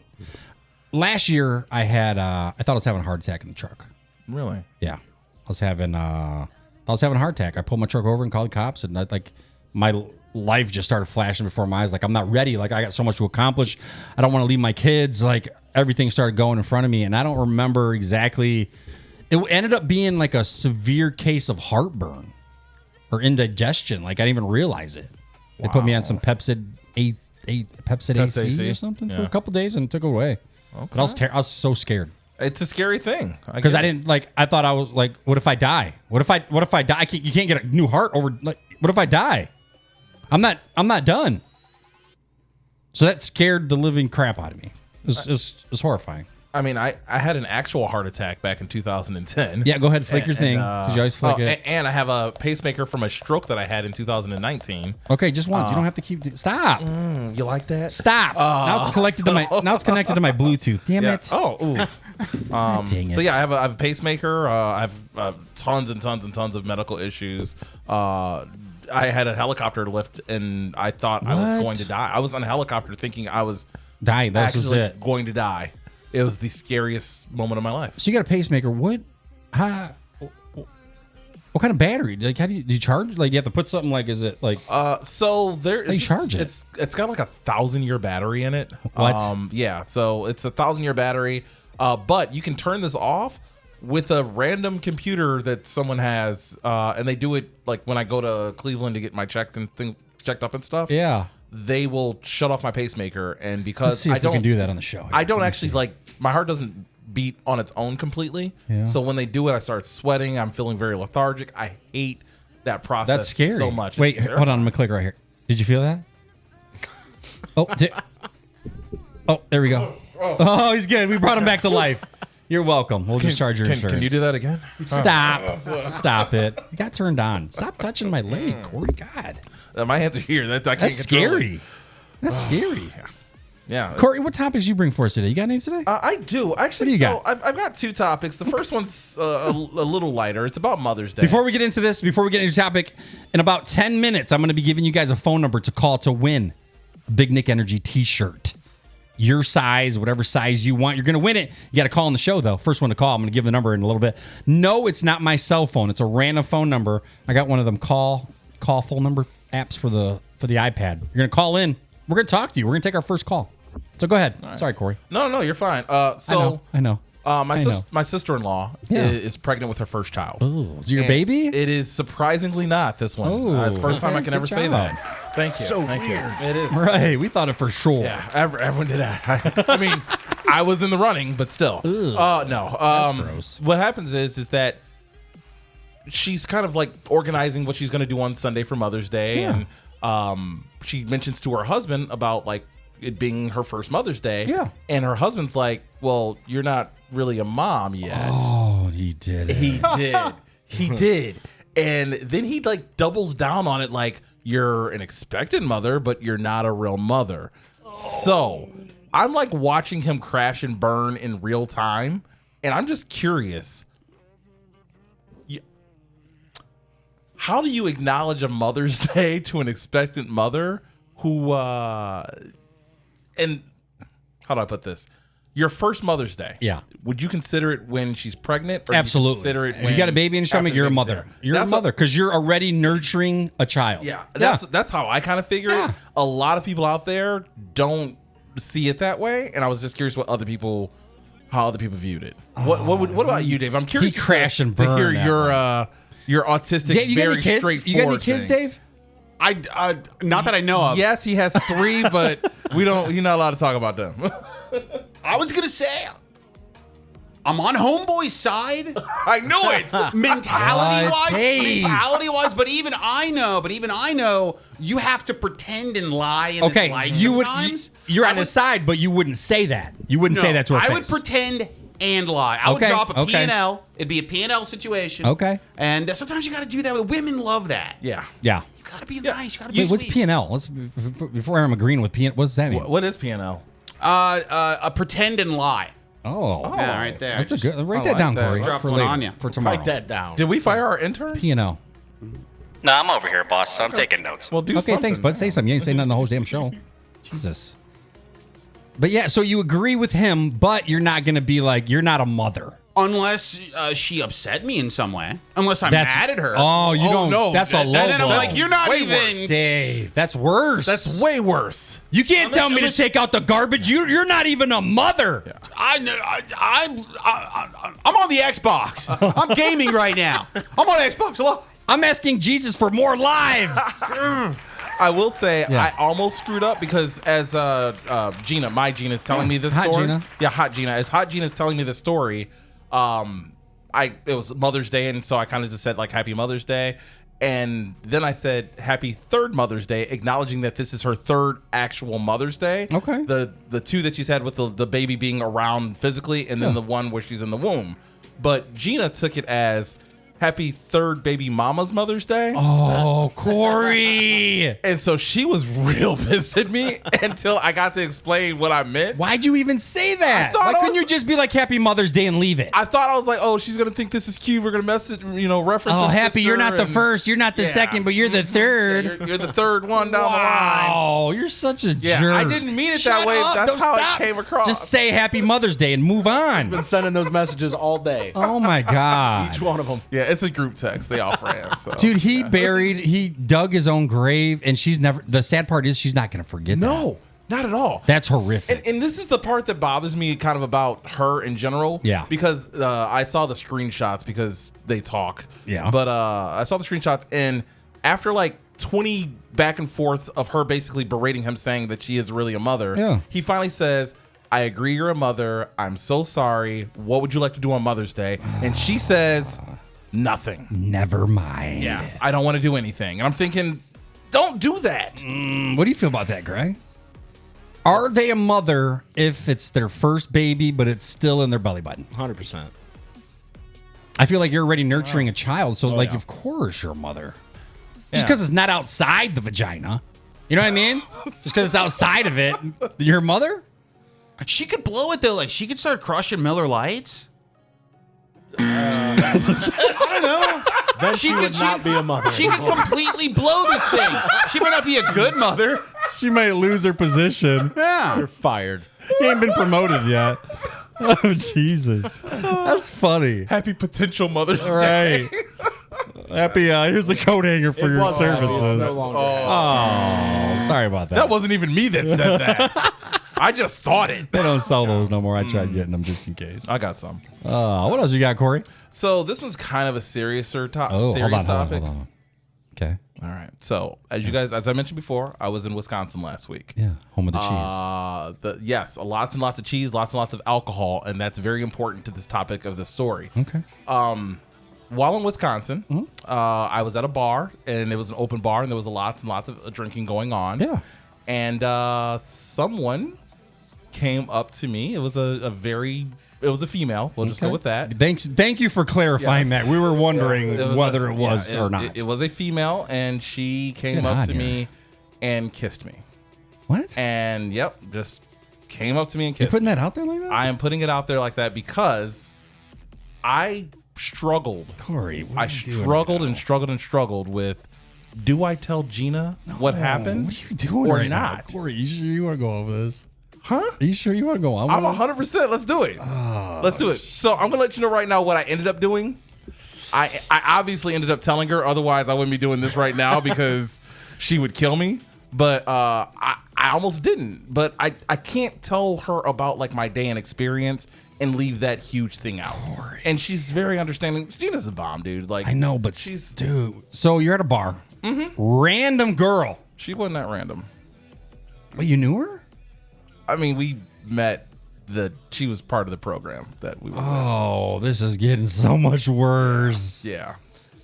Last year I had I thought I was having a heart attack in the truck. Really? Yeah, I was having a heart attack. I pulled my truck over and called the cops, and my life just started flashing before my eyes. Like I'm not ready. Like I got so much to accomplish. I don't want to leave my kids. Like everything started going in front of me, and I don't remember exactly. It ended up being like a severe case of heartburn or indigestion. Like I didn't even realize it. They put me on some Pepsid AC or something for a couple days and took it away. Okay. But I was so scared. It's a scary thing Because I didn't I thought I was like, what if I die? What if I die? You can't get a new heart over. Like, what if I die? I'm not done. So that scared the living crap out of me. It was horrifying. I mean, I had an actual heart attack back in 2010. Yeah, go ahead, flick your thing because you always flick it. And I have a pacemaker from a stroke that I had in 2019. Okay, just once. You don't have to keep. Stop. You like that? Stop. Now it's connected to my. Now it's connected to my Bluetooth. Damn Yeah. it. Oh, ooh. Dang it. But yeah, I have a pacemaker. I have tons and tons and tons of medical issues. I had a helicopter lift, and I thought I was What? going to die. I was on a helicopter thinking I was Die. That was actually it. going to die. It was the scariest moment of my life. So you got a pacemaker. What kind of battery? Like, do you charge? Like, you have to put something like, is it like? So there, How do you charge it? It's got like a 1,000-year battery in it. What? Yeah. So it's a 1,000-year battery. But you can turn this off with a random computer that someone has, and they do it like when I go to Cleveland to get my checked up and stuff. Yeah. They will shut off my pacemaker, and Let's because see if I we don't can do that on the show. I don't actually like my heart doesn't beat on its own completely. Yeah. So when they do it, I start sweating. I'm feeling very lethargic. I hate that process. That's scary. so much. Wait, It's hold on. I'm gonna click right here. Did you feel that? Oh, there we go. Oh, he's good. We brought him back to life. You're welcome. We'll just charge your insurance. Can you do that again? Stop it. You got turned on. Stop touching my leg, Corey. God. My hands are here. I can't That's control it. scary. That's scary. Yeah. Corey, what topics you bring for us today? You got any today? I do actually. What do you so I've got two topics. The first one's a little lighter. It's about Mother's Day. Before we get into your topic, in about 10 minutes, I'm going to be giving you guys a phone number to call to win a Big Nick Energy t-shirt. Your size, whatever size you want, you're going to win it. You got to call on the show, though. First one to call. I'm going to give the number in a little bit. No, it's not my cell phone. It's a random phone number. I got one of them call phone number apps for the iPad. You're going to call in. We're going to talk to you. We're going to take our first call. So go ahead. Nice. Sorry, Corey. No, you're fine. I know. My sister-in-law Yeah. is pregnant with her first child. Oh, is it your And baby? It is surprisingly not this one. Oh, first time I okay, can good ever say job. that. Thank you. So Thank weird. you. It is. Right. We thought it for sure. Yeah, everyone did that. I mean, I was in the running, but still. No. That's gross. What happens is that she's kind of like organizing what she's going to do on Sunday for Mother's Day, Yeah. and she mentions to her husband about like it being her first Mother's Day. Yeah. And her husband's like, "Well, you're not really a mom yet." Oh, he did it. He did. He did. And then he like doubles down on it like you're an expectant mother, but you're not a real mother. So I'm like watching him crash and burn in real time. And I'm just curious. How do you acknowledge a Mother's Day to an expectant mother who, and how do I put this? Your first Mother's Day. Yeah. Would you consider it when she's pregnant? Or Absolutely. Do you consider it If when you got a baby in your stomach, after you're a the mother. babysitter? You're a mother because you're already nurturing a child. Yeah, that's how I kind of figure it. A lot of people out there don't see it that way, and I was just curious how other people viewed it. What about you, Dave? I'm curious crash and to burn hear that your autistic, Dave, you got very any kids? straightforward. You got any kids, thing. Dave? I not that I know of. Yes, he has 3, but you're not allowed to talk about them. I was gonna say, I'm on homeboy's side. I knew it. mentality wise, but even I know you have to pretend and lie in this life sometimes. You're on his side, but you wouldn't say that. You wouldn't say that to her I face. would pretend and lie. I would drop a P&L. It'd be a P&L situation. Okay. And sometimes you got to do that. Women love that. Yeah. Yeah. You got to be nice. You got to be Wait, what's sweet. P&L? Before I'm agreeing with P&L, what does that mean? What is P&L? A pretend and lie. Oh. Yeah, right there. That's a good. Write I that like down, that. Corey. Drop For one later, on ya. for tomorrow. Write that down. Did we fire our intern? P&L. No, I'm over here, boss. I'm taking notes. Well, do Okay, something. thanks, bud. Say something. You ain't saying nothing the whole damn show. Jesus. But yeah, so you agree with him, but you're not going to be like, you're not a mother. Unless she upset me in some way. Unless I'm mad at her. Oh, you don't. no. That's a low and then I'm blow. like, you're not Way even. Dave, that's worse. That's way worse. You can't tell me to unless- take out the garbage. You're not even a mother. I'm on the Xbox. I'm gaming right now. I'm on Xbox. Hello. I'm asking Jesus for more lives. I will say Yeah. I almost screwed up because as Gina, my Gina is telling me this Hot story. Gina. Yeah, Hot Gina. As Hot Gina is telling me this story, it was Mother's Day, and so I kind of just said like Happy Mother's Day, and then I said Happy Third Mother's Day, acknowledging that this is her third actual Mother's Day. Okay. The 2 that she's had with the baby being around physically, and then the one where she's in the womb. But Gina took it as Happy third baby mama's Mother's Day. Oh, Corey. And so she was real pissed at me until I got to explain what I meant. Why'd you even say that? I thought Why I couldn't was- you just be like Happy Mother's Day and leave it? I thought I was like, oh, she's going to think this is cute. We're going to mess it, reference Oh, her Happy, sister you're not the and- first, you're not the Yeah. second, but you're the third. You're the third one down the line. Wow, you're such a Yeah, jerk. I didn't mean it Shut that way. up. That's Don't how stop. it came across. Just say Happy Mother's Day and move on. Been sending those messages all day. Oh my God. Each one of them. Yeah, it's a group text. They all friends. So. Dude, he dug his own grave, and the sad part is she's not going to forget that. No, not at all. That's horrific. And this is the part that bothers me kind of about her in general. Yeah. Because I saw the screenshots because they talk. Yeah. But I saw the screenshots, and after like 20 back and forth of her basically berating him saying that she is really a mother, Yeah. he finally says, I agree you're a mother. I'm so sorry. What would you like to do on Mother's Day? And she says, nothing. Never mind. Yeah. I don't want to do anything. And I'm thinking, don't do that. What do you feel about that, Greg? Are they a mother if it's their first baby, but it's still in their belly button? 100%. I feel like you're already nurturing a child, so yeah. of course you're a mother. Just Yeah. because it's not outside the vagina. You know what I mean? Just because it's outside of it, you're a mother? She could blow it though. Like she could start crushing Miller Lights. I don't know. Then she would not be a mother. She could completely blow this thing. She might not be a good mother. She might lose her position. Yeah. You're fired. He ain't been promoted yet. Oh, Jesus. That's funny. Happy potential Mother's Day. Right. Happy, here's the coat hanger for It your was happy. It's services. no longer Oh, sorry about that. That wasn't even me that said that. I just thought it. They don't sell those no more. I tried getting them just in case. I got some. What else you got, Corey? So this one's kind of a serious topic. Hold on. Okay. All right. So as I mentioned before, I was in Wisconsin last week. Yeah, home of the cheese. Yes, lots and lots of cheese, lots and lots of alcohol, and that's very important to this topic of this story. Okay. While in Wisconsin, I was at a bar, and it was an open bar, and there was lots and lots of drinking going on. Yeah. And someone came up to me. It was a female. We'll just go with that. Thank you for clarifying Yes. that. We were wondering whether it was yeah, or not. It was a female, and she came get up on to here. me and kissed me. What? And just came up to me and You're kissed putting me. that out there like that? I am putting it out there like that because I struggled. Corey, what I are you doing struggled right and now? struggled and struggled with, do I tell Gina what happened What are you doing or right not? now? Corey, you want to go over this? Are you sure you want to go on? I'm with it? 100%. Let's do it. Let's do it. So I'm gonna let you know right now what I ended up doing. I obviously ended up telling her. Otherwise, I wouldn't be doing this right now because she would kill me. But I almost didn't. But I can't tell her about like my day and experience and leave that huge thing out. And she's very understanding. Gina's a bomb, dude. Like I know, but she's dude. So you're at a bar. Random girl. she wasn't that random. Well, you knew her? I mean, we met. She was part of the program that we were. Oh, this is getting so much worse. Yeah.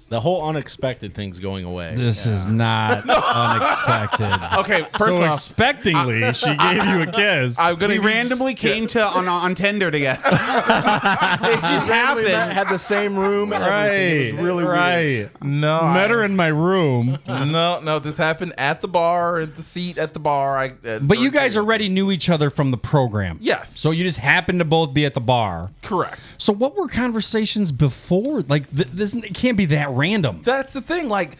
The whole unexpected thing's going away. This is not unexpected. Okay. First So off, expectingly, she gave you a kiss. I'm gonna We randomly came to on Tinder together. It just happened. Had the same room. And everything. It was really weird. No, Met her in my room. No. This happened at the bar, at the seat at the bar. But you guys already knew each other from the program. Yes. So you just happened to both be at the bar. Correct. So what were conversations before? Like this, it can't be that random. That's the thing. Like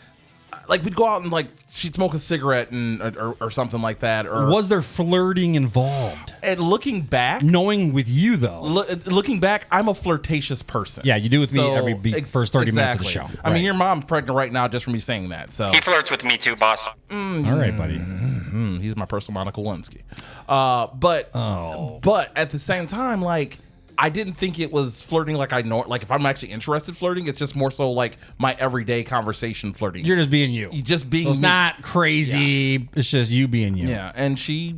we'd go out and like she'd smoke a cigarette and or something like that. Or Was there flirting involved? and looking back, Knowing with you though. looking back, I'm a flirtatious person. Yeah, you do with me So, every first 30 minutes of the show. I mean, Right. your mom's pregnant right now just from me saying that. So He flirts with me too, boss. All right, buddy. he's my personal Monica Lewinsky. But at the same time, like I didn't think it was flirting like I know. Like if I'm actually interested flirting, it's just more so like my everyday conversation flirting. You're just being you. You just being So it's me. not crazy. It's just you being you. Yeah, and she.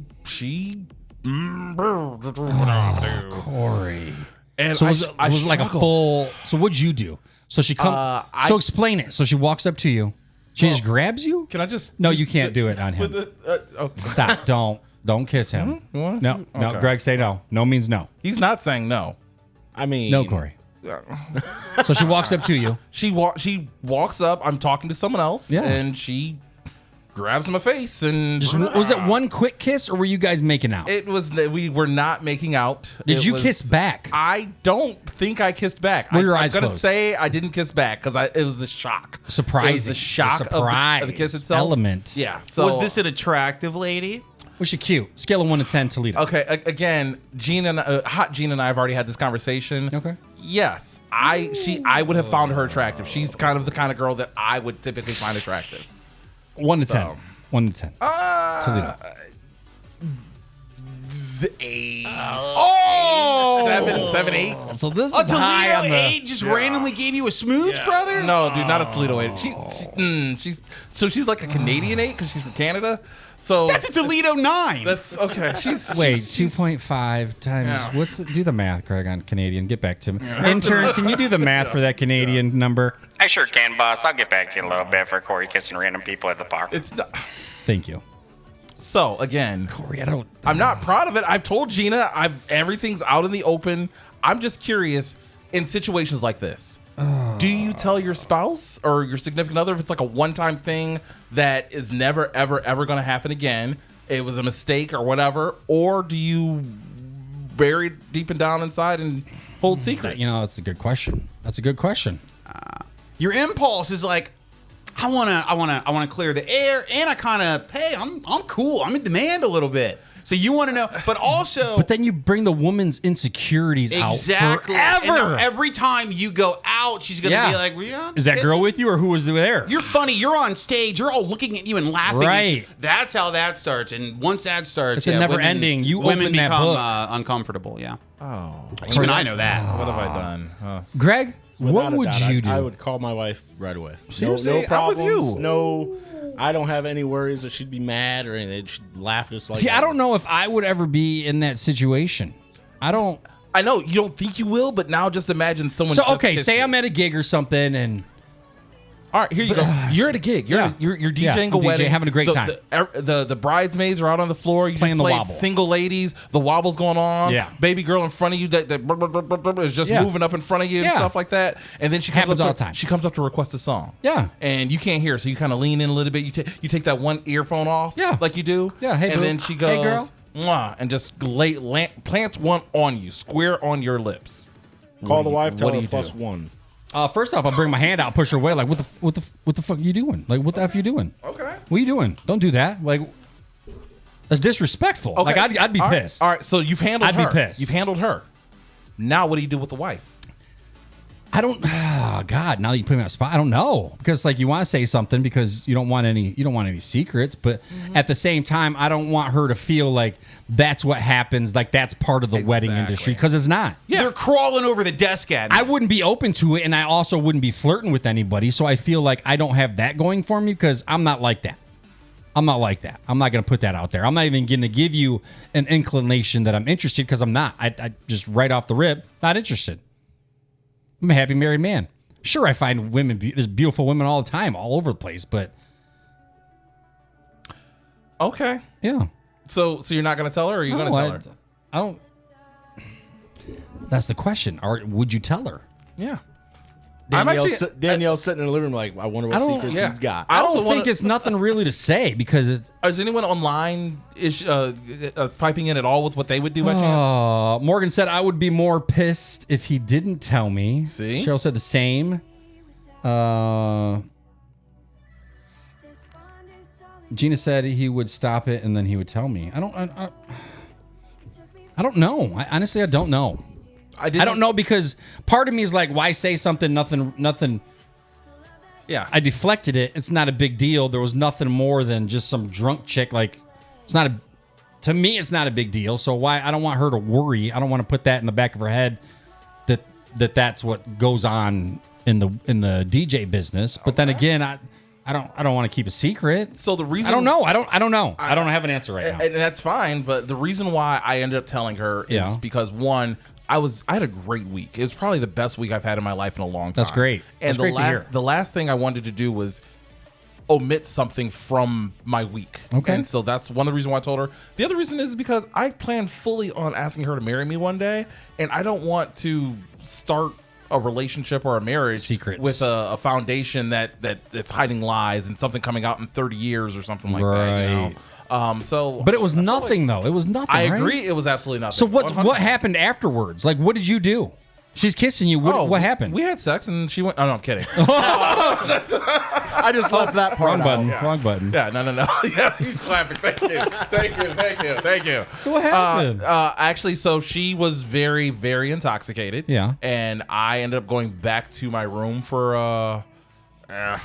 Corey. And So I, was, I was it like a struggled. full? So what'd you do? So she come. So explain it. So she walks up to you. She just grabs you. Can I just? No, you can't do it on him. Okay. Stop. Don't kiss him. You wanna? No. Okay. Greg, say no. No means no. He's not saying no. I mean, No, Corey. So she walks up to you. She walks up. I'm talking to someone else, Yeah. and she grabs my face and Was it one quick kiss, or were you guys making out? It was. We were not making out. Did It you was- kiss back? I don't think I kissed back. Were your I'm eyes gonna closed? say I didn't kiss back because it was the shock. Surprising. It was the shock The of the kiss surprise itself. element. Yeah. So Was this an attractive lady? Was she cute? Scale of 1 to 10, Toledo. okay? Again, Hot Gina and I have already had this conversson. Okay. Yes, I would have found her attractive. She's kind of the kind of girl that I would typically find attractive. 1 to 10. So. 1 to 10. Toledo. 8. Oh, 7, 8. So this a is high Toledo on the. 8 just randomly gave you a smooch, brother? No, dude, not a Toledo 8. She's like a Canadian 8 because she's from Canada. So That's a Toledo 9. that's okay. Wait, she's 2.5 times. Yeah. Do the math, Craig, on Canadian. Get back to me. Intern, can you do the math for that Canadian number? I sure can, boss. I'll get back to you in a little bit for Corey kissing random people at the bar. It's not. Thank you. So again, Corey, I don't. I'm not proud of it. I've told Gina, everything's out in the open. I'm just curious in situations like this. Do you tell your spouse or your significant other if it's like a one-time thing that is never, ever, ever going to happen again? It was a mistake or whatever, or do you bury it deep and down inside and hold secrets? You know, that's a good question. That's a good question. Your impulse is like, I wanna clear the air, and I kind of, hey, I'm cool. I'm in demand a little bit. So you want to know, but also, But then you bring the woman's insecurities exactly. out And forever. now every time you go out, she's gonna Yeah. be like, well, yeah, Is that kiss girl him. with you, or who was there? You're funny. You're on stage. You're all looking at you and laughing. At you. Right. That's how that starts. And once that starts, It's a never women- ending. You women open that become book. Uncomfortable. Yeah. Oh, Even I know that. what have I done? Greg, what without a would doubt, you do? I would call my wife right away. Seriously? No I'm with problems. you. No, I don't have any worries that she'd be mad or anything. She'd laugh just like. See, I that. don't know if I would ever be in that situation. I don't. I know you don't think you will, but now just imagine someone. So just okay, kissed say you. I'm at a gig or something, and All right, here you go. You're at a gig. You're Yeah. you're Yeah, DJing I'm a wedding, DJing, having a great The- time. The bridesmaids are out on the floor. You Playing just the played wobble. single ladies. The wobble's going on. Yeah. Baby girl in front of you that is just Yeah. moving up in front of you and Yeah. stuff like that. And then she comes Happens up all to, the time. She comes up to request a song. Yeah. And you can't hear, so you kind of lean in a little bit. You take that one earphone off. Yeah. Like you do. Yeah, hey, And boo. then she Hey, goes, girl. Mwah, and just plants one on you, square on your lips. Call the wife. Tell what do her you plus do? one. first off, I'll bring my hand out, push her away. Like, what the fuck are you doing? Like, what the f are you doing? Okay. What are you doing? Don't do that. Like, That's disrespectful. Okay. Like I'd be All right. pissed. All right, so you've handled I'd her. be pissed. You've handled her. Now what do you do with the wife? I don't. Oh God! Now that you put me on the spot, I don't know because like you want to say something because you don't want any secrets, but at the same time, I don't want her to feel like that's what happens. Like that's part of the wedding industry because it's not. Yeah. They're crawling over the desk at me. I wouldn't be open to it, and I also wouldn't be flirting with anybody. So I feel like I don't have that going for me because I'm not like that. I'm not like that. I'm not going to put that out there. I'm not even going to give you an inclination that I'm interested because I'm not. I just right off the rip, not interested. I'm a happy married man. Sure, I find women, there's beautiful women all the time, all over the place, but. Okay. Yeah. So you're not going to tell her, or are you going to tell her? I don't. That's the question. Or would you tell her? Yeah. Danielle's sitting in the living room like, I wonder what secrets he's got. I also don't think it's nothing really to say because it's. Is anyone online piping in at all with what they would do by chance? Morgan said I would be more pissed if he didn't tell me. See? Cheryl said the same. Gina said he would stop it and then he would tell me. I don't know. Honestly, I don't know. I don't know because part of me is like, why say something? Nothing. Yeah. I deflected it. It's not a big deal. There was nothing more than just some drunk chick. Like, it's not to me, it's not a big deal. So why? I don't want her to worry. I don't want to put that in the back of her head that's what goes on in the DJ business. But then again, I don't want to keep a secret. So the reason I don't know. I don't know. I don't have an answer right now. And that's fine. But the reason why I ended up telling her is because one, I had a great week. It was probably the best week I've had in my life in a long time. That's great. And That's great to hear. The last thing I wanted to do was omit something from my week. Okay. And so that's one of the reasons why I told her. The other reason is because I plan fully on asking her to marry me one day, and I don't want to start a relationship or a marriage Secrets. with a foundation that's hiding lies and something coming out in 30 years or something like that. You know? But it was nothing, though. It was nothing. I right? agree. It was absolutely nothing. So what 100%. happened afterwards? Like, what did you do? She's kissing you. What happened? We had sex and she went. Oh no, I'm kidding. I just left that part Wrong button. out. Wrong button. Yeah, no. Yeah, he's clapping. Thank you. So what happened? Actually, so she was very, very intoxicated. Yeah. And I ended up going back to my room for. You got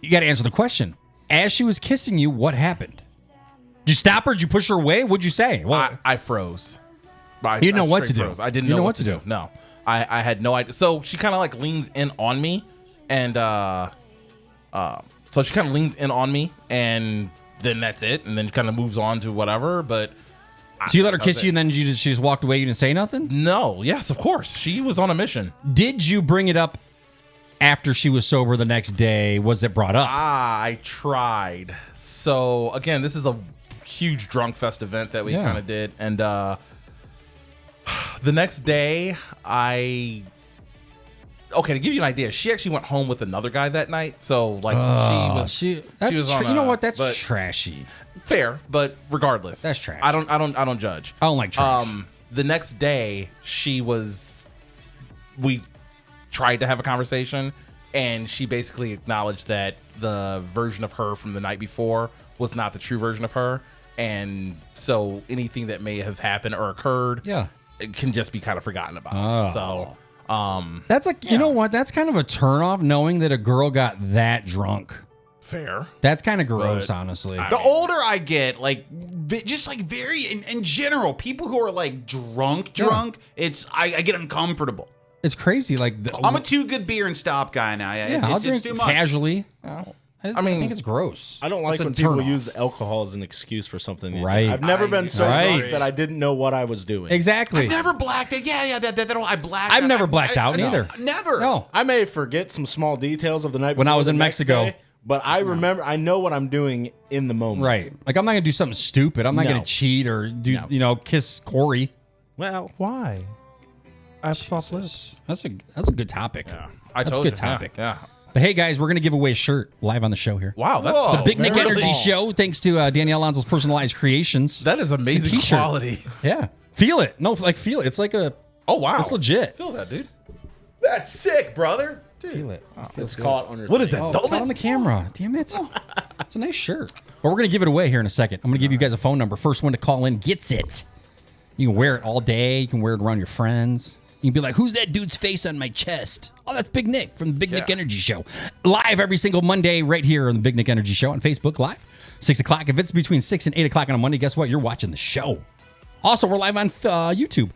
to answer the question. As she was kissing you, what happened? Did you stop her? Did you push her away? What'd you say? Well, I froze. You didn't know what to do. Froze. I didn't You know what to do. No, I had no idea. So she kind of like leans in on me, and so she kind of leans in on me, and then that's it, and then kind of moves on to whatever. But so you let her kiss you, and then she just walked away. You didn't say nothing. no, yes, of course, she was on a mission. Did you bring it up after she was sober the next day? Was it brought up? I tried. So again, this is a huge drunk fest event that we kind of did, and the next day to give you an idea, she actually went home with another guy that night. So like she was on you know what? That's but trashy. fair, but regardless, That's trash. I don't judge. I don't like trash. The next day we tried to have a conversation, and she basically acknowledged that the version of her from the night before was not the true version of her, and so anything that may have happened or occurred, it can just be kind of forgotten about. So That's like, you know what? That's kind of a turnoff knowing that a girl got that drunk. fair. That's kind of gross, But honestly. The older I get, like just like very in general, people who are like drunk, it's I get uncomfortable. It's crazy. Like I'm a too good beer and stop guy now. I'll It's drink too much. casually. I think it's gross. I don't like It's a when people turn-off. use alcohol as an excuse for something. Right. I've never been so Right. drunk that I didn't know what I was doing. Exactly. I've never blacked out. Yeah. I blacked. I've out. never blacked out neither. Never. No. I may forget some small details of the night When I before was the in next Mexico. day, but I remember. I know what I'm doing in the moment. Right. Like, I'm not going to do something stupid. I'm not No. going to cheat or do, kiss Corey. Well, Why? I have soft lips. That's a good topic. I That's a told good you. topic. Yeah. But hey, guys, we're going to give away a shirt live on the show here. Wow, that's Whoa. The Big Nick very Energy small. Show, thanks to Danielle Alonso's personalized creations. That is amazing t-shirt. quality. Yeah. Feel it. No, like feel it. It's like a. Oh wow, It's legit. Feel that, dude. That's sick, brother. Dude. Feel it. it's caught under. What is that? Oh, it's not on the camera. Damn it. It's a nice shirt. But we're going to give it away here in a second. I'm going to give you guys a phone number. First one to call in gets it. You can wear it all day. You can wear it around your friends. You can be like, who's that dude's face on my chest? Oh, that's Big Nick from the Big Nick Energy Show. Live every single Monday right here on the Big Nick Energy Show on Facebook Live. 6 o'clock. If it's between 6 and 8 o'clock on a Monday, guess what? You're watching the show. Also, we're live on YouTube.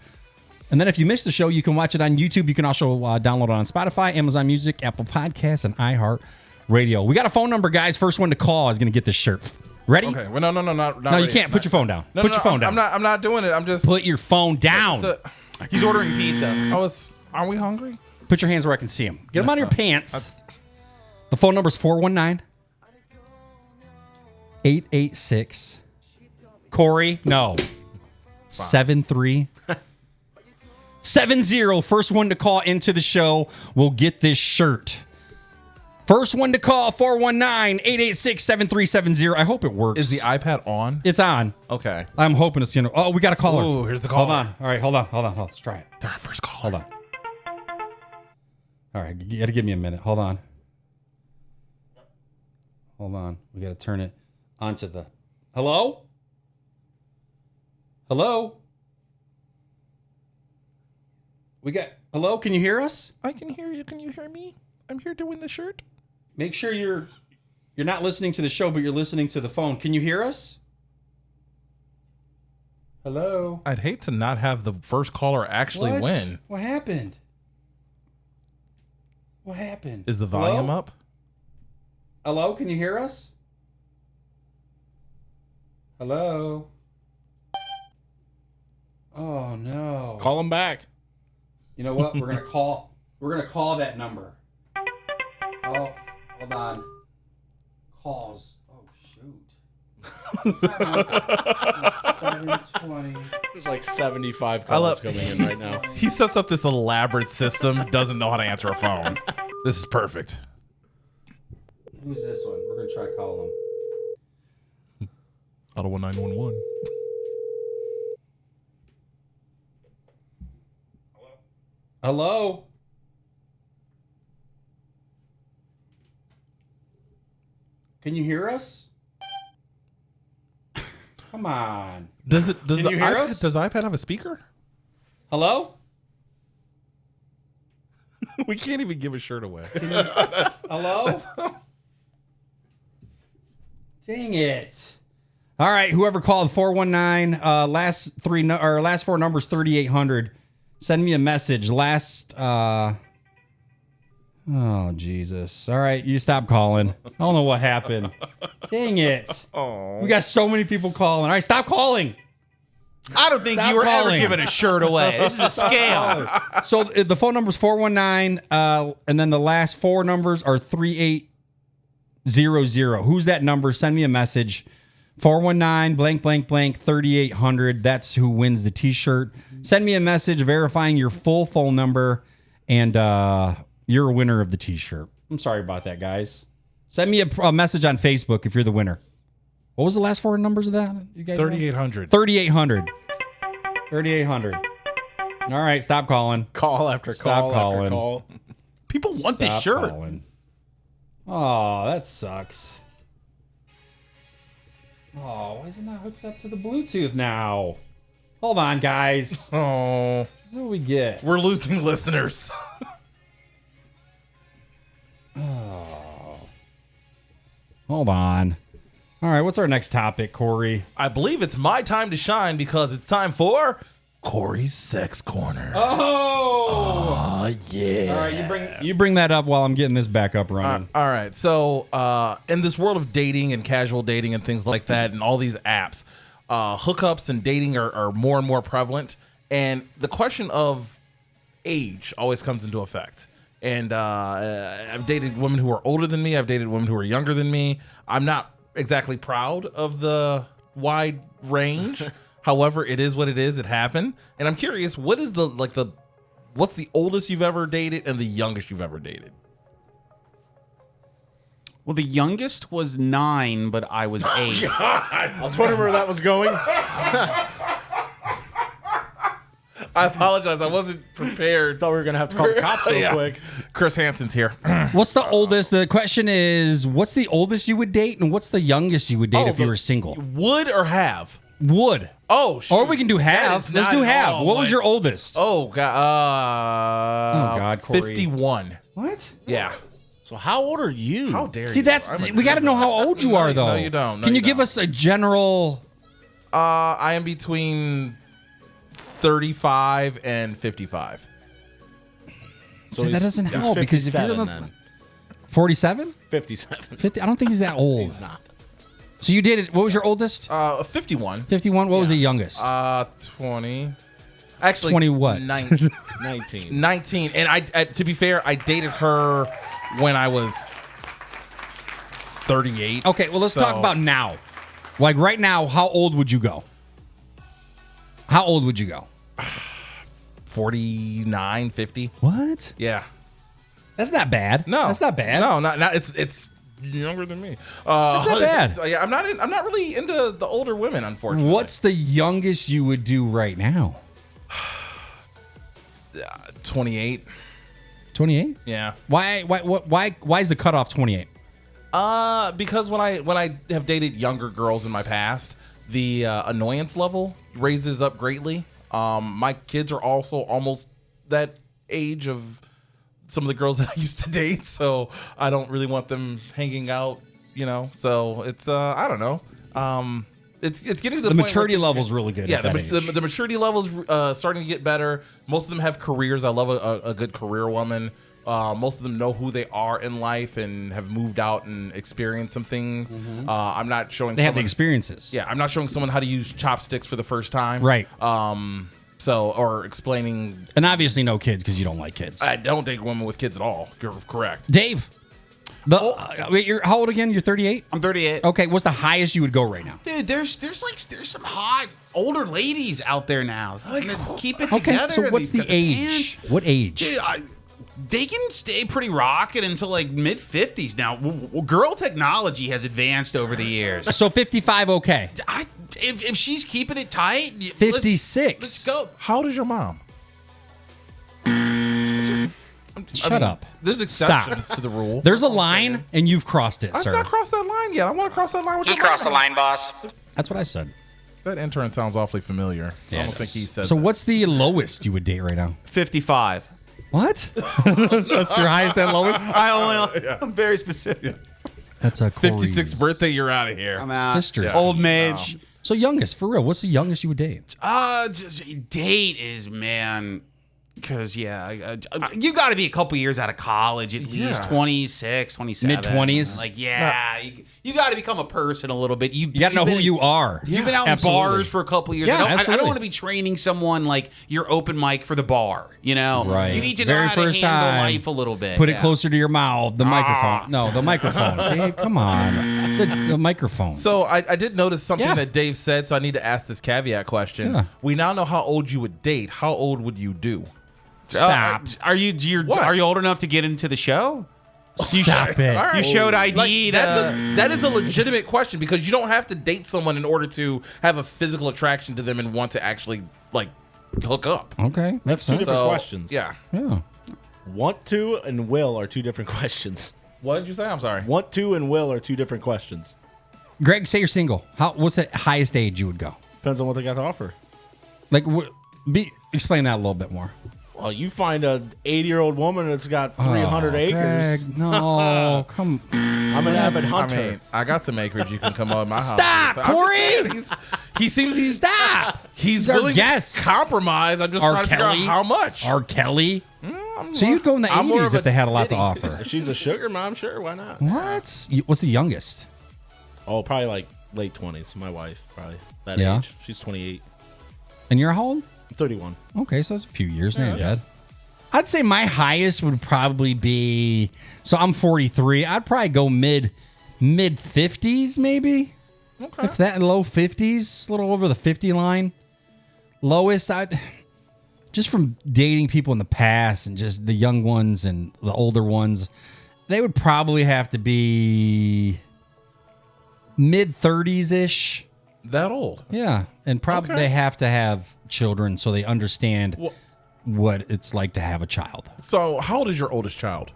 And then if you missed the show, you can watch it on YouTube. You can also download it on Spotify, Amazon Music, Apple Podcasts, and iHeartRadio. We got a phone number, guys. First one to call is going to get this shirt. Ready? Okay. Well, no, not No, you ready. can't. Put your phone down. Put your phone down. I'm not doing it. I'm just. Put your phone down. He's ordering pizza. Are we hungry? Put your hands where I can see them. Get them out of your pants. The phone number is 419-886. Corey, no. 7370. First one to call into the show will get this shirt. First one to call, 419-886-7370. I hope it works. Is the iPad on? It's on. Okay. I'm hoping it's going to. Oh, we got a caller. Ooh, here's the caller. Hold on. All right, hold on. Let's try it. Our first call. Hold on. All right, you got to give me a minute. Hold on. We got to turn it onto the. Hello? Hello? Can you hear us? I can hear you. Can you hear me? I'm here doing the shirt. Make sure you're not listening to the show, but you're listening to the phone. Can you hear us? Hello? I'd hate to not have the first caller actually win. What happened? Is the volume up? Hello? Can you hear us? Hello? Oh, no. Call him back. You know what? We're gonna call that number. Oh, hold on. Calls. Oh shoot. 720. There's like 75 calls coming in right now. He sets up this elaborate system, doesn't know how to answer a phone. This is perfect. Who's this one? We're gonna try calling him. Ottawa 911. Hello? Can you hear us? Come on. Does Can you hear us? Does iPad have a speaker? Hello? We can't even give a shirt away. Hello? Dang it. All right, whoever called 419, last four numbers 3800. Send me a message. Oh Jesus. All right, you stop calling. I don't know what happened. Dang it. Oh. We got so many people calling. All right, stop calling. I don't think Stop you were calling. ever giving a shirt away. This is a scam. So the phone number is 419, and then the last four numbers are 3800. Who's that number? Send me a message. 419 blank blank blank 3800. That's who wins the t-shirt. Send me a message verifying your full phone number, and you're a winner of the t-shirt. I'm sorry about that, guys. Send me a message on Facebook if you're the winner. What was the last four numbers of that? You guys 3800. 3800. 3800. All right, stop calling. Call after Stop call calling. after call. People want this Stop shirt. calling. Oh, that sucks. Oh, why is it not hooked up to the Bluetooth now? Hold on, guys. Oh. This is what we get. We're losing listeners. Hold on. All right, what's our next topic, Corey? I believe it's my time to shine because it's time for Corey's Sex Corner. Oh, yeah. all right, you bring that up while I'm getting this back up running. All right. So, in this world of dating and casual dating and things like that, and all these apps, hookups and dating are more and more prevalent. And the question of age always comes into effect. And I've dated women who are older than me. I've dated women who are younger than me. I'm not exactly proud of the wide range. However, it is what it is. It happened. And I'm curious, what's the oldest you've ever dated and the youngest you've ever dated? Well, the youngest was 9, but I was 8. I was wondering where that was going. I apologize. I wasn't prepared. Thought we were gonna have to call the cops real Yeah. quick. Chris Hansen's here. What's the oldest? The question is, what's the oldest you would date, and what's the youngest you would date if you were single? Would or have? Would. Oh, shoot. Or we can do That half. is Let's not do at half. all, What was like- your oldest? Oh God. Corey. 51. What? Yeah. So how old are you? How dare See, you? that's I'm a we got to know how old you are, though. No, you don't. No, Can you you give don't. us a general? I am between 35 and 55. So that he's- doesn't he's help because if you're 57 in then. 47, 57. 50, I don't think he's that old. He's not. So you dated. What was your oldest? 51. 51. What was the youngest? 20. Actually, 20 what? 19. 19. 19. And I to be fair, I dated her when I was 38. Okay, well let's talk So- about now. Like right now, how old would you go? How old would you go? 49, 50. What? Yeah. That's not bad. No, that's not bad. No, not it's younger than me. That's not bad. So, yeah, I'm not really into the older women, unfortunately. What's the youngest you would do right now? 28? 28. Yeah. Why is the cutoff 28? Because when I have dated younger girls in my past, the annoyance level raises up greatly. My kids are also almost that age of some of the girls that I used to date, so I don't really want them hanging out, So it's I don't know. It's getting to the The point maturity where- level's really good. Yeah, at that age. the maturity level's starting to get better. Most of them have careers. I love a good career woman. Most of them know who they are in life and have moved out and experienced some things. I'm not showing. They have the someone- experiences. Yeah, I'm not showing someone how to use chopsticks for the first time. Right. Or explaining. And obviously no kids because you don't like kids. I don't date women with kids at all. You're correct. Dave, wait, you're how old again? You're 38. I'm 38. Okay, what's the highest you would go right now? Dude, there's some hot older ladies out there now. Keep it Okay, together. so what's They've the got age? pants. What age? Dude, they can stay pretty rocking until like mid 50s. Now, girl technology has advanced over the years. So 55, okay. If she's keeping it tight, 56. Let's go. How old is your mom? Shut up. There's exceptions to the rule. There's a line, and you've crossed it, I've sir. not crossed that line yet. I want to cross that line with He your crossed the mom. line, boss. That's what I said. That intern sounds awfully familiar. I Yeah, don't it think he does. said So that. what's the lowest you would date right now? 55. What? That's your highest and lowest? I'm very specific. That's a 56th birthday, you're out of here. I'm out. Sisters. Old mage. So youngest, for real, what's the youngest you would date? Date is, man, because, you got to be a couple years out of college, at least 26, 27. Mid-20s? Like, you got to become a person a little bit. You You got to know who you are. You've been out Absolutely. in bars for a couple years. Yeah, I don't absolutely. want to be training someone like your open mic for the bar. Right. You need to Very know how first to handle time. life a little bit. Put it Yeah. closer to your mouth. The microphone. No, the microphone. Dave, come on. It's the microphone. So I did notice something Yeah. that Dave said, so I need to ask this caveat question. Yeah. We now know how old you would date. How old would you do? Stop. Are you What? are you old enough to get into the show? Stop it. All right. You showed ID. That is a legitimate question because you don't have to date someone in order to have a physical attraction to them and want to actually hook up. Okay. That's Two different So, questions. Yeah. Yeah. Want to and will are two different questions. What did you say? I'm sorry. Want to and will are two different questions. Greg, say you're single. What's the highest age you would go? Depends on what they got to offer. Like, explain that a little bit more. Well, you find a 80-year-old woman that's got 300 acres. Greg, no, come. I'm an avid hunter. I mean, I got some acreage. You can come over my house. Stop, I'm just Corey! saying, he seems Stop. He's He's our willing guest. to compromise. I'm just R. trying to figure Kelly. out how much. R. Kelly. So you'd go in the I'm more 80s of if a they had a lot to ditty. offer. If she's a sugar mom, sure, why not? What? What's the youngest? Oh, probably like late 20s. My wife, probably that Yeah? age. She's 28. And you're how old? 31. Okay, so that's a few years. Yeah, Not bad. I'd say my highest would probably be. So I'm 43. I'd probably go mid 50s, maybe. Okay. If that, low 50s, a little over the 50 line. Lowest, I'd just from dating people in the past and just the young ones and the older ones, they would probably have to be mid 30s ish. That old? Yeah, and probably Okay. they have to have children so they understand what it's like to have a child. So how old is your oldest child?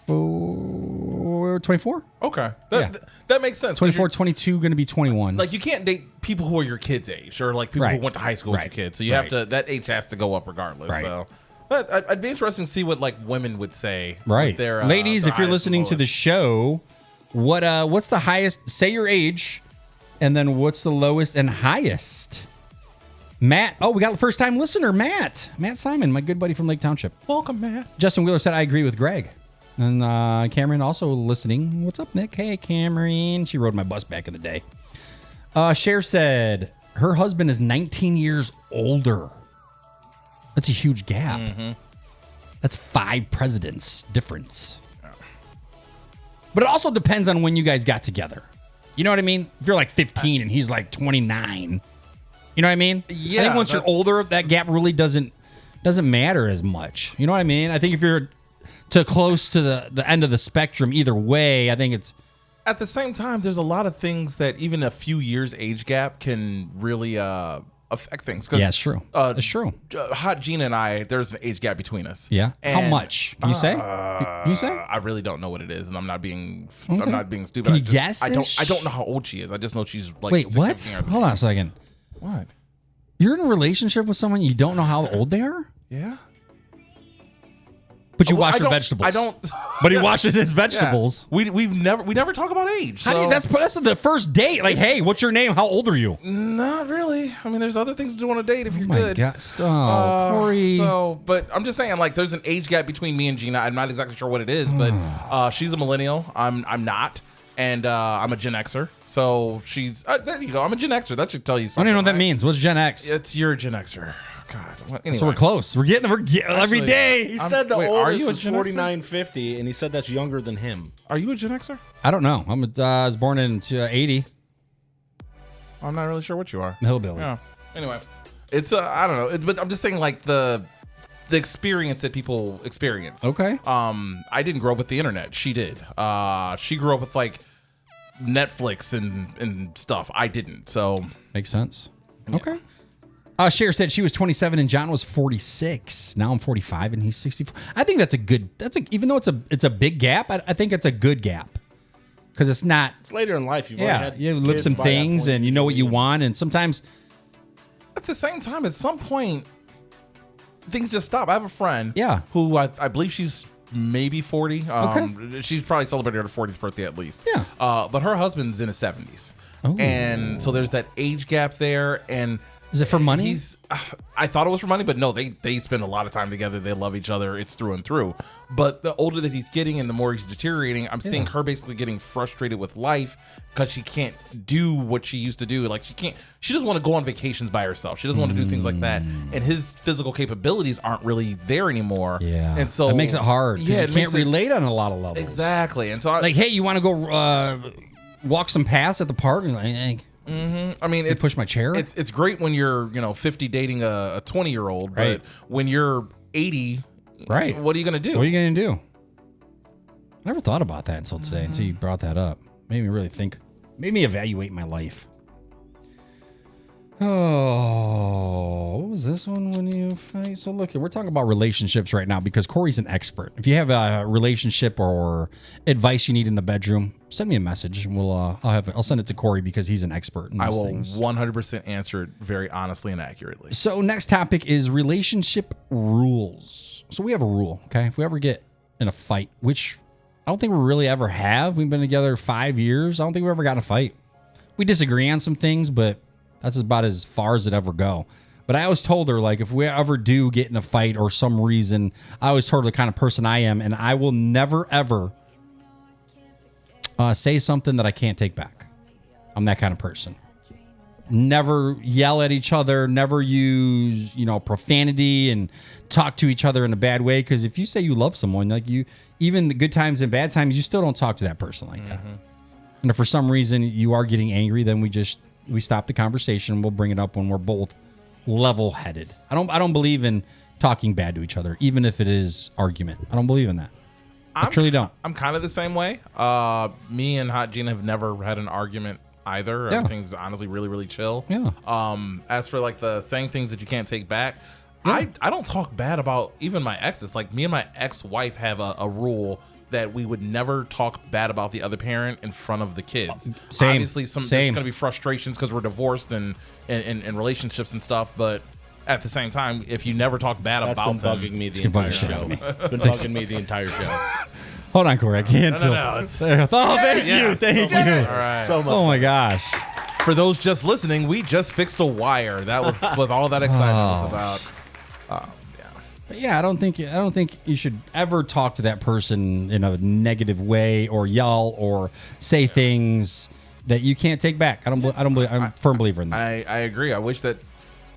24? Okay. Yeah. That makes sense. 'cause 24, you're- 22, going to be 21. Like, you can't date people who are your kids' age or like people Right. who went to high school with Right. your kids. So you have Right. to, that age has to go up regardless. Right. So but I'd be interested to see what like women would say. Right. With their, Ladies, their if you're highest and listening to the lowest. show, what's the highest? Say your age, and then what's the lowest and highest? Matt. Oh, we got a first time listener, Matt. Matt Simon, my good buddy from Lake Township. Welcome, Matt. Justin Wheeler said, I agree with Greg. And Cameron also listening. What's up, Nick? Hey, Cameron. She rode my bus back in the day. Cher said her husband is 19 years older. That's a huge gap. That's 5 presidents difference. But it also depends on when you guys got together. You know what I mean? If you're like 15 and he's like 29, you know what I mean? Yeah, I think once you're that's- older, that gap really doesn't matter as much. You know what I mean? I think if you're too close to the end of the spectrum, either way, I think it's At the same time, there's a lot of things that even a few years age gap can really affect things. 'Cause, yeah, it's true. It's true. Hot Gina and I, there's an age gap between us. Yeah. How And, much? Can you say? Can you say? I really don't know what it is, and I'm not being Okay. I'm not being stupid. Can you I just- guess-ish? I don't know how old she is. I just know she's like Wait, what? 16 or- Hold on a second. What? You're in a relationship with someone you don't know how old they are? Yeah. But you Well, wash I your don't- vegetables. I don't. But he washes his Yeah. vegetables. We never talk about age. How do you, so- that's the first date. Like, hey, what's your name? How old are you? not really. I mean, there's other things to do on a date if you're Oh my good. God. Oh, Corey. But I'm just saying, like, there's an age gap between me and Gina. I'm not exactly sure what it is, but she's a millennial. I'm not, and I'm a Gen Xer. So she's there. You go. I'm a Gen Xer. That should tell you I something. don't even know what that right? means. What's Gen X? It's your Gen Xer. God. Anyway. So we're close. We're getting every Actually, day. He said the wait, are you oldest a is Gen Xer? 4950, and he said that's younger than him. Are you a Gen Xer? I don't know. I was born in 80. I'm not really sure what you are. Hillbilly. Yeah. Anyway, it's I don't know, but I'm just saying like the experience that people experience. Okay. I didn't grow up with the internet. She did. She grew up with like Netflix and stuff. I didn't. So Makes sense. Okay. Cher said she was 27 and John was 46. Now I'm 45 and he's 64. I think even though it's a big gap, I think it's a good gap. Because it's not, It's later in life. You've already yeah, had you live kids some by that things point. and you know what you want. And sometimes, at the same time, at some point, things just stop. I have a friend. Yeah. Who I believe she's maybe 40. She's probably celebrating her 40th birthday at least. Yeah. But her husband's in his 70s. Oh. And so there's that age gap there. And is it for money? I thought it was for money, but no, they spend a lot of time together. They love each other. It's through and through. But the older that he's getting and the more he's deteriorating, I'm seeing her basically getting frustrated with life because she can't do what she used to do. Like she doesn't want to go on vacations by herself. She doesn't want to do things like that. And his physical capabilities aren't really there anymore. Yeah. And so it makes it hard. 'Cause Yeah, you can't relate on a lot of levels. Exactly. And so Like, hey, you want to go walk some paths at the park? And like, hey, I mean, it's push my chair? It's great when you're 50 dating a 20-year-old, Right. but when you're 80, right. what are you gonna do? What are you going to do? I never thought about that until today, until you brought that up. Made me really think, made me evaluate my life. Oh, what was this one when you fight? So look, we're talking about relationships right now because Corey's an expert. If you have a relationship or advice you need in the bedroom, send me a message and I'll send it to Corey because he's an expert in these I will things. 100% answer it very honestly and accurately. So next topic is relationship rules. So we have a rule, okay? If we ever get in a fight, which I don't think we really ever have. We've been together 5 years. I don't think we ever got in a fight. We disagree on some things, but that's about as far as it ever go. But I always told her, like, if we ever do get in a fight or some reason, I always told her the kind of person I am, and I will never, ever say something that I can't take back. I'm that kind of person. Never yell at each other, never use, profanity and talk to each other in a bad way. Because if you say you love someone, like even the good times and bad times, you still don't talk to that person like that. And if for some reason you are getting angry, then we stop the conversation. We'll bring it up when we're both level-headed. I don't believe in talking bad to each other, even if it is argument. I don't believe in that. I truly don't. I'm kind of the same way. Me and Hot Gina have never had an argument either. Yeah. Everything's honestly really, really chill. Yeah. As for like the saying things that you can't take back, I don't talk bad about even my exes. Like me and my ex-wife have a rule that we would never talk bad about the other parent in front of the kids. Same. Obviously, there's going to be frustrations because we're divorced and in relationships and stuff, but at the same time, if you never talk bad That's about been them, bugging me the entire show. It's been bugging me the entire show. Hold on, Corey. I can't. No, it's- There. Oh, thank you. Yes. Thank you. all right. So much. Oh my gosh. For those just listening, we just fixed a wire. That was what all that excitement was about. But yeah, I don't think you should ever talk to that person in a negative way or yell or say things that you can't take back. I'm a firm believer in that. I agree. I wish that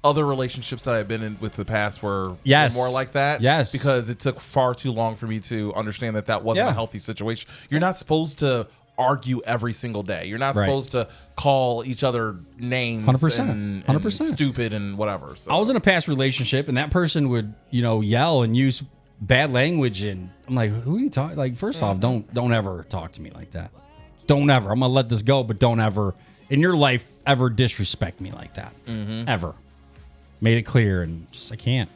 other relationships that I've been in with the past were Yes. more like that. Yes. Because it took far too long for me to understand that wasn't Yeah. a healthy situation. You're not supposed to argue every single day. You're not Right. supposed to call each other names 100%. and 100%. stupid and whatever. So. I was in a past relationship, and that person would, yell and use bad language, and I'm like, "Who are you talking?" Like, first off, don't ever talk to me like that. Don't ever. I'm gonna let this go, but don't ever in your life ever disrespect me like that. Ever. Made it clear, and I can't.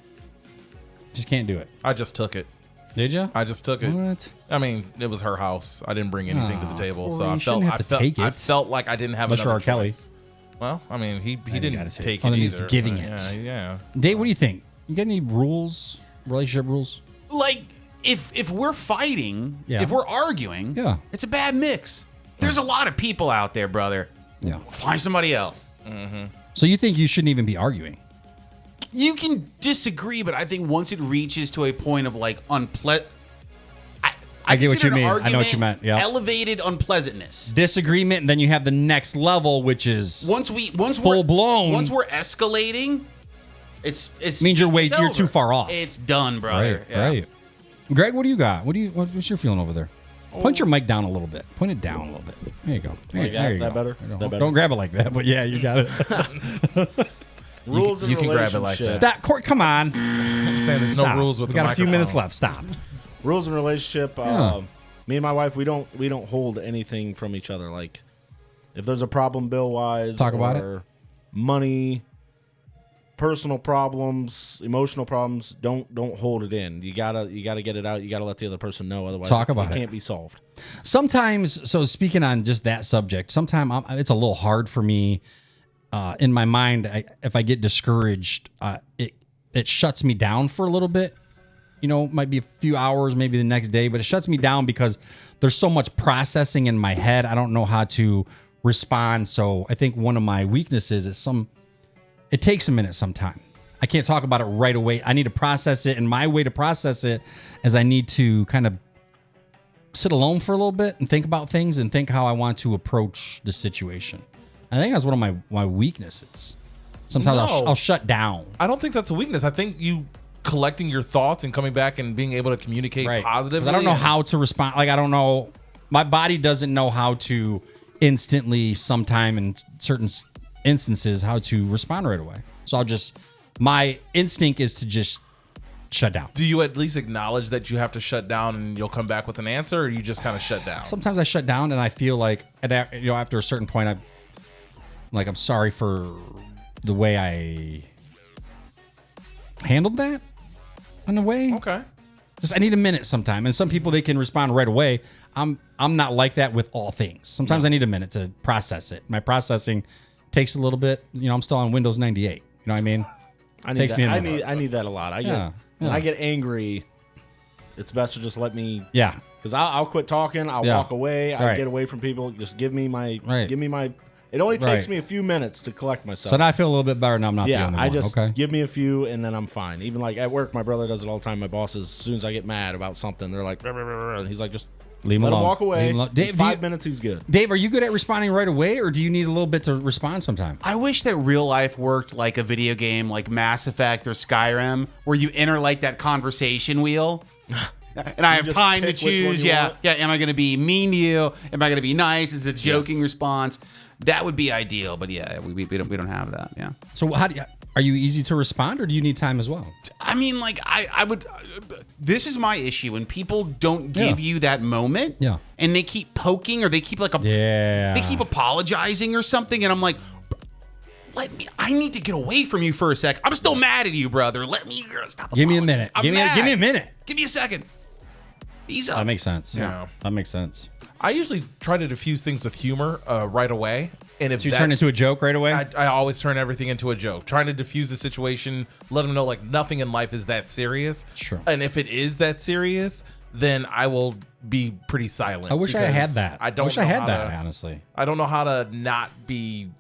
Just can't do it. I just took it. Did you? I just took it. What? I mean, it was her house. I didn't bring anything to the table, so Corey, I you felt shouldn't have to take I it. felt like I didn't have Unless you're another R. Kelly. choice. Well, I mean, he you didn't gotta take Oh, it then either. he's giving it. Yeah. Dave, what do you think? You got any rules? Relationship rules? Like, if we're fighting, Yeah. if we're arguing, Yeah. it's a bad mix. There's a lot of people out there, brother. Yeah. Find somebody else. So you think you shouldn't even be arguing? You can disagree, but I think once it reaches to a point of like I get what consider you an mean. I know what you argument meant. Yeah. Elevated unpleasantness. Disagreement, and then you have the next level, which is Once Full we're blown. Once we're escalating, it's Means you're it's you're over. too far off. It's done, brother. right. Right. Greg, what do you got? What's your feeling over there? Point your mic down a little bit. Point it down a little bit. There you go. Like that? There you That go. better? There you go. That better? Don't grab it like that, but yeah, you got it. Rules in you can grab it like relationship. Stop, Court. Come on. Just saying, there's Stop. no rules with We the got a few minutes microphone. left. Stop. Rules in relationship. Yeah. Me and my wife, we don't hold anything from each other. Like, if there's a problem bill wise, Talk about or money, personal problems, emotional problems, don't hold it in. You gotta get it out. You gotta let the other person know. Otherwise, Talk about it. can't be solved. Sometimes, so speaking on just that subject, sometimes it's a little hard for me in my mind. If I get discouraged, it shuts me down for a little bit. Might be a few hours, maybe the next day, but it shuts me down because there's so much processing in my head. I don't know how to respond. So I think one of my weaknesses is it takes a minute sometime. I can't talk about it right away. I need to process it. And my way to process it is I need to kind of sit alone for a little bit and think about things and think how I want to approach the situation. I think that's one of my weaknesses. Sometimes No. I'll shut down. I don't think that's a weakness. I think you collecting your thoughts and coming back and being able to communicate positively. 'Cause I don't know how to respond. Like, I don't know. My body doesn't know how to instantly, sometime in certain instances, how to respond right away. So my instinct is to just shut down. Do you at least acknowledge that you have to shut down and you'll come back with an answer, or you just kind of shut down? Sometimes I shut down and I feel like, after a certain point, I'm sorry for the way I handled that in a way. Okay. Just I need a minute sometime. And some people, they can respond right away. I'm not like that with all things. Sometimes I need a minute to process it. My processing takes a little bit. I'm still on Windows 98. You know what I mean? I need Takes that. me a minute. I need that a lot. Yeah, When yeah. I get angry, it's best to just let me. Yeah. Because I'll quit talking. I'll Yeah. walk away. I'll Right. get away from people. Just give me my. Right. Give me my. It only takes Right. me a few minutes to collect myself. So now I feel a little bit better. Now I'm not the yeah, only I one. just Okay. give me a few and then I'm fine. Even like at work, my brother does it all the time. My bosses, as soon as I get mad about something, they're like, "Rah, rah, rah, rah," and he's like, just Leave him let alone. him walk away. Leave him alone. In Dave, 5 minutes, he's good. Dave, are you good at responding right away, or do you need a little bit to respond sometime? I wish that real life worked like a video game like Mass Effect or Skyrim, where you enter like that conversation wheel. And I have just time to pick which one choose. you Yeah. want? Yeah. Am I going to be mean to you? Am I going to be nice? Is it a joking response? That would be ideal. But yeah, we don't have that. Yeah. So how do you? Are you easy to respond, or do you need time as well? I mean, like, I would. This is my issue when people don't give you that moment. Yeah. And they keep poking, or they keep like they keep apologizing or something, and I'm like, I need to get away from you for a sec. I'm still mad at you, brother. Let me stop. Give me a minute. I'm Give me a minute. Give me a second. Ease up. That makes sense. Yeah. That makes sense. I usually try to diffuse things with humor right away. And if So you turn into a joke right away? I always turn everything into a joke, trying to diffuse the situation, let them know like nothing in life is that serious. Sure. And if it is that serious, then I will be pretty silent. I wish I had that. I wish I had that, honestly. I don't know how to not be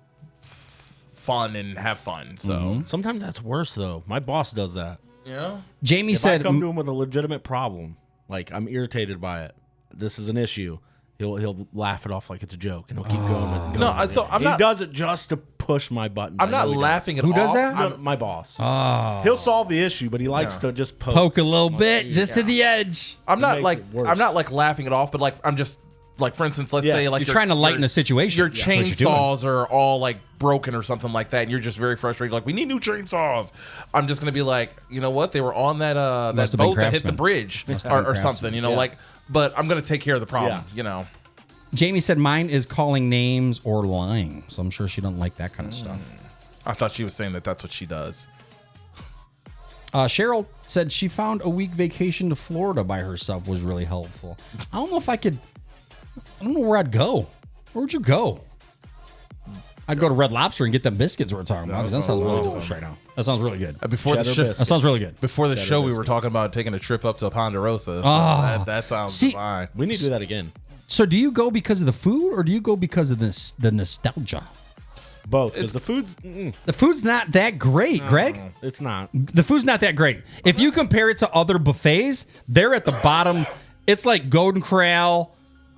fun and have fun. So Sometimes that's worse though. My boss does that. yeah. Jamie If said, I come to him with a legitimate problem, like I'm irritated by it, this is an issue. He'll laugh it off like it's a joke, and he'll keep going. And going. No, so I'm he not. does it just to push my buttons. I'm I not know he laughing at Who all. does that? does. My boss. He'll solve the issue, but he likes to just poke a little bit just to the edge. I'm not makes like it worse. I'm not like laughing it off, but like I'm just like, for instance, let's Yes. say like You're trying to lighten the situation. Your That's what you're doing. chainsaws are all like broken or something like that, and you're just very frustrated. Like, we need new chainsaws. I'm just gonna be like, you know what? They were on that Must have boat been that hit the Craftsman. bridge Must have been or something. You know, like. But I'm gonna take care of the problem. Yeah. You know. Jamie said mine is calling names or lying. So I'm sure she doesn't like that kind of stuff. I thought she was saying that that's what she does. Cheryl said she found a week vacation to Florida by herself was really helpful. I don't know if I could. I don't know where I'd go. Where would you go? I'd go to Red Lobster and get them biscuits we're talking about. That sounds really delicious right now. That sounds really good. Before the Cheddar show, biscuits. That sounds really good. before the Cheddar show, we were biscuits. talking about taking a trip up to Ponderosa. So that sounds See- fine. We need to do that again. So do you go because of the food or do you go because of the nostalgia? Both, because the food's The food's not that great, Greg. it's not. The food's not that great. If you compare it to other buffets, they're at the bottom. It's like Golden Corral,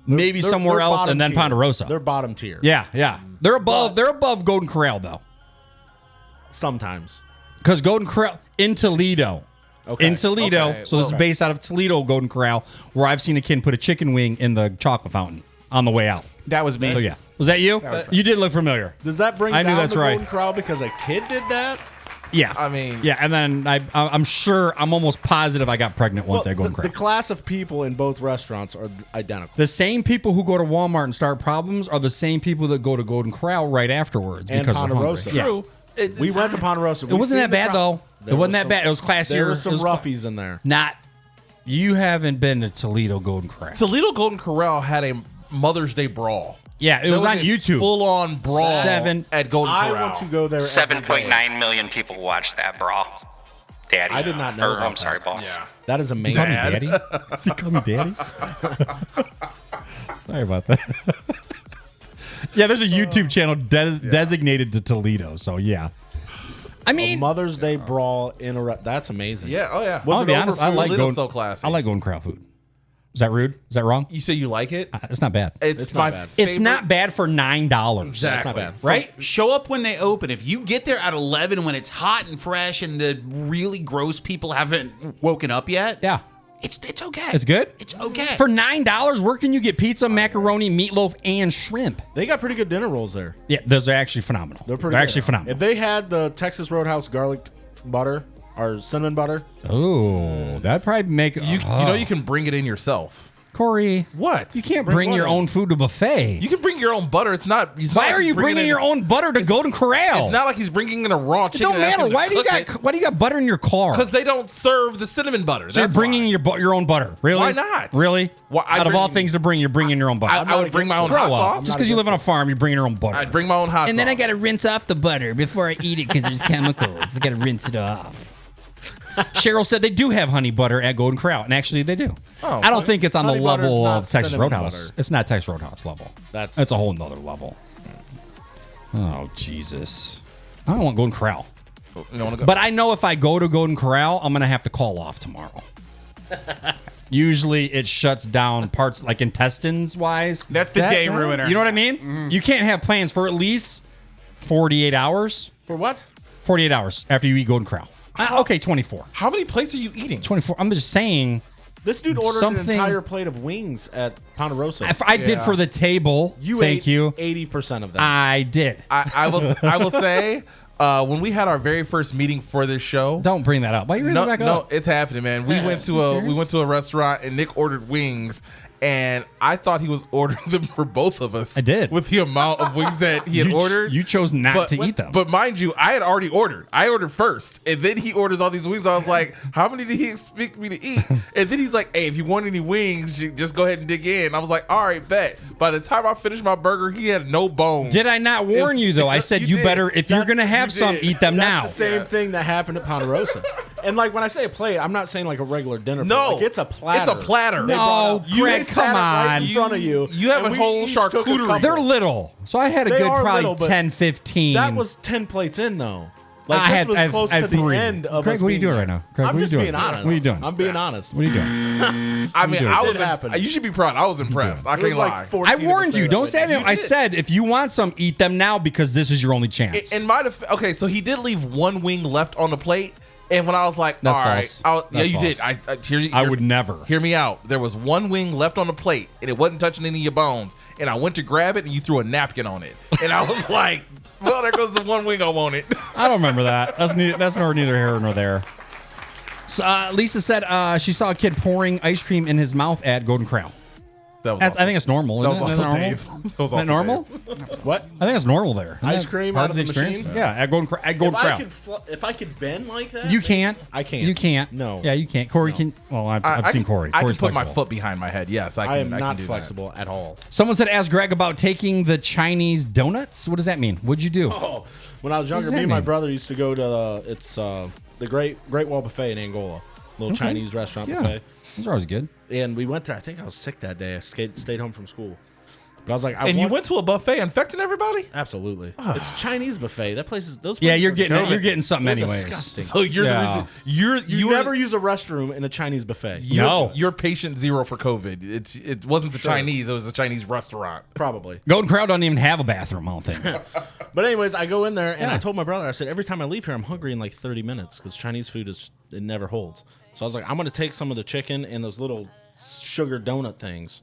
maybe They're somewhere else, bottom and then tier. Ponderosa. They're bottom tier. Yeah. They're above Golden Corral though. Sometimes. Because Golden Corral in Toledo. Okay. In Toledo. Okay, So this is well- based out of Toledo, Golden Corral, where I've seen a kid put a chicken wing in the chocolate fountain on the way out. That was me. So yeah. Was that you? You did look familiar. Does that bring I knew down that's the right. Golden Corral because a kid did that? Yeah. I mean- Yeah, and then I'm almost positive I got pregnant once at Golden the Corral. class of people in both restaurants are identical. The same people who go to Walmart and start problems are the same people that go to Golden Corral right afterwards And because Ponderosa. they're hungry. True. We went to Ponderosa. It wasn't that bad though. It wasn't that bad. It was classier. There were some It was roughies in there. Not. You haven't been to Toledo Golden Corral. Toledo Golden Corral had a Mother's Day brawl. Yeah, it was on YouTube. Full on brawl at Golden I Corral. want to go there. every day. 7.9 million people watched that brawl. Daddy. I did not know Or, about I'm sorry, that. boss. Yeah. That is Call me amazing. Daddy. Does he call me Daddy? Sorry about that. Yeah, there's a YouTube channel designated to Toledo. So yeah, I A mean, Mother's Day brawl in a that's amazing. Yeah. Oh yeah. I'll be honest. I like Toledo's going. so classy. I like Golden Corral food. Is that rude? Is that wrong? You say you like it? It's not bad. It's not my bad. favorite. It's not bad for $9. Exactly. That's not bad. Right? Show up when they open. If you get there at 11 when it's hot and fresh and the really gross people haven't woken up yet, Yeah. it's okay. It's good? It's okay. For $9, where can you get pizza, macaroni, meatloaf, and shrimp? They got pretty good dinner rolls there. Yeah, those are actually phenomenal. They're pretty. Actually good. phenomenal. If they had the Texas Roadhouse garlic butter or cinnamon butter, Oh, that'd probably make You know you can bring it in yourself. Corey. What? You can't Bring bring your what in? own food to buffet. You can bring your own butter. It's not. Why are you bringing your own butter to Golden Corral? It's not like he's bringing in a raw It chicken. don't matter. Why do you got butter in your car? Because they don't serve the cinnamon butter. So you're That's bringing why. your own butter. Really? Why not? Really? Why- I Out of all bring- things to bring, you're bringing your own butter. I would bring my own Grow hot up. sauce. Just because you live on a farm, you're bringing your own butter. I'd bring my own hot sauce. and then I got to rinse off the butter before I eat it because there's chemicals. I got to rinse it off. Cheryl said they do have honey butter at Golden Corral, and actually they do. Oh, I don't think it's on the honey butter's level not of Texas cinnamon Roadhouse. butter. It's not Texas Roadhouse level. That's a whole nother level. Oh, Jesus. I don't want Golden Corral. You don't wanna go? But I know if I go to Golden Corral, I'm going to have to call off tomorrow. Usually it shuts down parts like intestines wise. That's the day ruiner. You know what I mean? You can't have plans for at least 48 hours. for what? 48 hours after you eat Golden Corral. Okay, 24. How many plates are you eating? 24. I'm just saying. This dude ordered Something- an entire plate of wings at Ponderosa. If I did for the table, you thank ate you. 80% of that. I did. I will say, when we had our very first meeting for this show. Don't bring that up. Why are you bringing it back up? It's happening, man. We went to a restaurant and Nick ordered wings. And I thought he was ordering them for both of us. I did. With the amount of wings that he had ordered. You chose not to eat them. But mind you, I had already ordered. I ordered first. And then he orders all these wings. I was like, how many did he expect me to eat? And then he's like, hey, if you want any wings, you just go ahead and dig in. I was like, all right, bet. By the time I finished my burger, he had no bone. Did I not warn you, though? I said you better, if you're going to have some, eat them now. That's the same thing that happened at Ponderosa. And like when I say a plate, I'm not saying like a regular dinner plate. No. Like, it's a platter. It's a platter. No, Greg, come on. In front of you. You have a whole charcuterie. They're little. So I had a good probably little, 10, 15. That was 10 plates in, though. I Like, had- this was I have- close I have to the 3. end of Craig, us what are you being doing there. right now? Craig, I'm what are you just doing? being honest. What are you doing? I'm being honest. What are you doing? I mean, doing? I was. It happened. You should be proud. I was impressed. I It can't was lie. like 14 I of us warned you. there Don't that say way. anything. I said if you want some, eat them now because this is your only chance. In my okay, so he did leave one wing left on the plate, and when I was like, That's all false. right, That's you false. did. I would never. Hear me out. There was one wing left on the plate, and it wasn't touching any of your bones. And I went to grab it, and you threw a napkin on it, and I was like, well, there goes the one wing I wanted. I don't remember that. That's neither here nor there. So, Lisa said she saw a kid pouring ice cream in his mouth at Golden Corral. That was I think it's normal. that was Isn't it? also Isn't that Dave. normal? That was Isn't that also normal? What? I think it's normal there. Isn't Ice that cream part out of of the the experience. machine? Yeah, at Golden Corral. If I could bend like that, You can't. I can't. You can't. No. Yeah, you can't. Corey can. Well, I've seen Corey. I can Corey's put my flexible. foot behind my head. Yes, I can. I am I not can do flexible at all. Someone said, ask Greg about taking the Chinese donuts. What does that mean? What'd you do? Oh, when I was does younger, that me and my mean? brother used to go to the Great Wall Buffet in Angola, little Okay. Chinese restaurant Yeah. buffet. Those are always good. And we went there. I think I was sick that day. I stayed home from school. But I was like, And you went to a buffet infecting everybody? Absolutely. It's Chinese buffet. That place is those. Yeah, places you're are getting disgusting. you're getting something They're anyways. disgusting. So you're Yeah. the reason You never use a restroom in a Chinese buffet. No. You're patient zero for COVID. It wasn't the Chinese. It was a Chinese restaurant. Probably. Golden Corral doesn't even have a bathroom. I don't think. But anyways, I go in there and Yeah. I told my brother, I said, every time I leave here, I'm hungry in like 30 minutes because Chinese food it never holds. So I was like, I'm gonna take some of the chicken and those little sugar donut things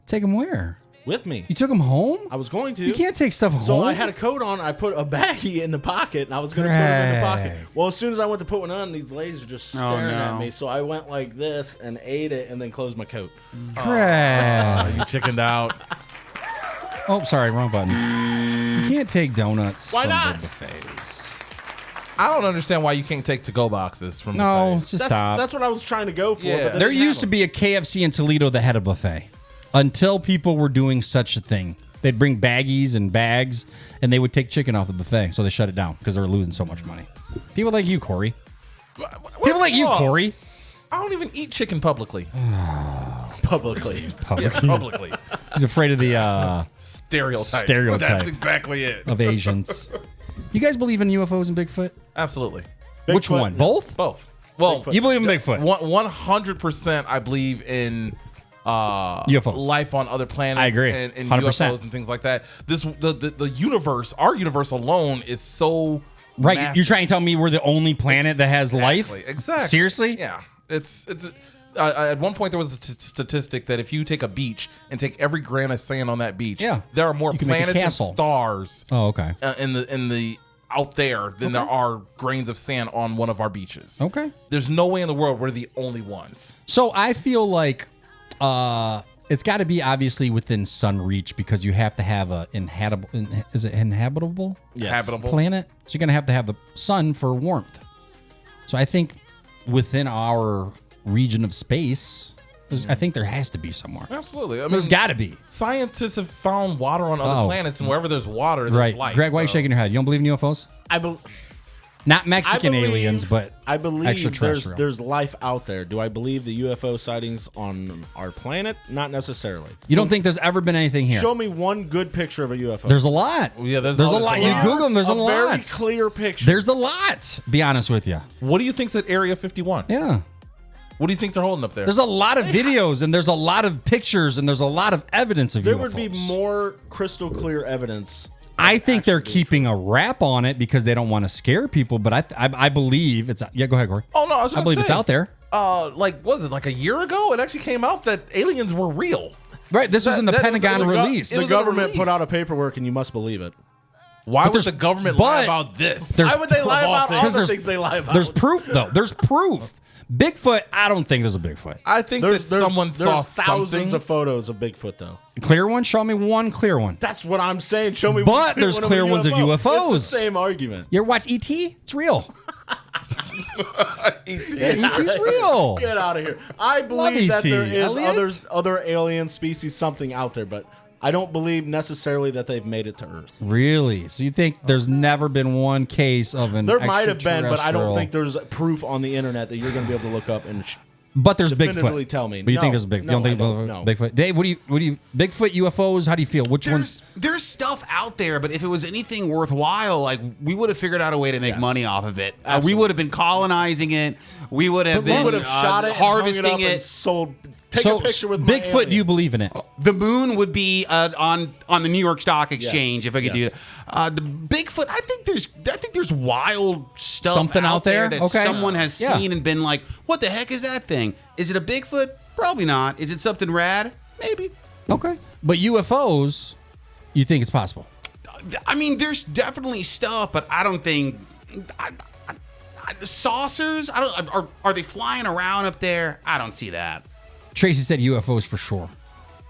Take them where? with me. You took them home? I was going to. You can't take stuff home. So I had a coat on. I put a baggie in the pocket, and I was going to put it in the pocket. Greg. Well, as soon as I went to put one on, these ladies were just staring no. at me. So I went like this and ate it, and then closed my coat. Greg. You chickened out. Oh, sorry, wrong button. You can't take donuts Why from not? the buffets. I don't understand why you can't take to-go boxes from No, buffets. just That's, stop. that's what I was trying to go for. Yeah. But they There didn't have used to them. be a KFC in Toledo that had a buffet until people were doing such a thing. They'd bring baggies and bags, and they would take chicken off the buffet. So they shut it down because they were losing so much money. People like you, Corey. People like you, Corey. I don't even eat chicken publicly. publicly. Yeah, publicly. He's afraid of the Stereotypes. Stereotype. That's exactly it. of Asians. You guys believe in UFOs and Bigfoot? Absolutely. Which Bigfoot, one? no. Both? Both. Well, Bigfoot. You believe in Bigfoot? 100% I believe in UFOs. life on other planets. I agree. And 100%. UFOs and things like that. The universe, our universe alone is so Right. massive. You're trying to tell me we're the only planet that has life? Exactly. Seriously? Yeah. It's at one point there was a statistic that if you take a beach and take every grain of sand on that beach, Yeah. there are more You can make a planets and castle. stars Oh, okay. in the out there than there are grains of sand on one of our beaches. Okay. There's no way in the world we're the only ones. So I feel like it's got to be obviously within sun reach because you have to have a inhabitable Yes. Habitable. planet. So you're going to have the sun for warmth. So I think within our region of space, I think there has to be somewhere. Absolutely. I mean, There's got to be. scientists have found water on other Oh. planets, and wherever there's water, there's Right. life. Greg, why are you so- shaking your head? You don't believe in UFOs? Not Mexican aliens, but I believe extraterrestrial. there's life out there. Do I believe the UFO sightings on our planet? Not necessarily. You don't think there's ever been anything here? Show me one good picture of a UFO. There's a lot. Yeah, there's a always lot. a You lot. Google them, there's a very lot. clear picture. There's a lot. Be honest with you. What do you think's at Area 51? Yeah. What do you think they're holding up there? There's a lot of videos and there's a lot of pictures and there's a lot of evidence of there UFOs. would be more crystal clear evidence. I think they're actually being keeping a wrap on it because they don't want to scare people, but I believe it's yeah. Go ahead, Corey. Oh no, I was I gonna believe say, it's out there. Like was it like a year ago? It actually came out that aliens were real. Right. This was in the that was- Pentagon it was release. It The was a government release. put out a paperwork, and you must believe it. Why But would there's- the government but lie about this? there's- Why would they lie Of all about all things. the there's- things they lie about? There's proof, though. There's proof. Bigfoot, I don't think there's a Bigfoot. I think that someone saw thousands something. of photos of Bigfoot, though. Clear one? Show me one clear one. That's what I'm saying. Show me. But one there's clear ones of UFOs. It's the same argument. You ever watch E.T.? It's real. E.T.'s real. Get out of here. I Love believe that E.T.. there is Elliot? other alien species, something out there, but I don't believe necessarily that they've made it to Earth. Really? So you think there's never been one case of an There might have been, but I don't extraterrestrial- think there's proof on the internet that you're going to be able to look up and. But there's definitively Bigfoot. tell me. But you No, think there's Bigfoot? no, You don't think I don't, no. Bigfoot? Dave, what do you? Bigfoot, UFOs? How do you feel? Which ones? There's stuff out there, but if it was anything worthwhile, like we would have figured out a way to make money off of it. We would have been colonizing it. We would have been We would have shot it, harvesting hung it, up, and it. sold. Take So a picture with my Bigfoot. alien. Do you believe in it? The moon would be on the New York Stock Exchange if I could Yes. do that. The Bigfoot, I think there's wild stuff Something out there? that Okay. someone has Yeah. seen and been like, what the heck is that thing? Is it a Bigfoot? Probably not. Is it something rad? Maybe. Okay. But UFOs, you think it's possible? I mean, there's definitely stuff, but I don't think the saucers. I don't. Are they flying around up there? I don't see that. Tracy said UFOs for sure.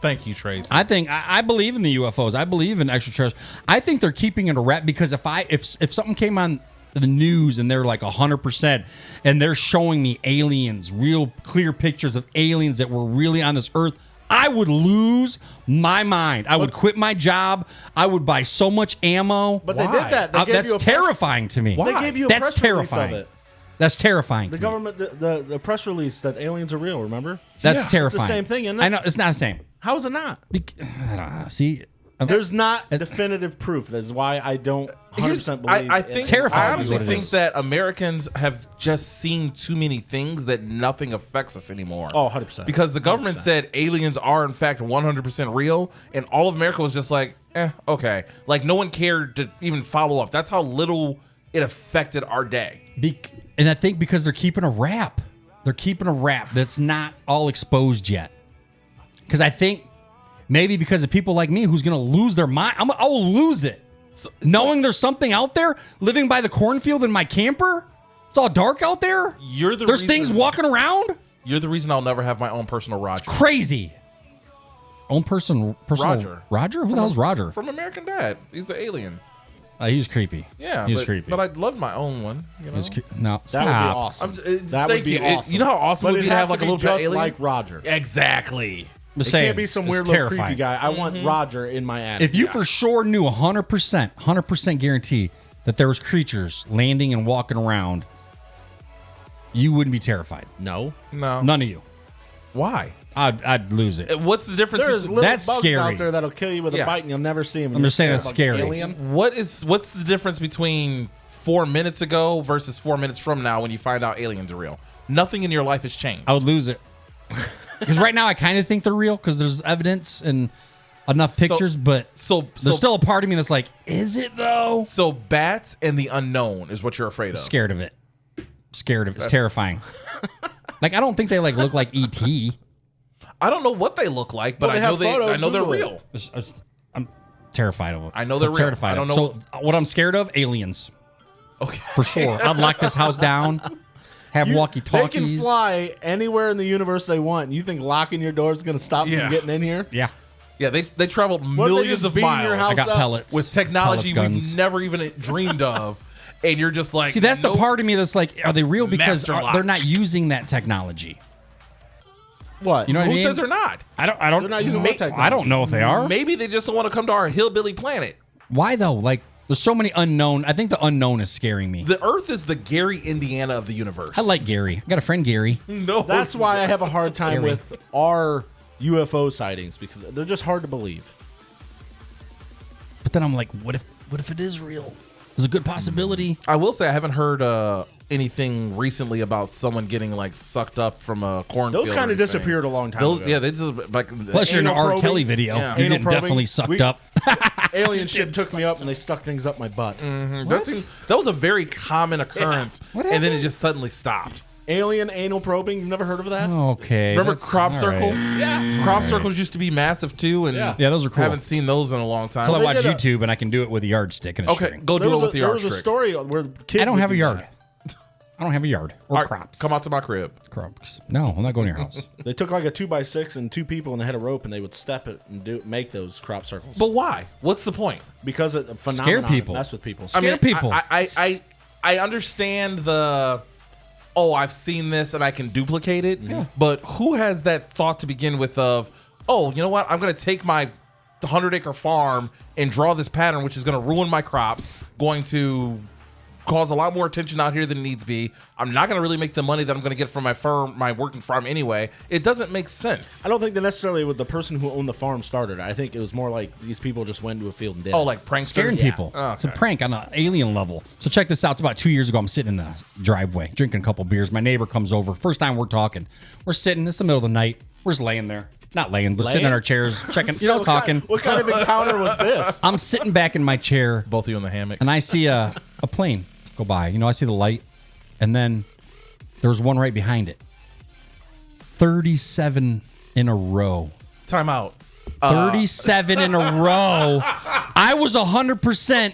Thank you, Tracy. I think I believe in the UFOs. I believe in extraterrestrials. I think they're keeping it a wrap because if something came on the news and they're like 100% and they're showing me aliens, real clear pictures of aliens that were really on this earth, I would lose my mind. I would quit my job. I would buy so much ammo. But they did that. They gave That's you a terrifying to me. They gave you a That's press release terrifying. of it. That's terrifying. The to me. government, the press release that aliens are real. Remember? That's It's terrifying. the same thing, isn't it? I know it's not the same. How is it not? I don't know. See, There's not definitive proof. That's why I don't 100% believe. I in think Terrifying I is honestly what it think is. that Americans have just seen too many things that nothing affects us anymore. Oh, 100%. Because the government 100%. said aliens are in fact 100% real, and all of America was just like, okay. Like no one cared to even follow up. That's how little it affected our day. And I think because they're keeping a wrap. They're keeping a wrap that's not all exposed yet. Because I think maybe because of people like me who's going to lose their mind. I will lose it. Knowing there's something out there, living by the cornfield in my camper. It's all dark out there. There's There's things walking around. You're the reason I'll never have my own personal Roger. Crazy. Own personal Roger. Roger? Who the hell's Roger? From American Dad. He's the alien. He was creepy. Yeah, he was but, creepy. But I loved my own one. You know? No, that would be stop. awesome. That That would would be you. awesome. You know how awesome it But would be to have like a little just alien? like Roger. Exactly. I'm It saying, can't be some it's weird little terrifying. creepy guy. I want Roger in my attic. If you for sure knew 100% guarantee that there was creatures landing and walking around, you wouldn't be terrified. no, No. None of you. Why? I'd lose it. What's the difference? there's between, little That's bugs scary. out there that'll kill you with Yeah. a bite, and you'll never see them. I'm just saying that's scary. Alien. what's the difference between 4 minutes ago versus 4 minutes from now when you find out aliens are real? Nothing in your life has changed. I would lose it. Because right now I kind of think they're real because there's evidence and enough So- pictures, but So there's still a part of me that's like, is it though? so bats and the unknown is what you're afraid of. Scared of it. Scared of it. It's terrifying. Like I don't think they look like E.T. I don't know what they look like, but Well, they I know have photos, I know they're Google it. real. I'm terrified of it. I know they're real. terrified. I don't of know it. So what I'm scared of? Aliens. Okay. For sure. I'd lock this house down. Have They walkie-talkies. can fly anywhere in the universe they want. And you think locking your door is going to stop them Yeah. from getting in here? Yeah. Yeah, they traveled What if they millions just of beam your miles house I got up pellets. with technology Pellets, we've guns. never even dreamed of, and you're just like, See, that's the nope. part of me that's like, are they real? Because Master lock. they're not using that technology. What? You know what I Who mean? says they're not? I don't. They're not using ma- what technology? I don't know if they are. Maybe they just don't want to come to our hillbilly planet. Why though? Like, there's so many unknown. I think the unknown is scaring me. The Earth is the Gary, Indiana of the universe. I like Gary. I got a friend Gary. No, That's why I have a hard time Scary. with our UFO sightings because they're just hard to believe. But then I'm like, what if it is real? There's a good possibility. I will say I haven't heard anything recently about someone getting like sucked up from a cornfield. Those or kind of anything. disappeared a long time Those, ago. yeah, they just like. Plus, you're in an Anal R. probing. Kelly video. Yeah. You're Anal getting probing. definitely sucked We- up. Alien ship took me up and they stuck things up my butt. that was a very common occurrence, What and then it happened? just suddenly stopped. Alien anal probing. You've never heard of that? Okay. Remember that's- crop all circles? right. Yeah. Crop circles used to be massive too, and Yeah. Yeah, those are cool. haven't seen those in a long time. Until I They watch did a- YouTube and I can do it with a yardstick and a Okay, string. go do it with the There arch was a trick. story where kids I don't would have a do yard. that. I don't have a yard or All right, crops. come out to my crib. Crops. No, I'm not going to your house. They took like a 2x6 and two people and they had a rope and they would step it and make those crop circles. But why? What's the point? Because it phenomenon people. mess with people. Scare people. I understand the. Oh, I've seen this and I can duplicate it. But who has that thought to begin with? Of oh, you know what? I'm going to take my 100-acre farm and draw this pattern, which is going to ruin my crops. Going to cause a lot more attention out here than it needs to be. I'm not going to really make the money that I'm going to get from my working farm anyway. It doesn't make sense. I don't think that necessarily with the person who owned the farm started. I think it was more like these people just went into a field and did. Oh, it. like pranksters? Scaring people. Oh, It's a okay. prank on an alien level. So check this out. It's about 2 years ago. I'm sitting in the driveway drinking a couple beers. My neighbor comes over. First time we're talking. We're sitting. It's the middle of the night. We're just laying there. Not laying, but sitting in Laying? our chairs, checking, So talking. What kind of encounter was this? I'm sitting back in my chair, Both of you in the hammock. and I see a plane go by. I see the light, and then there's one right behind it. 37 in a row. Time out. 37 in a row. I was 100%.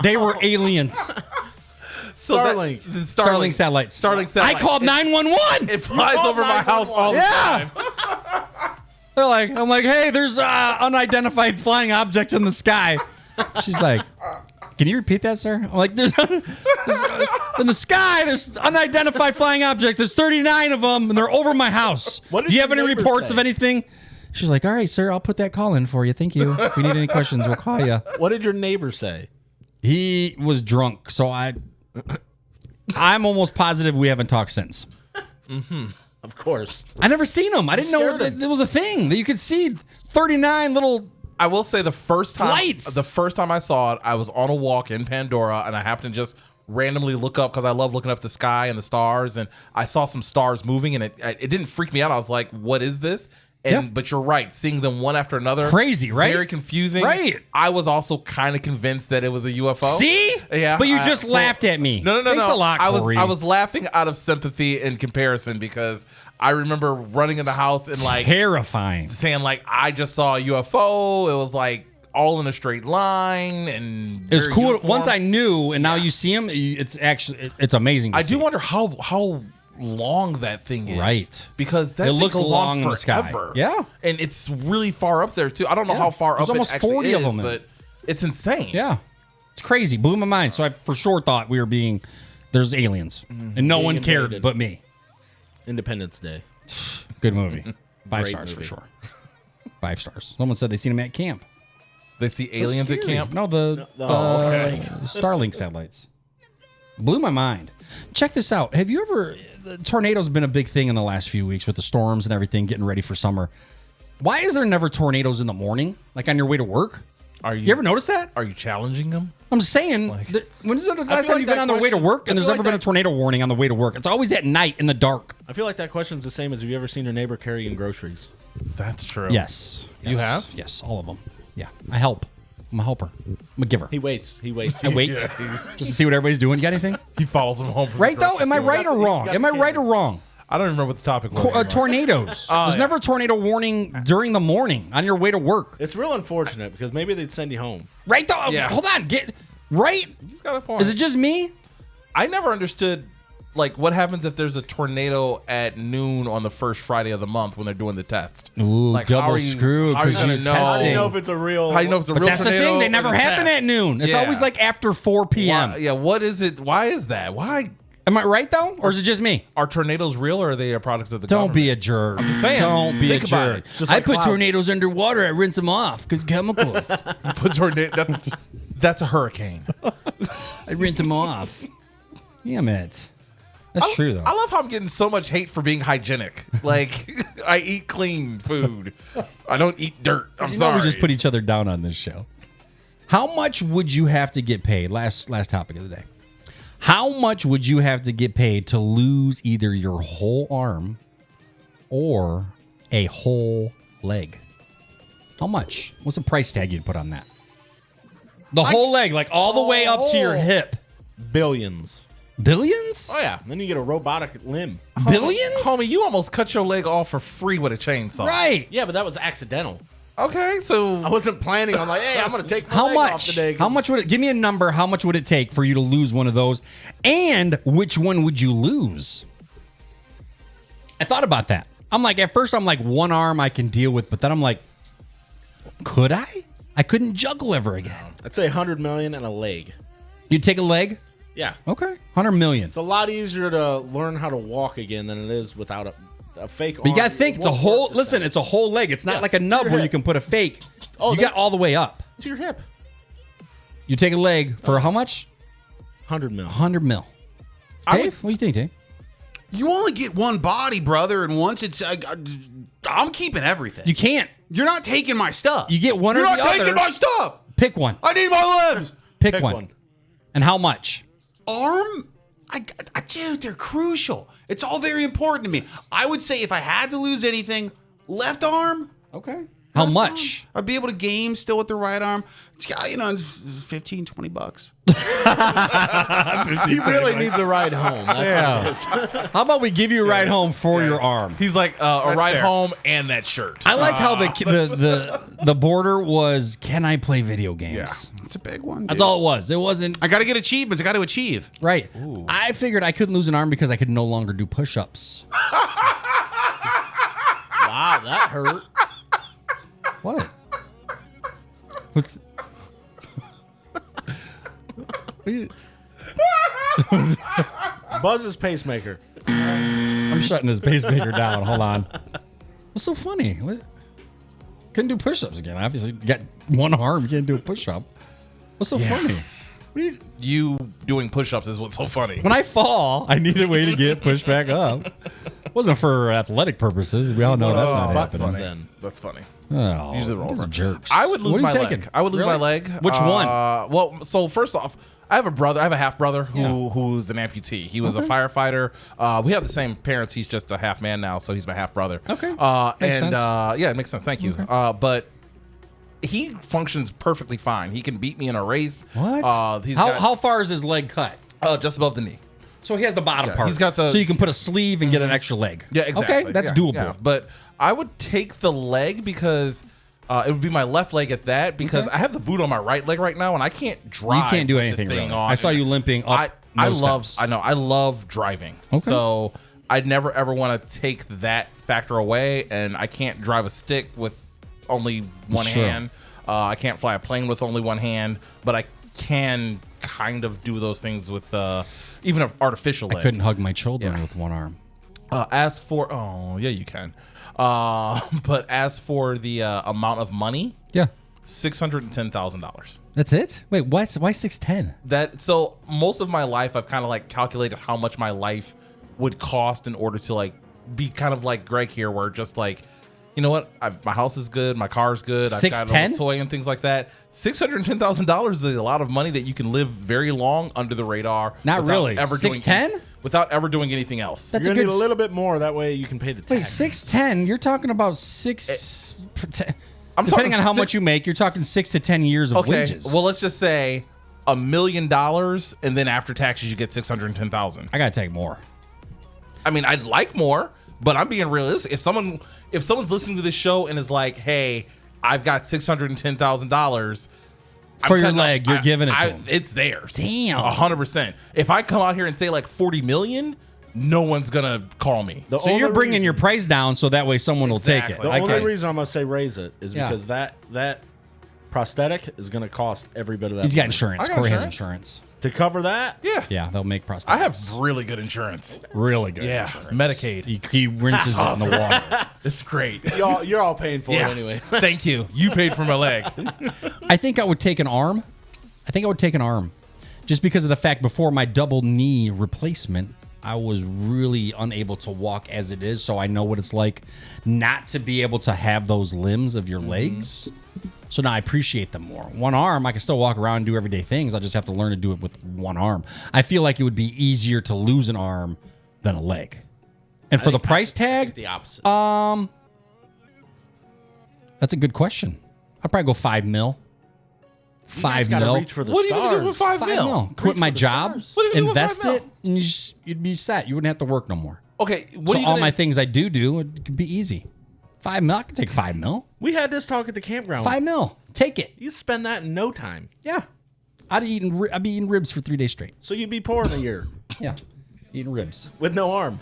They were aliens. So Starlink. the Starlink satellites. Starlink satellite. I called 911. It flies over my house all the Yeah. time. I'm like, hey, there's unidentified flying objects in the sky. She's like, can you repeat that, sir? I'm like, there's in the sky, there's unidentified flying objects. There's 39 of them, and they're over my house. What did Do you have your any neighbor reports say? of anything? She's like, all right, sir, I'll put that call in for you. Thank you. If you need any questions, we'll call you. What did your neighbor say? He was drunk, so I'm almost positive we haven't talked since. Of course. I never seen him. I didn't know scared that him. there was a thing that you could see 39 little. I will say the first time I saw it, I was on a walk in Pandora, and I happened to just randomly look up because I love looking up the sky and the stars, and I saw some stars moving, and it didn't freak me out. I was like, "What is this?" And Yeah. but you're right, seeing them one after another, Crazy, right? Very confusing, Right. I was also kind of convinced that it was a UFO. See? Yeah, But you just laughed at me. No. Thanks a lot, Corey. I was laughing out of sympathy and comparison because I remember running in the house and like terrifying. saying like I just saw a UFO. It was like all in a straight line and It was very cool. uniform. Once I knew, and now you see him, it's amazing. To I see. do wonder how long that thing is. Right. Because that It thing looks goes long on in the sky. forever. Yeah. And it's really far up there too. I don't know Yeah. how far There's up almost it actually 40 is, of them. but it's insane. Yeah, it's crazy. Blew my mind. So I for sure thought we were there's aliens, and no one cared invaded. but me. Independence Day. Good movie. 5 Great stars movie. for sure. 5 stars. Someone said they seen him at camp. They see aliens at Scary. camp. No, the Starlink satellites. Blew my mind. Check this out. Have you ever? The tornadoes been a big thing in the last few weeks with the storms and everything, getting ready for summer. Why is there never tornadoes in the morning, like on your way to work? Are You ever notice that? Are you challenging them? I'm saying, when is the last time like you've been that on the way to question- work I and there's feel ever like been a that- tornado warning on the way to work? It's always at night in the dark. I feel like that question's the same as have you ever seen your neighbor carrying groceries? That's true. Yes. You have? Yes, all of them. Yeah, I help. I'm a helper. I'm a giver. He waits. He waits. I wait just to see what everybody's doing. You got anything? He follows them home. From Right the though? Am I grocery right store. or wrong? got Am I the right or wrong? I don't remember what the topic was. anymore. Tornadoes. There's yeah. never a tornado warning during the morning on your way to work. It's real unfortunate because maybe they'd send you home. Right though? Yeah. Hold on. Right? He's got a point. Is it just me? I never understood like what happens if there's a tornado at noon on the first Friday of the month when they're doing the test. Ooh, like, double how are you- screw, how are you 'cause gonna you're know? testing. How do you know if it's a real? How do you know if it's a But real that's the tornado? thing. They or never the happen test? at noon. It's Yeah. always like after 4 p.m. Why, yeah, what is it? Why is that? Why Am I right though? Or is it just me? are tornadoes real or are they a product of the Don't government? be a jerk. I'm just saying. Don't be Think a about jerk. it. Just I like put clouds. tornadoes underwater. I rinse them off because chemicals. Put tornado. That's a hurricane. I rinse them off. Damn it. That's true though. I love how I'm getting so much hate for being hygienic. Like I eat clean food. I don't eat dirt. I'm You know sorry. we just put each other down on this show. How much would you have to get paid? Last topic of the day. How much would you have to get paid to lose either your whole arm or a whole leg? How much? What's the price tag you'd put on that? The whole leg, like all the way up to your hip. Billions. Billions? Oh yeah. Then you get a robotic limb. Billions? Homie, you almost cut your leg off for free with a chainsaw. Right. Yeah, but that was accidental. Okay, so I wasn't planning on like, hey, I'm gonna take my How leg off much? today. How much would it? Give me a number. How much would it take for you to lose one of those? And which one would you lose? I thought about that. I'm like, at first, I'm like, one arm I can deal with, but then I'm like, could I? I couldn't juggle ever again. I'd say 100 million and a leg. You'd take a leg? Yeah. Okay. 100 million. It's a lot easier to learn how to walk again than it is without a fake arm. But you gotta think, It it's a won't whole. work the Listen, same. it's a whole leg. It's not Yeah, like a to nub your where you hip. can put a fake. Oh, you that- got all the way up. to your hip. You take a leg for how much? 100 mil. 100 mil. Dave, what do you think, Dave? You only get one body, brother, and once it's, I'm keeping everything. You can't. You're not taking my stuff. You get one or You're the not taking other. my stuff. Pick one. I need my limbs. Pick Pick one. one. And how much? Arm, dude, they're crucial. It's all very important to me. I would say if I had to lose anything, left arm. Okay. How much? I'd be able to game still with the right arm. It's got, $15, $20. He really needs a ride home. That's what it is. How about we give you a ride home for your arm? he's like a ride fair. home and that shirt. I like how the border was, can I play video games? It's a big one. That's dude. all it was. It wasn't I got to get achievements. I got to achieve. right. I figured I couldn't lose an arm because I could no longer do push-ups. Wow, that hurt. What? What's Buzz's pacemaker. I'm shutting his pacemaker down. Hold on. What's so funny? What? Couldn't do push-ups again. Obviously, you got one arm. You can't do a push-up. What's so funny? What do You doing push-ups is what's so funny. when I fall, I need a way to get pushed back up. Wasn't for athletic purposes. We all know that's not that's happening. funny. Then. That's funny. Oh, Use the roller. these are jerks. I would lose What are my you leg. taking? I would lose Really? my leg. Which one? Well, so first off, I have a brother. I have a half brother Yeah. who's an amputee. He was a firefighter. We have the same parents. He's just a half man now, so he's my half brother. Okay. Makes Makes sense. Yeah, it makes sense. Thank you. But he functions perfectly fine. He can beat me in a race. What? He's How far is his leg cut? just above the knee. So he has the bottom Yeah, part. he's got the- So you can put a sleeve and get an extra leg. Yeah, exactly. Okay, that's Yeah, doable. yeah. But I would take the leg because it would be my left leg at that because Okay. I have the boot on my right leg right now and I can't You drive. can't do with anything this thing really. on. I saw you limping up. I no love. steps. I know. I love driving. Okay. So I'd never ever want to take that factor away, and I can't drive a stick with only one Sure. hand. I can't fly a plane with only one hand, but I can kind of do those things with even an artificial leg. I couldn't hug my children Yeah. with one arm. As for yeah, you can. But as for the amount of money, Yeah. $610,000. That's it? Wait, why 610? That so most of my life I've kind of like calculated how much my life would cost in order to like be kind of like Greg here, where just like, you know what, my house is good, my car's good, I've got a 610? little toy and things like that. $610,000 is a lot of money that you can live very long under the radar. Not without really. Ever 610? without ever doing anything else. That's You're a gonna good need a little bit more. That way you can pay the tax. Wait, 610? You're talking about six. I'm Depending talking on how much six- you make, you're talking 6 to 10 years of Okay, wages. well let's just say $1 million, and then after taxes you get 610,000. I gotta take more. I mean, I'd like more, but I'm being realistic. If someone's listening to this show and is like, "Hey, I've got $610,000 For your leg, you're giving it to them. It's theirs. Damn. 100%. If I come out here and say like 40 million, no one's gonna call me. The So you're only bringing reason- your price down so that way someone will take it. Exactly. The I only get it. reason I'm gonna say raise it is Yeah. because that prosthetic is gonna cost every bit of that. He's got money. insurance. I got Corey has insurance. insurance. To cover that. Yeah. Yeah, they'll make prosthetics. I have really good insurance. really good. Yeah. insurance. Medicaid. He rinses it in the water. It's great. You're all paying for Yeah. it anyway. Thank you. You paid for my leg. I think I would take an arm. Just because of the fact before my double knee replacement, I was really unable to walk as it is. So I know what it's like not to be able to have those limbs of your legs. So now I appreciate them more. One arm, I can still walk around and do everyday things. I just have to learn to do it with one arm. I feel like it would be easier to lose an arm than a leg. And for the price tag, The opposite. that's a good question. I'd probably go $5 million. 5 gotta mil. reach for the What are you gonna do stars. with 5 5 mil? mil. Quit my for the job, stars. What are you gonna do with invest 5 mil? it, and you'd be set. You wouldn't have to work no more. Okay, what So are you all gonna, my things I do, it could be easy. 5 mil. I could take 5 mil. We had this talk at the campground. 5 mil. Take it. You spend that in no time. Yeah. I'd be eating ribs for 3 days straight. So you'd be poor in a year Yeah. Eating ribs. with no arm.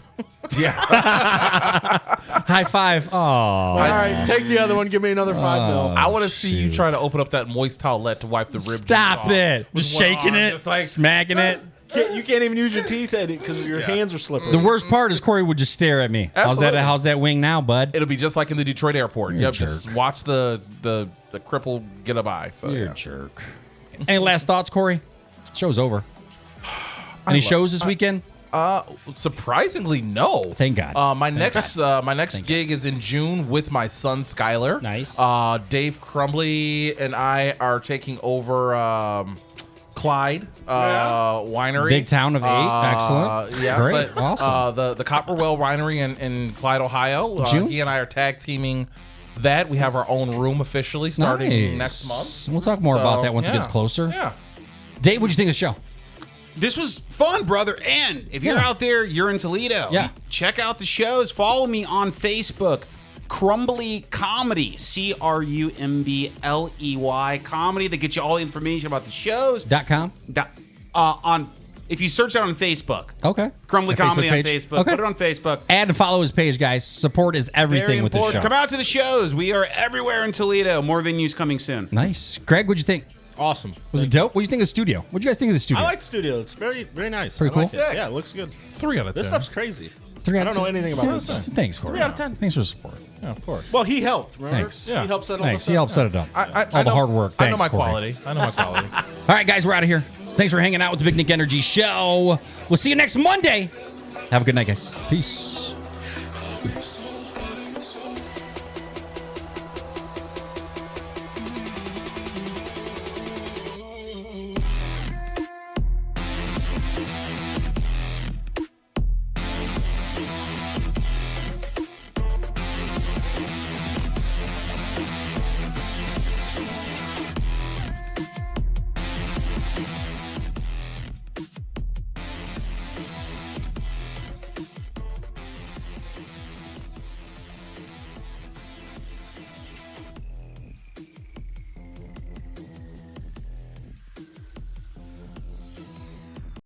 High five. Oh. All right, take the other one. Give me another 5 mil. I want to see you try to open up that moist towelette to wipe the rib. Stop juice it. off with Just one shaking arm, it, just like, smacking it. You can't even use your teeth at it because your hands are slippery. The worst part is Corey would just stare at me. Absolutely. How's that wing now, bud? It'll be just like in the Detroit airport. You're a Yep, just jerk. watch the cripple get a by. So You're yeah. a jerk. Any last thoughts, Corey? Show's over. Any shows this weekend? Surprisingly, no. Thank God. My next gig is in June with my son Skylar. Nice. Dave Crumbly and I are taking over Clyde Winery, Big town of 8. Excellent. Yeah, Great. but, Awesome. The Copperwell Winery in Clyde, Ohio. June? He and I are tag teaming that. We have our own room officially starting next month. We'll talk more about that once it yeah. gets closer. Yeah. Dave, what'd you think of the show? This was fun, brother. And if you're Yeah. out there, you're in Toledo. Yeah. Check out the shows. Follow me on Facebook. Crumbly Comedy. CRUMBLEY Comedy. That gets you all the information about the shows. .com? If you search that on Facebook. Okay. Crumbly The Comedy Facebook on page? Facebook. Okay. Put it on Facebook. Add and follow his page, guys. Support is Very everything with the show. important. Come out to the shows. We are everywhere in Toledo. More venues coming soon. Nice. Greg, what'd you think? Awesome. Was it dope? What do you think of the studio? What'd you guys think of the studio? I like the studio. It's very, very nice. Pretty I liked cool. it. Yeah, it looks good. 3 out of 10. This stuff's crazy. 3 I out of don't know 10. anything about Yeah, this thing. Thanks, Corey. 3 out of 10. Thanks for the support. Yeah, of course. Well, he helped. Remember? Thanks. He helped set all Thanks. this He up. helped set it up. I All the know- hard work. I know Thanks, my Corey. quality. I know my quality. All right, guys, we're out of here. Thanks for hanging out with the Big Nick Energy Show. We'll see you next Monday. Have a good night, guys. Peace.